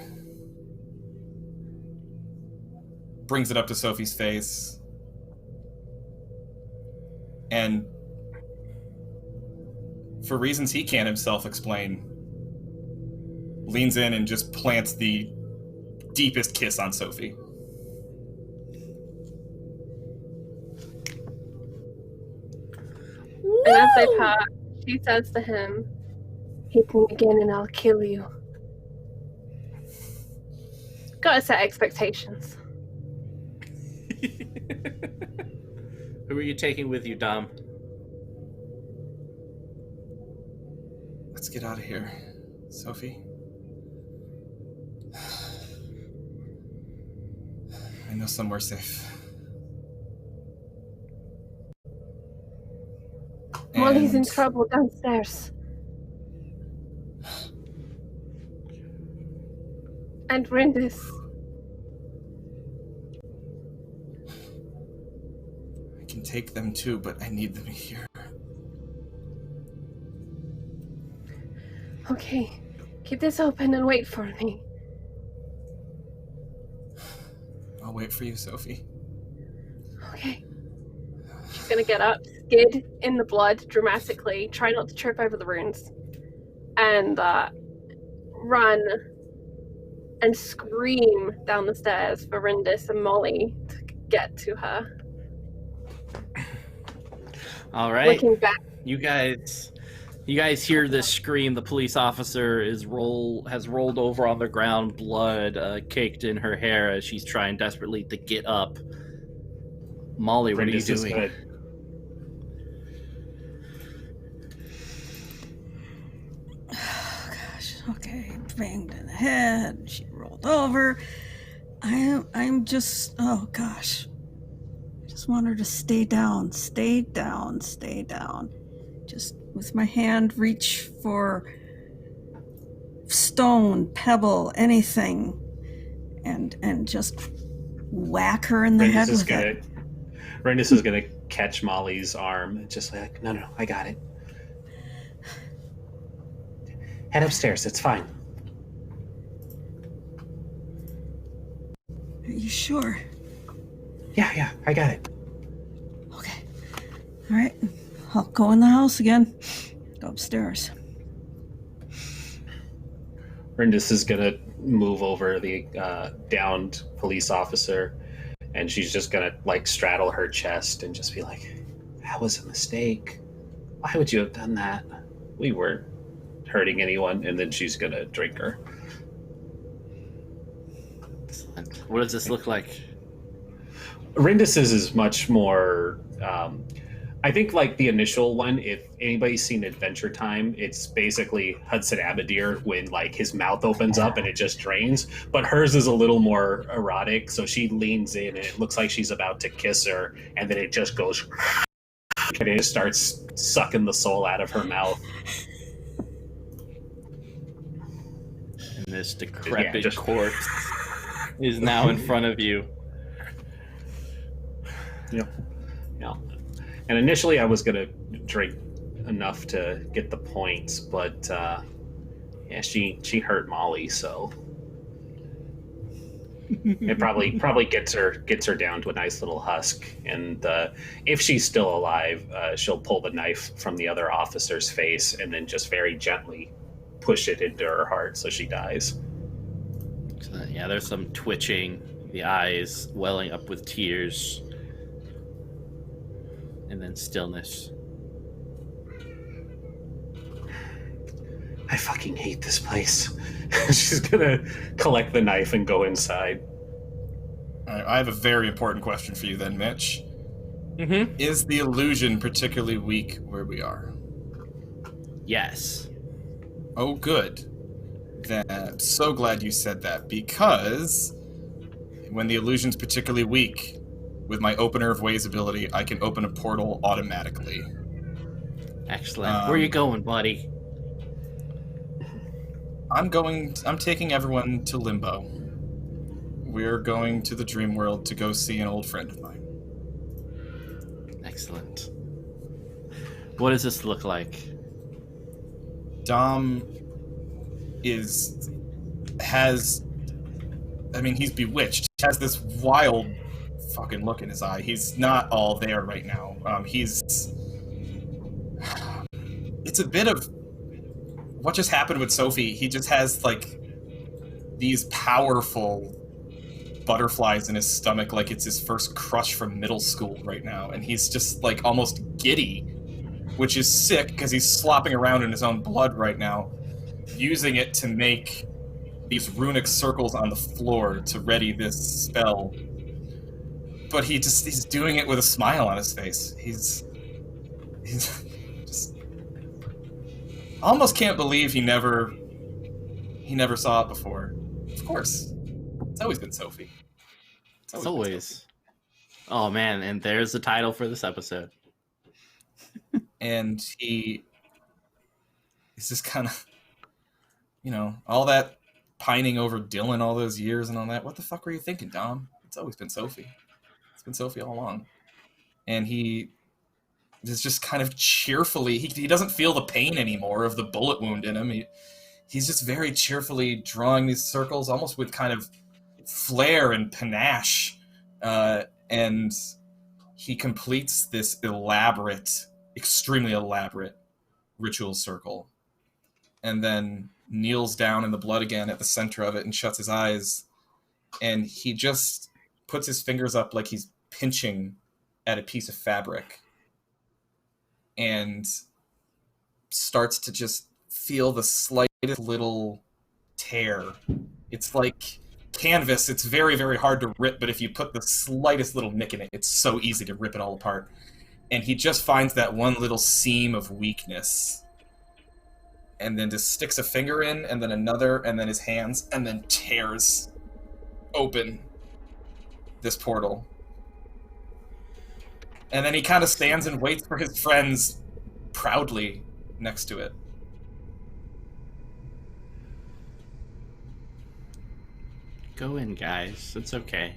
brings it up to Sophie's face, and for reasons he can't himself explain, leans in and just plants the deepest kiss on Sophie. And as they part, she says to him, "Hit me again and I'll kill you." Gotta set expectations. Who are you taking with you, Dom? Let's get out of here, Sophie. I know somewhere safe. Molly's in And trouble downstairs. And Rindis. I can take them too, but I need them here. Okay, keep this open and wait for me. I'll wait for you, Sophie. Okay. She's gonna get up, skid in the blood dramatically, try not to trip over the runes, and run and scream down the stairs for Rindis and Molly to get to her. All right. Looking back. You guys hear this scream. The police officer has rolled over on the ground, blood caked in her hair as she's trying desperately to get up. Molly, what are you doing? Oh, gosh. Okay. Banged in the head. She rolled over. I'm just. Oh gosh. I just want her to stay down. Stay down. Stay down. Just with my hand, reach for stone, pebble, anything, and just whack her in the head with it. Rindis is gonna catch Molly's arm and just like, no, I got it. Head upstairs, it's fine. Are you sure? Yeah, I got it. Okay. All right. I'll go in the house again. Go upstairs. Rindis is gonna move over the downed police officer, and she's just gonna like straddle her chest and just be like, "That was a mistake. Why would you have done that? We weren't hurting anyone." And then she's gonna drink her. Excellent. What does this look like? Rindis's is much more I think like the initial one, if anybody's seen Adventure Time, it's basically Hudson Abadir when like his mouth opens up and it just drains. But hers is a little more erotic, so she leans in and it looks like she's about to kiss her, and then it just goes and it starts sucking the soul out of her mouth. And this decrepit corpse is now in front of you. Yep. Yeah. And initially I was going to drink enough to get the points, but yeah, she hurt Molly, so it probably gets her down to a nice little husk. And if she's still alive, she'll pull the knife from the other officer's face and then just very gently push it into her heart so she dies. So, yeah, there's some twitching, the eyes welling up with tears. And then stillness. I fucking hate this place. She's gonna collect the knife and go inside. All right, I have a very important question for you then, Mitch. Mm-hmm. Is the illusion particularly weak where we are? Yes. Oh, good. Then I'm so glad you said that, because when the illusion's particularly weak, with my Opener of Ways ability, I can open a portal automatically. Excellent. Where are you going, buddy? I'm taking everyone to Limbo. We're going to the dream world to go see an old friend of mine. Excellent. What does this look like? Dom he's bewitched. He has this wild fucking look in his eye. He's not all there right now. It's a bit of what just happened with Sophie. He just has like these powerful butterflies in his stomach, like it's his first crush from middle school right now, and he's just like almost giddy, which is sick because he's slopping around in his own blood right now, using it to make these runic circles on the floor to ready this spell. But he's doing it with a smile on his face. He's just almost can't believe he never saw it before. Of course. It's always been Sophie. It's always. Oh man, and there's the title for this episode. And he's just kind of, all that pining over Dylan all those years and all that. What the fuck were you thinking, Dom? It's always been Sophie. It's been Sophie all along. And he is just kind of cheerfully, he doesn't feel the pain anymore of the bullet wound in him. He's just very cheerfully drawing these circles, almost with kind of flair and panache. And he completes this extremely elaborate ritual circle. And then kneels down in the blood again at the center of it and shuts his eyes. And he just puts his fingers up like he's pinching at a piece of fabric and starts to just feel the slightest little tear. It's like canvas. It's very, very hard to rip, but if you put the slightest little nick in it, it's so easy to rip it all apart. And he just finds that one little seam of weakness and then just sticks a finger in, and then another, and then his hands, and then tears open this portal. And then he kind of stands and waits for his friends proudly next to it. Go in, guys. It's okay.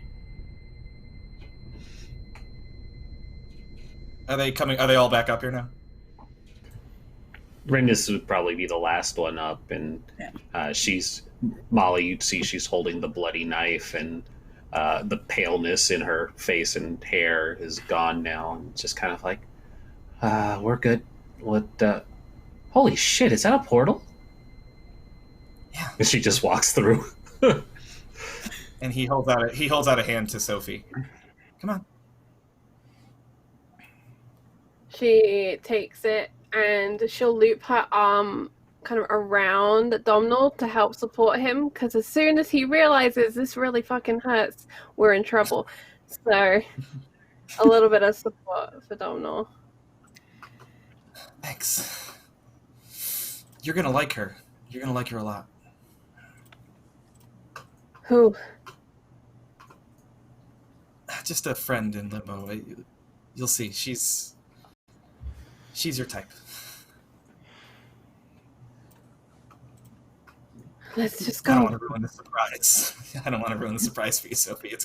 Are they all back up here now? Rendis would probably be the last one up, and Molly, you'd see she's holding the bloody knife, and the paleness in her face and hair is gone now, and just kind of like, we're good. What, holy shit, is that a portal? Yeah. And she just walks through. And he holds out a hand to Sophie. Come on. She takes it and she'll loop her arm kind of around Domhnall to help support him, because as soon as he realizes this really fucking hurts, we're in trouble. So a little bit of support for Domhnall. Thanks. You're gonna like her. You're gonna like her a lot. Who? Just a friend in limbo. You'll see. She's your type. Let's just I don't go. want to ruin the surprise. I don't want to ruin the surprise for you, Sophie.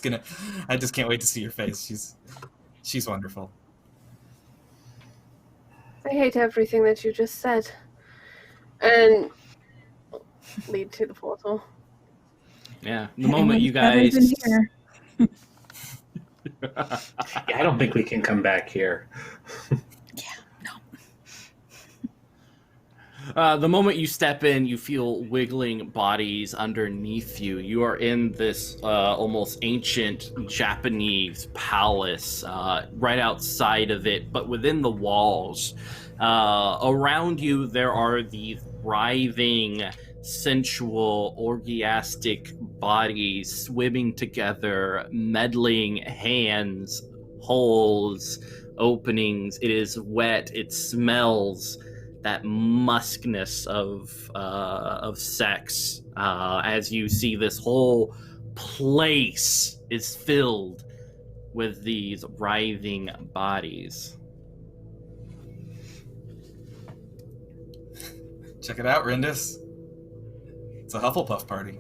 I just can't wait to see your face. She's wonderful. I hate everything that you just said. And lead to the portal. Yeah, the moment you Better guys... than here. Yeah, I don't think we can come back here. The moment you step in, you feel wiggling bodies underneath you. You are in this almost ancient Japanese palace right outside of it, but within the walls. Around you, there are these writhing, sensual, orgiastic bodies swimming together, meddling hands, holes, openings. It is wet. It smells that muskness of sex as you see this whole place is filled with these writhing bodies. Check it out, Rindis. It's a Hufflepuff party.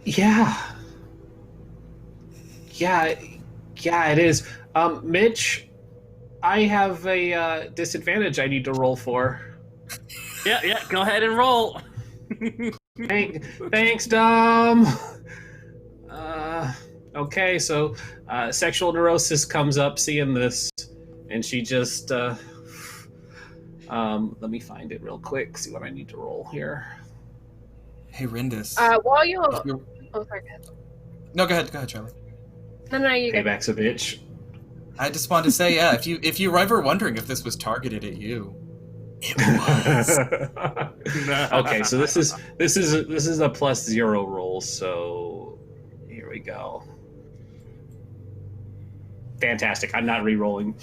Yeah, it is. Mitch, I have a disadvantage I need to roll for. Yeah, go ahead and roll. Thanks, Dom. Okay, so sexual neurosis comes up seeing this, and she just let me find it real quick. See what I need to roll here. Hey, Rindis. While you're... Oh, sorry, go ahead. No, go ahead, Charlie. No, you go. Payback's a bitch. I just wanted to say, yeah, if you were ever wondering if this was targeted at you, it was. Okay, so this is a +0 roll. So here we go. Fantastic. I'm not re-rolling.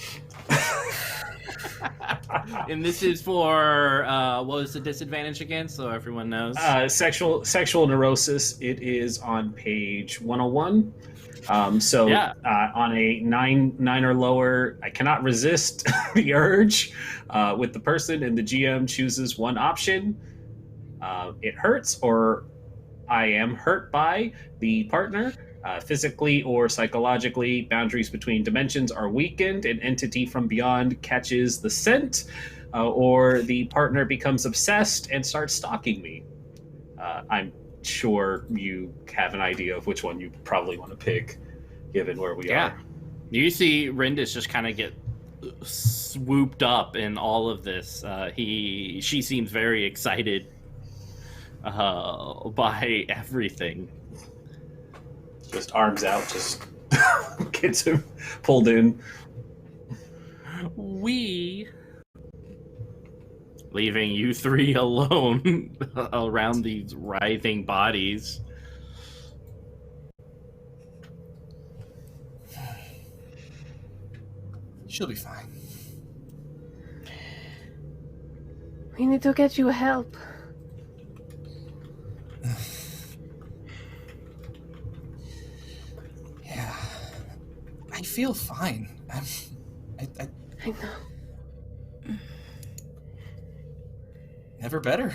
And this is for what was the disadvantage again, so everyone knows? Sexual neurosis. It is on page 101. On a 9 or lower, I cannot resist the urge with the person, and the GM chooses one option. It hurts, or I am hurt by the partner. Physically or psychologically, boundaries between dimensions are weakened. An entity from beyond catches the scent, or the partner becomes obsessed and starts stalking me. I'm sure you have an idea of which one you probably want to pick, given where we are. You see Rindis just kind of get swooped up in all of this. She seems very excited by everything. Just arms out, just gets him pulled in. Leaving you three alone around these writhing bodies. She'll be fine. We need to get you help. Yeah. I feel fine. I know. Never better.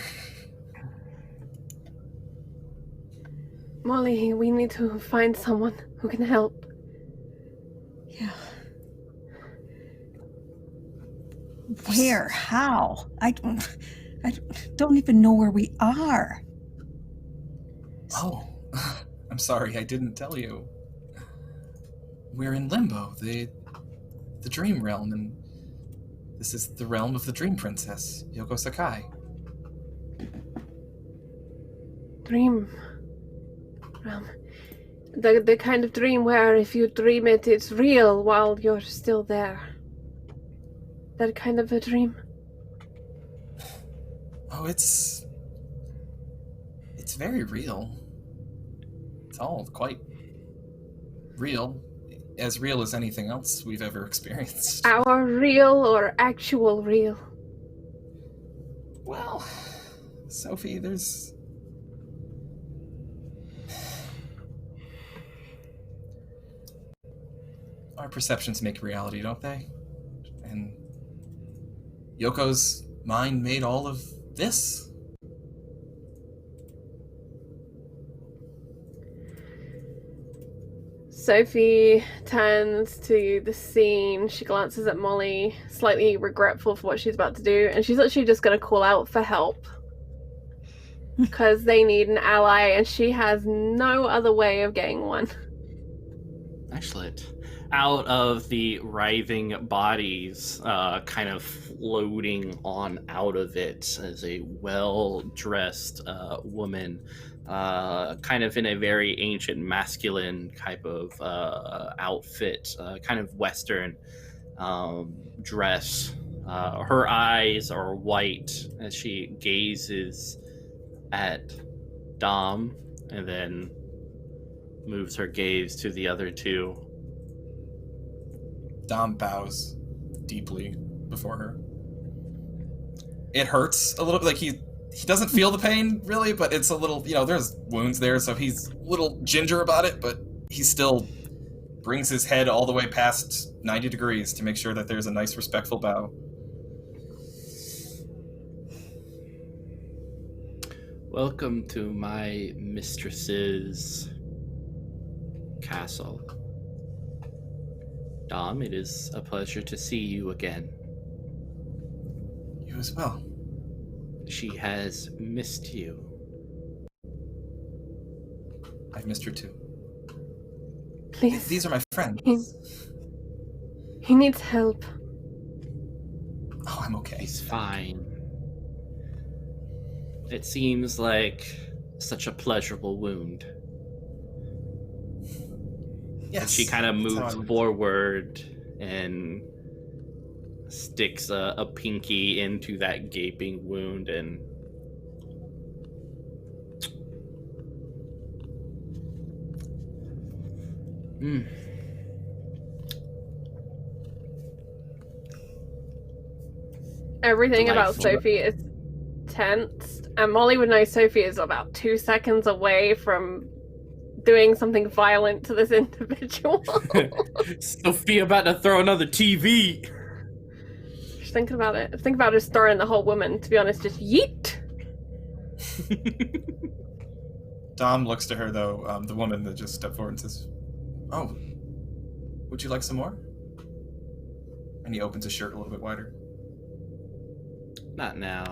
Molly, we need to find someone who can help. Yeah. Where? How? I don't even know where we are. Oh, I'm sorry, I didn't tell you. We're in Limbo, the dream realm, and this is the realm of the dream princess, Yoko Sakai. Dream realm. The kind of dream where if you dream it, it's real while you're still there. That kind of a dream. Oh, it's very real. It's all quite real. as real as anything else we've ever experienced. Our real or actual real? Well, Sophie, there's... Our perceptions make reality, don't they? And Yoko's mind made all of this. Sophie turns to the scene. She glances at Molly, slightly regretful for what she's about to do, and she's actually just going to call out for help. Because they need an ally, and she has no other way of getting one. Excellent. Out of the writhing bodies, kind of floating on out of it, is a well-dressed woman, kind of in a very ancient masculine type of outfit, kind of Western dress. Her eyes are white as she gazes at Dom, and then moves her gaze to the other two. Dom bows deeply before her. It hurts a little bit, like he doesn't feel the pain really, but it's a little, there's wounds there, so he's a little ginger about it, but he still brings his head all the way past 90 degrees to make sure that there's a nice respectful bow. Welcome to my mistress's castle. Dom, it is a pleasure to see you again. You as well. She has missed you. I've missed her too. Please. These are my friends. He needs help. Oh, I'm okay. He's fine. It seems like such a pleasurable wound. Yes. And she kind of moves forward and sticks a pinky into that gaping wound and Everything about Delightful. Sophie is tensed, and Molly would know Sophie is about 2 seconds away from doing something violent to this individual. Sophia about to throw another TV. Just thinking about it. Think about just throwing the whole woman, to be honest, just yeet. Dom looks to her, though, the woman that just stepped forward and says, "Oh, would you like some more?" And he opens his shirt a little bit wider. Not now.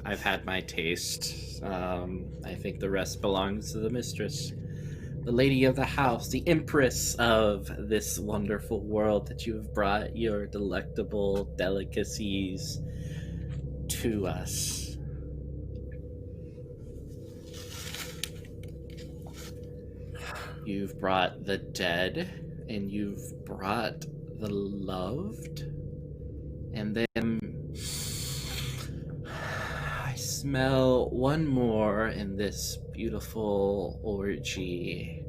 I've had my taste. I think the rest belongs to the mistress, the lady of the house, the empress of this wonderful world that you have brought your delectable delicacies to us. You've brought the dead, and you've brought the loved, and then I smell one more in this beautiful orgy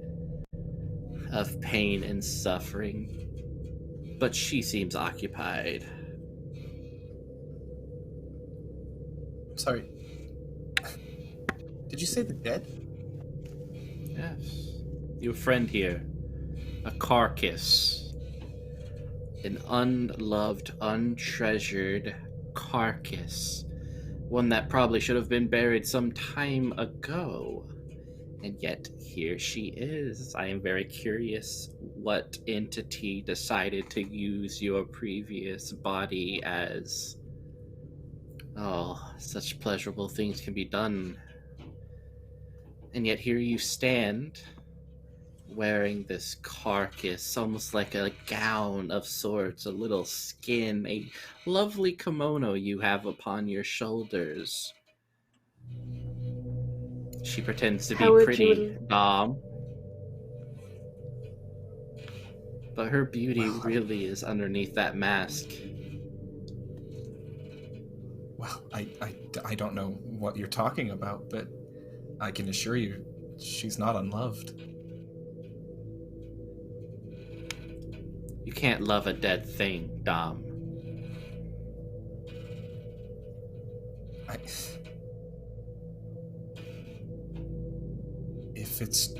of pain and suffering, but she seems occupied. I'm sorry. Did you say the dead? Yes. Your friend here. A carcass. An unloved, untreasured carcass. One that probably should have been buried some time ago. And yet, here she is. I am very curious what entity decided to use your previous body as... Oh, such pleasurable things can be done. And yet here you stand, wearing this carcass, almost like a gown of sorts, a little skin, a lovely kimono you have upon your shoulders. She pretends to be pretty, Dom. But her beauty really is underneath that mask. Well, I don't know what you're talking about, but I can assure you she's not unloved. can't love a dead thing, Dom.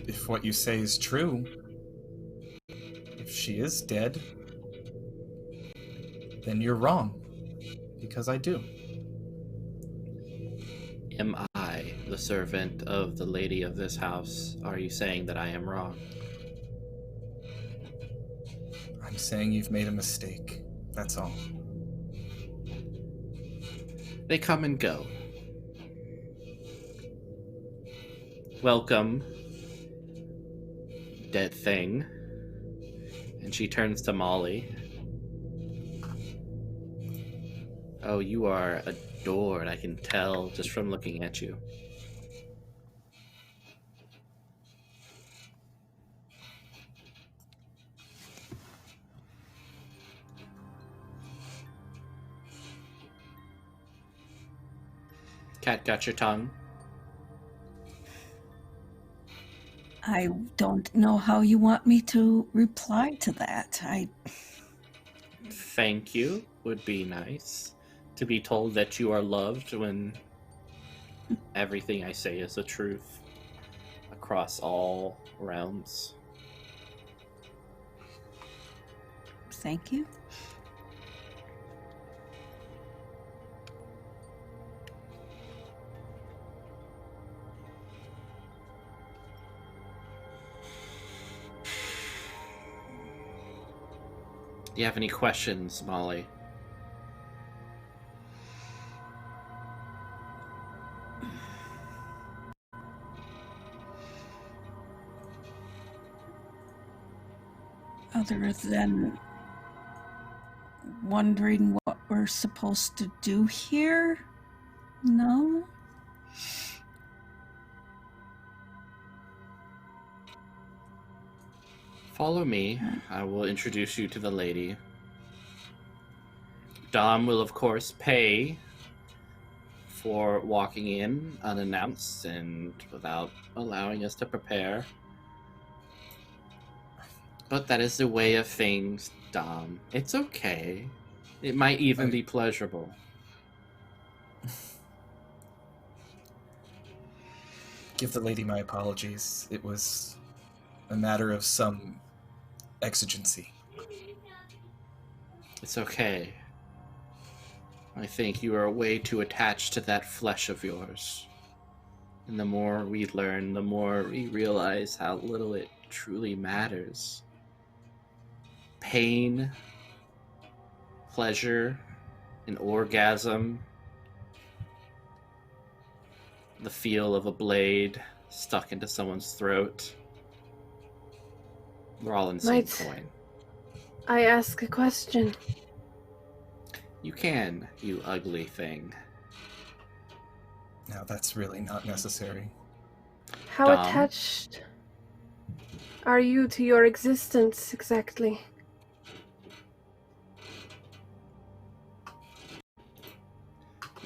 If what you say is true, if she is dead, then you're wrong. Because I do. Am I the servant of the lady of this house? Are you saying that I am wrong? I'm saying you've made a mistake. That's all. They come and go. Welcome, dead thing. And she turns to Molly. Oh, you are adored, I can tell just from looking at you. Cat got your tongue? I don't know how you want me to reply to that. Thank you would be nice. To be told that you are loved when everything I say is the truth across all realms. Thank you. Do you have any questions, Molly? Other than wondering what we're supposed to do here? No? Follow me. I will introduce you to the lady. Dom will, of course, pay for walking in unannounced and without allowing us to prepare. But that is the way of things, Dom. It's okay. It might even be pleasurable. Give the lady my apologies. It was a matter of some exigency. It's okay. I think you are way too attached to that flesh of yours. And the more we learn, the more we realize how little it truly matters. Pain, pleasure, an orgasm, the feel of a blade stuck into someone's throat. We're all in the same coin. I ask a question? You can, you ugly thing. Now that's really not necessary. How Dom? Attached are you to your existence exactly?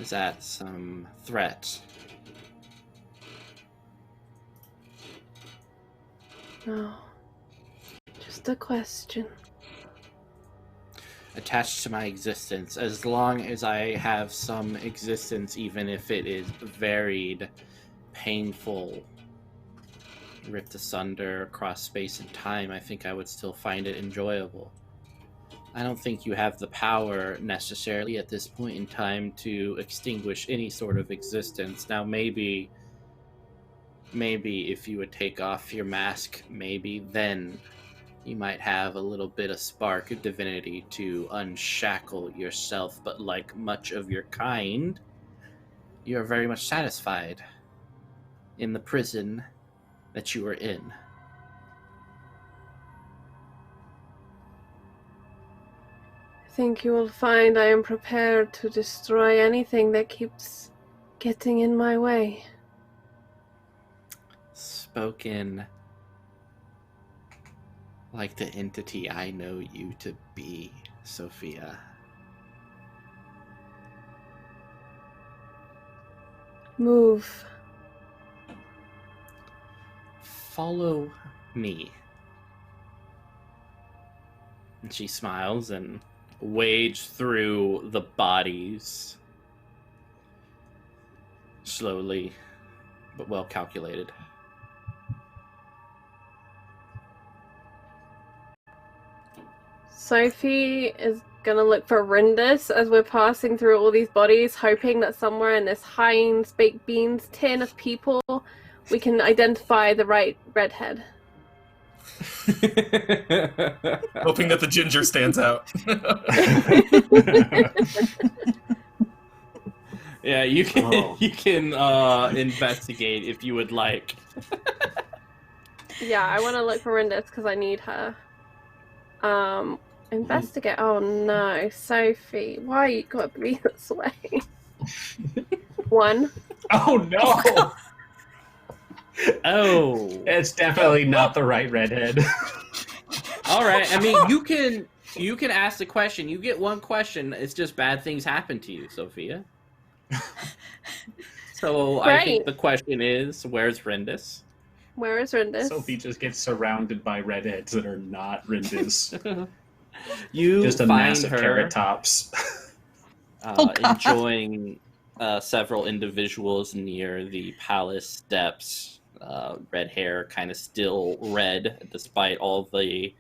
Is that some threat? No. Just a question. Attached to my existence, as long as I have some existence, even if it is varied, painful, ripped asunder across space and time, I think I would still find it enjoyable. I don't think you have the power necessarily at this point in time to extinguish any sort of existence. Now, maybe if you would take off your mask, maybe then you might have a little bit of spark of divinity to unshackle yourself, but like much of your kind, you are very much satisfied in the prison that you are in. I think you will find I am prepared to destroy anything that keeps getting in my way. Spoken like the entity I know you to be, Sofija. Move. Follow me. And she smiles and wades through the bodies. Slowly, but well calculated. Sophie is gonna look for Rindus as we're passing through all these bodies, hoping that somewhere in this Heinz baked beans tin of people we can identify the right redhead. Hoping that the ginger stands out. Yeah, you can you can investigate if you would like. Yeah, I want to look for Rindus because I need her. Investigate. Oh no, Sophie, why you gotta be this way? 1. Oh no! Oh, It's definitely not the right redhead. all right. I mean, you can ask the question. You get one question. It's just bad things happen to you, Sophia. So I think the question is, where's Rindus? Where is Rindus? Sophie just gets surrounded by redheads that are not Rindus. You Just a find massive her carrot tops. enjoying several individuals near the palace steps. Red hair, kind of still red, despite all the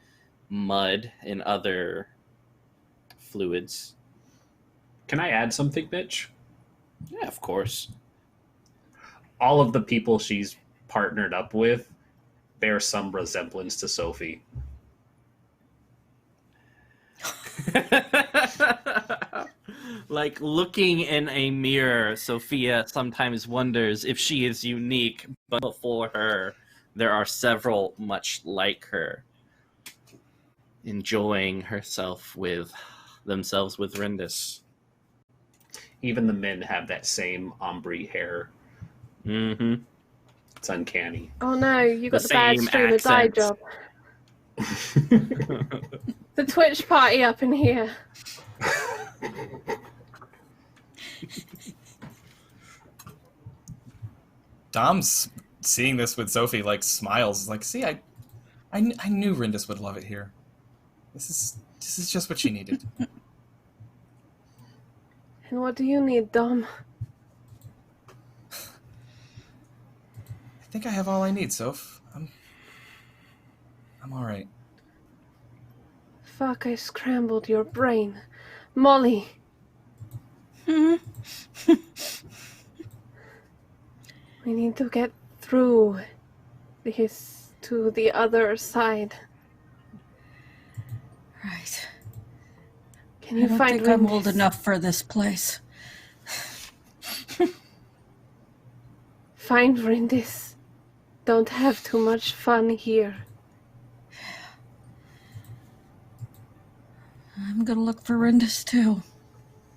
mud and other fluids. Can I add something, Mitch? Yeah, of course. All of the people she's partnered up with bear some resemblance to Sophie. Like looking in a mirror, Sophia sometimes wonders if she is unique, but before her, there are several much like her, enjoying themselves with Rindus. Even the men have that same ombre hair. Mm-hmm. It's uncanny. Oh no, you got The the bad same streamer die accents. job. The Twitch party up in here. Dom's seeing this with Sophie, like, smiles. Like, see, I knew Rindus would love it here. This is just what she needed. And what do you need, Dom? I think I have all I need, Soph. I'm all right. Fuck, I scrambled your brain. Molly. We need to get through this to the other side. Right. Can you I don't find think I'm Rindus? old enough for this place. Find Rindus. Don't have too much fun here. I'm gonna look for Rindus too.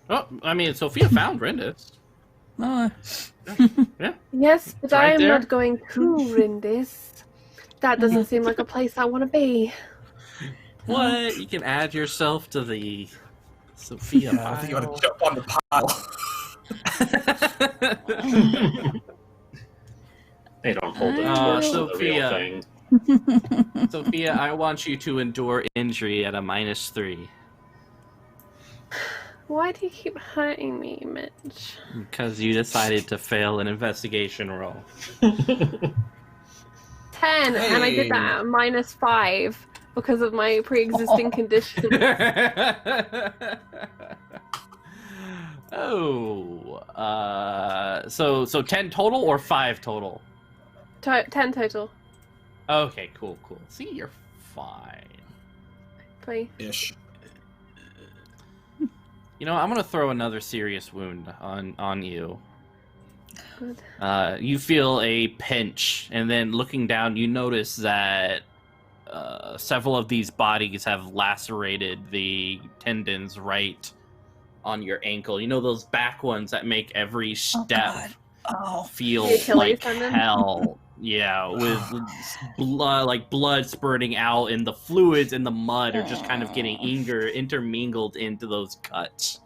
Oh, I mean, Sophia found Rindus. Oh, Yeah. Yes, but It's I right am there. not going to Rindus. That doesn't seem like a place I want to be. What? You can add yourself to the Sophia I think you pile. want to jump on the pile. They don't hold a Oh, torch to the real Sophia. thing. Sophia, I want you to endure injury at a -3. Why do you keep hurting me, Mitch? Because you decided to fail an investigation roll. 10, and I did that at -5 because of my pre-existing condition. So 10 total or 5 total? 10 total, Okay, cool. See, you're fine. please. Ish. You know, I'm gonna throw another serious wound on you. Good. You feel a pinch, and then looking down, you notice that several of these bodies have lacerated the tendons right on your ankle. You know those back ones that make every step God. Oh. feel The Achilles like tendon? hell. Yeah, with blood spurting out, and the fluids and the mud are just kind of getting intermingled into those cuts.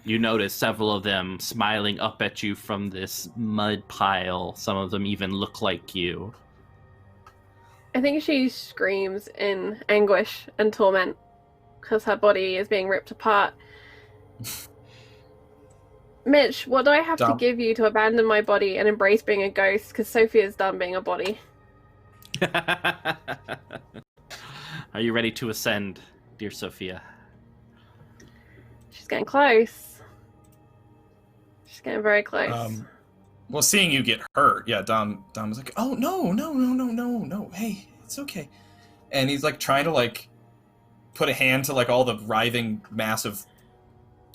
You notice several of them smiling up at you from this mud pile. Some of them even look like you. I think she screams in anguish and torment because her body is being ripped apart. Mitch, what do I have to give you to abandon my body and embrace being a ghost? Because Sofia's done being a body. Are you ready to ascend, dear Sofija? She's getting close. She's getting very close. Well, seeing you get hurt, yeah, Dom was like, oh, no, hey, it's okay. And he's, like, trying to, like, put a hand to, like, all the writhing, massive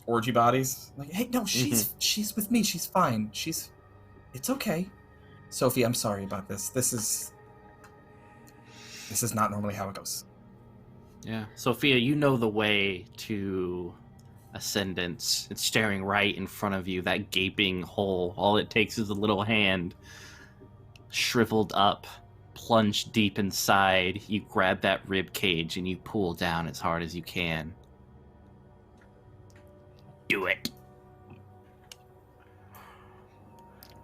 orgy bodies. Like, hey, no, she's with me, she's fine, it's okay. Sophie, I'm sorry about this. This is not normally how it goes. Yeah. Sofija, you know the way to ascendance. It's staring right in front of you, that gaping hole. All it takes is a little hand, shriveled up, plunged deep inside. You grab that rib cage and you pull down as hard as you can. Do it.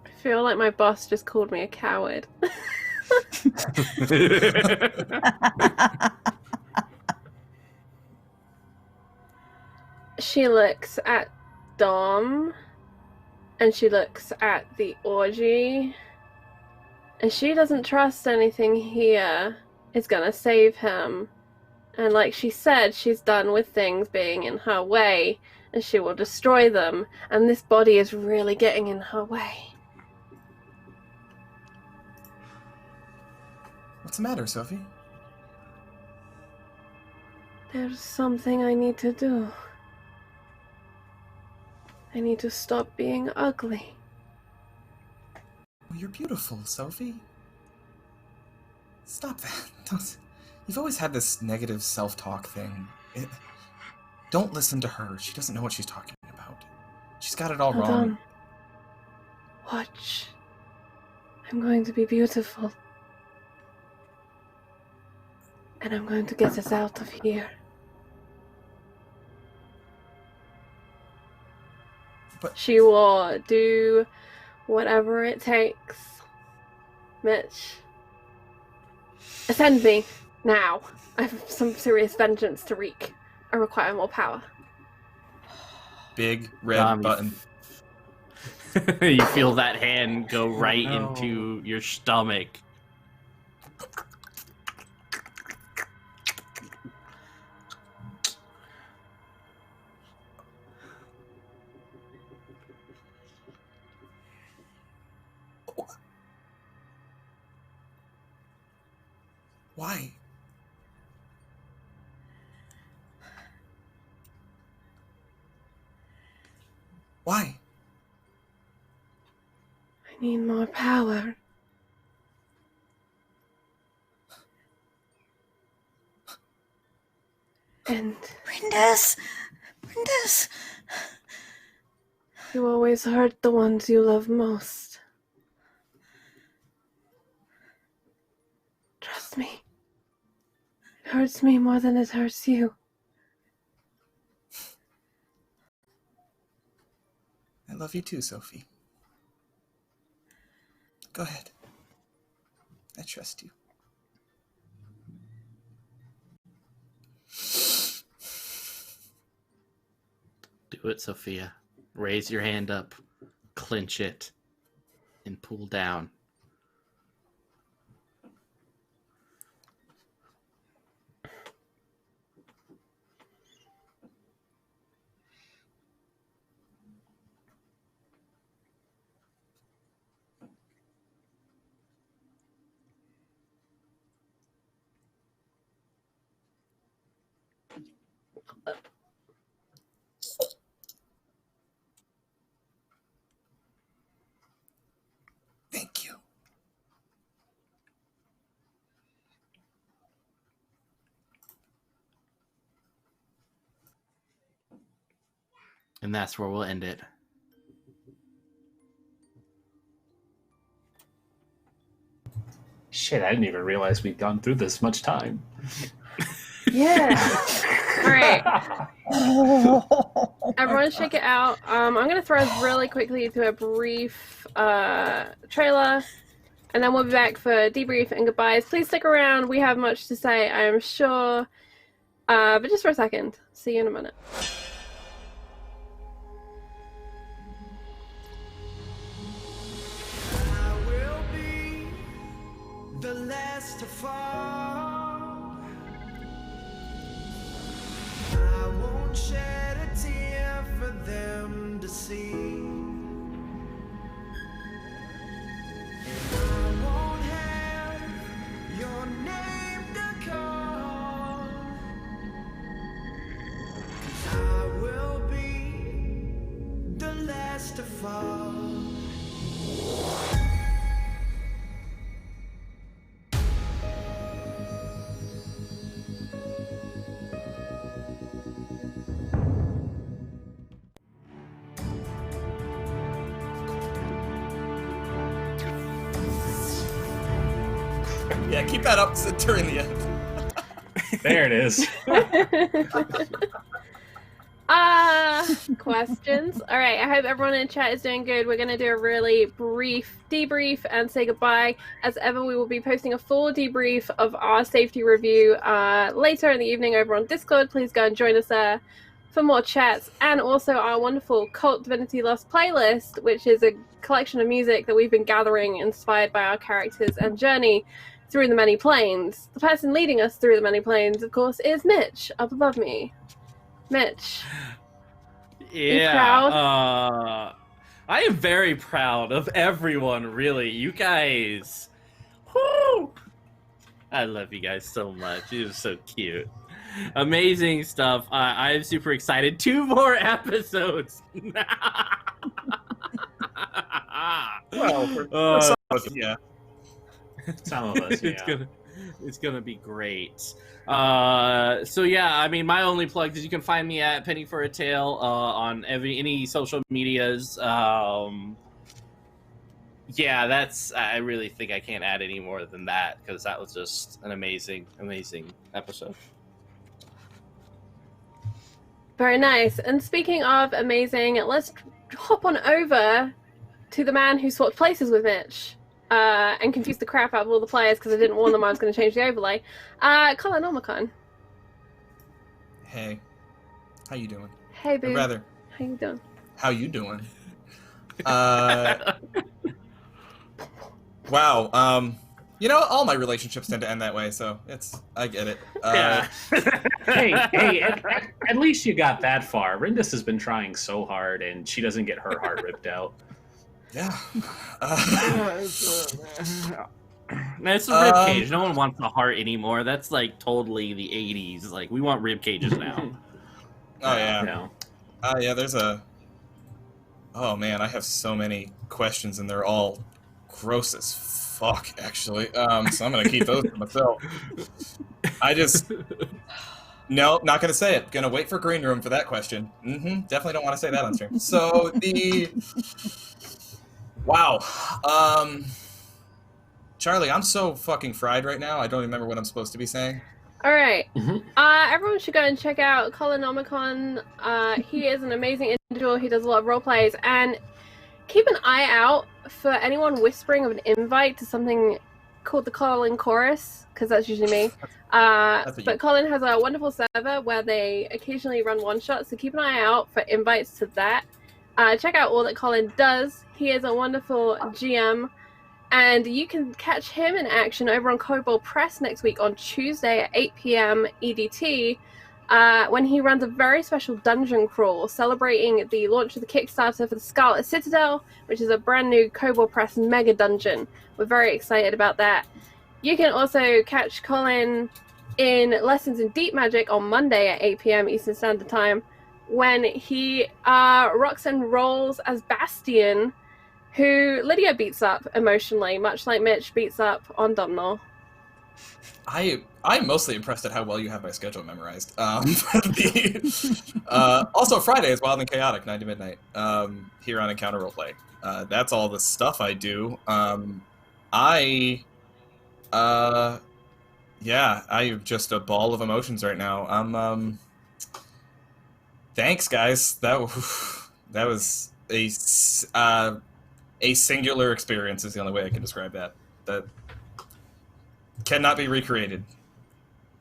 I feel like my boss just called me a coward. She looks at Dom, and she looks at the orgy, and she doesn't trust anything here is gonna save him. And like she said, she's done with things being in her way, and she will destroy them, and this body is really getting in her way. What's the matter, Sophie? There's something I need to do. I need to stop being ugly. Oh, you're beautiful, Sophie. Stop that. You've always had this negative self-talk thing. Don't listen to her. She doesn't know what she's talking about. She's got it all Hold wrong. on. Watch. I'm going to be beautiful. And I'm going to get us out of here. But she will do whatever it takes. Mitch. Ascend me. Now. I have some serious vengeance to wreak. I require more power. Big red button. You feel that hand go right into your stomach. Why? Why? I need more power. And Brindis! you always hurt the ones you love most. Trust me. It hurts me more than it hurts you. I love you too, Sophie. Go ahead. I trust you. Do it, Sofija. Raise your hand up, clench it, and pull down. Thank you. And that's where we'll end it. Shit, I didn't even realize we'd gone through this much time. Yeah. All right. Everyone shake it out. I'm going to throw us really quickly to a brief trailer, and then we'll be back for Debrief and Goodbyes. Please stick around. We have much to say, I am sure. But just for a second. See you in a minute. I will be the last to fall. I won't shed a tear for them to see. And I won't have your name to call. 'Cause I will be the last to fall. Yeah, keep that up during the end. There it is. Questions? All right, I hope everyone in chat is doing good. We're going to do a really brief debrief and say goodbye. As ever, we will be posting a full debrief of our safety review later in the evening over on Discord. Please go and join us there for more chats, and also our wonderful Kult Divinity Lost playlist, which is a collection of music that we've been gathering inspired by our characters and journey through the many planes. The person leading us through the many planes, of course, is Mitch, up above me. Mitch. Yeah. Proud? I am very proud of everyone, really. You guys. Whoo! I love you guys so much. It was so cute. Amazing stuff. I'm super excited. 2 more episodes. Well, for some of us, yeah. Some of us, yeah. It's gonna be great. So yeah, I mean, my only plug is you can find me at Penny for a Tale on any social medias. Yeah, that's. I really think I can't add any more than that because that was just an amazing episode. Very nice. And speaking of amazing, let's hop on over to the man who swapped places with Mitch and confused the crap out of all the players because I didn't warn them I was going to change the overlay. Colin Omicron. Hey, how you doing? Hey, boo. Or rather, How you doing? how you doing? Wow. You know, all my relationships tend to end that way, so I get it. Yeah. Hey, at least you got that far. Rindis has been trying so hard, and she doesn't get her heart ripped out. Yeah. It's a rib cage. No one wants a heart anymore. That's like totally the 80s. Like, we want rib cages now. Oh yeah. No. Yeah. There's Oh man, I have so many questions, and they're all gross as fuck, actually. So I'm gonna keep those to myself. No, not gonna say it. Gonna wait for Green Room for that question. Definitely don't want to say that on stream. So wow. Charlie, I'm so fucking fried right now. I don't remember what I'm supposed to be saying. All right. Everyone should go and check out Colin Omicron. He is an amazing individual. He does a lot of role plays, and keep an eye out for anyone whispering of an invite to something called the Colin Chorus, because that's usually me. But Colin has a wonderful server where they occasionally run one-shots, so keep an eye out for invites to that. Check out all that Colin does. He is a wonderful GM, and you can catch him in action over on Kobold Press next week on Tuesday at 8 p.m. EDT, when he runs a very special dungeon crawl celebrating the launch of the Kickstarter for the Scarlet Citadel, which is a brand new Kobold Press mega dungeon. We're very excited about that. You can also catch Colin in Lessons in Deep Magic on Monday at 8 p.m. Eastern Standard Time, when he rocks and rolls as Bastion, who Lydia beats up emotionally, much like Mitch beats up on Domhnall. I'm mostly impressed at how well you have my schedule memorized. Also, Friday is Wild and Chaotic, 9 to midnight, here on Encounter Roleplay. That's all the stuff I do. I'm just a ball of emotions right now. Thanks, guys. That was a singular experience is the only way I can describe that. that cannot be recreated.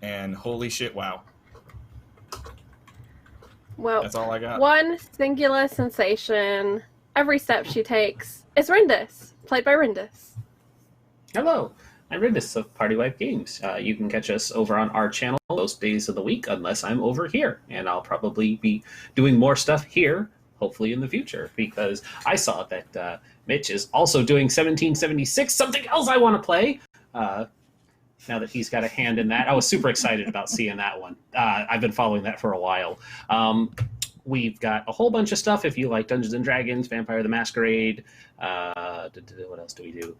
And holy shit, wow. Well, That's all I got. one singular sensation every step she takes is Rindis, played by Rindis. Hello, I'm Rindis of Party Wipe Games. You can catch us over on our channel most days of the week, unless I'm over here. And I'll probably be doing more stuff here, hopefully in the future, because I saw that Mitch is also doing 1776, something else I want to play. Now that he's got a hand in that. I was super excited about seeing that one. I've been following that for a while. We've got a whole bunch of stuff if you like Dungeons & Dragons, Vampire the Masquerade. What else do we do?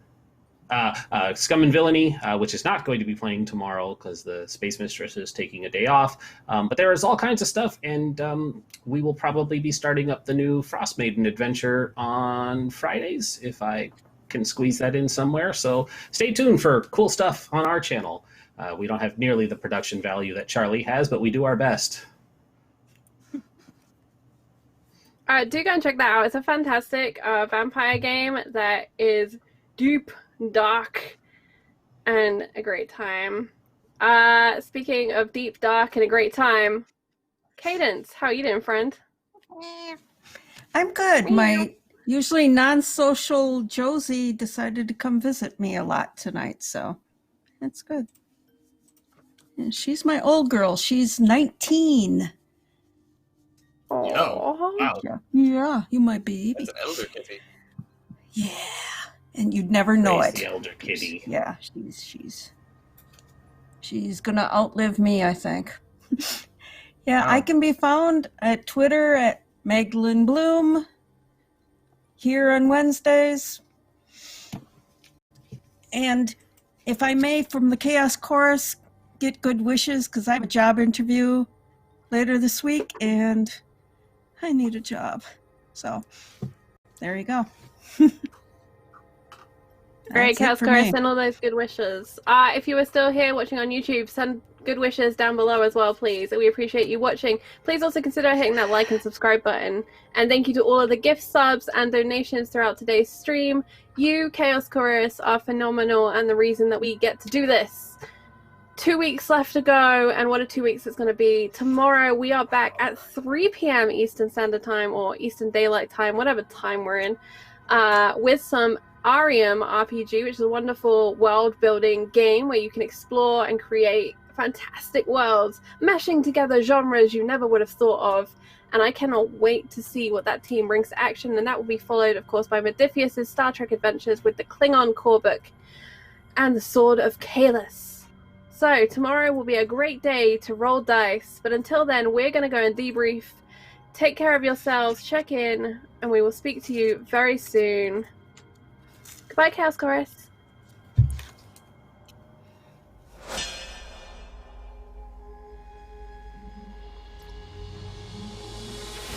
Scum and Villainy, which is not going to be playing tomorrow because the Space Mistress is taking a day off. But there is all kinds of stuff, and we will probably be starting up the new Frost Maiden adventure on Fridays, if I can squeeze that in somewhere. So stay tuned for cool stuff on our channel. We don't have nearly the production value that Charlie has, but we do our best. Do go and check that out. It's a fantastic vampire game that is deep, dark, and a great time. Speaking of deep, dark, and a great time, Cadence, how are you doing, friend? I'm good. My usually non-social Josie decided to come visit me a lot tonight, so that's good. And she's my old girl. She's 19. Oh, wow. Yeah, you my baby. That's an elder kitty. Yeah, and you'd never know Praise it. the elder kitty. Yeah, she's gonna outlive me, I think. Yeah, Wow. I can be found at Twitter at Magdalene Bloom. Here on Wednesdays. And if I may, from the Chaos Chorus, get good wishes, because I have a job interview later this week, and I need a job. So, there you go. Great, Chaos Chorus, send all those good wishes. If you are still here watching on YouTube, send good wishes down below as well, please. We appreciate you watching. Please also consider hitting that like and subscribe button. And thank you to all of the gift subs and donations throughout today's stream. You, Chaos Chorus, are phenomenal and the reason that we get to do this. 2 weeks left to go, and what a 2 weeks it's going to be. Tomorrow we are back at 3 p.m. Eastern Standard Time, or Eastern Daylight Time, whatever time we're in, with some Arium RPG, which is a wonderful world-building game where you can explore and create fantastic worlds, meshing together genres you never would have thought of, and I cannot wait to see what that team brings to action. And that will be followed, of course, by Modiphius's Star Trek adventures with the Klingon core book and the Sword of Kahless. So tomorrow will be a great day to roll dice, but until then, we're going to go and debrief. Take care of yourselves, check in, and we will speak to you very soon. Goodbye, Chaos Chorus.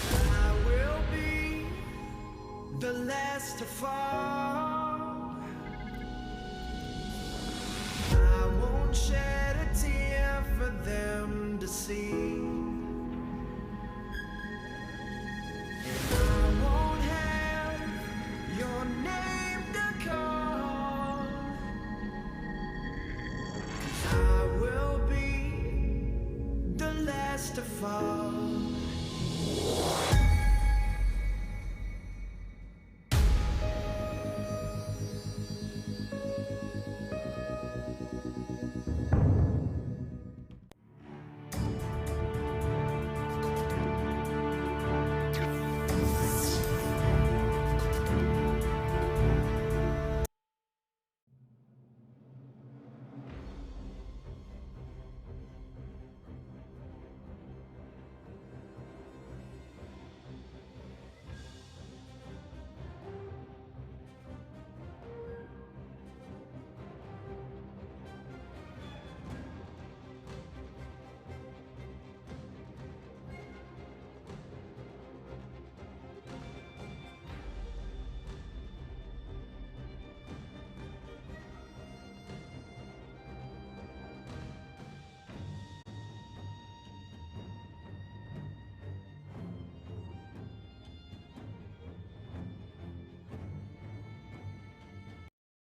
I will be the last to fall. I won't shed a tear for them to see. I won't have your name to call. 'Cause I will be the last to fall.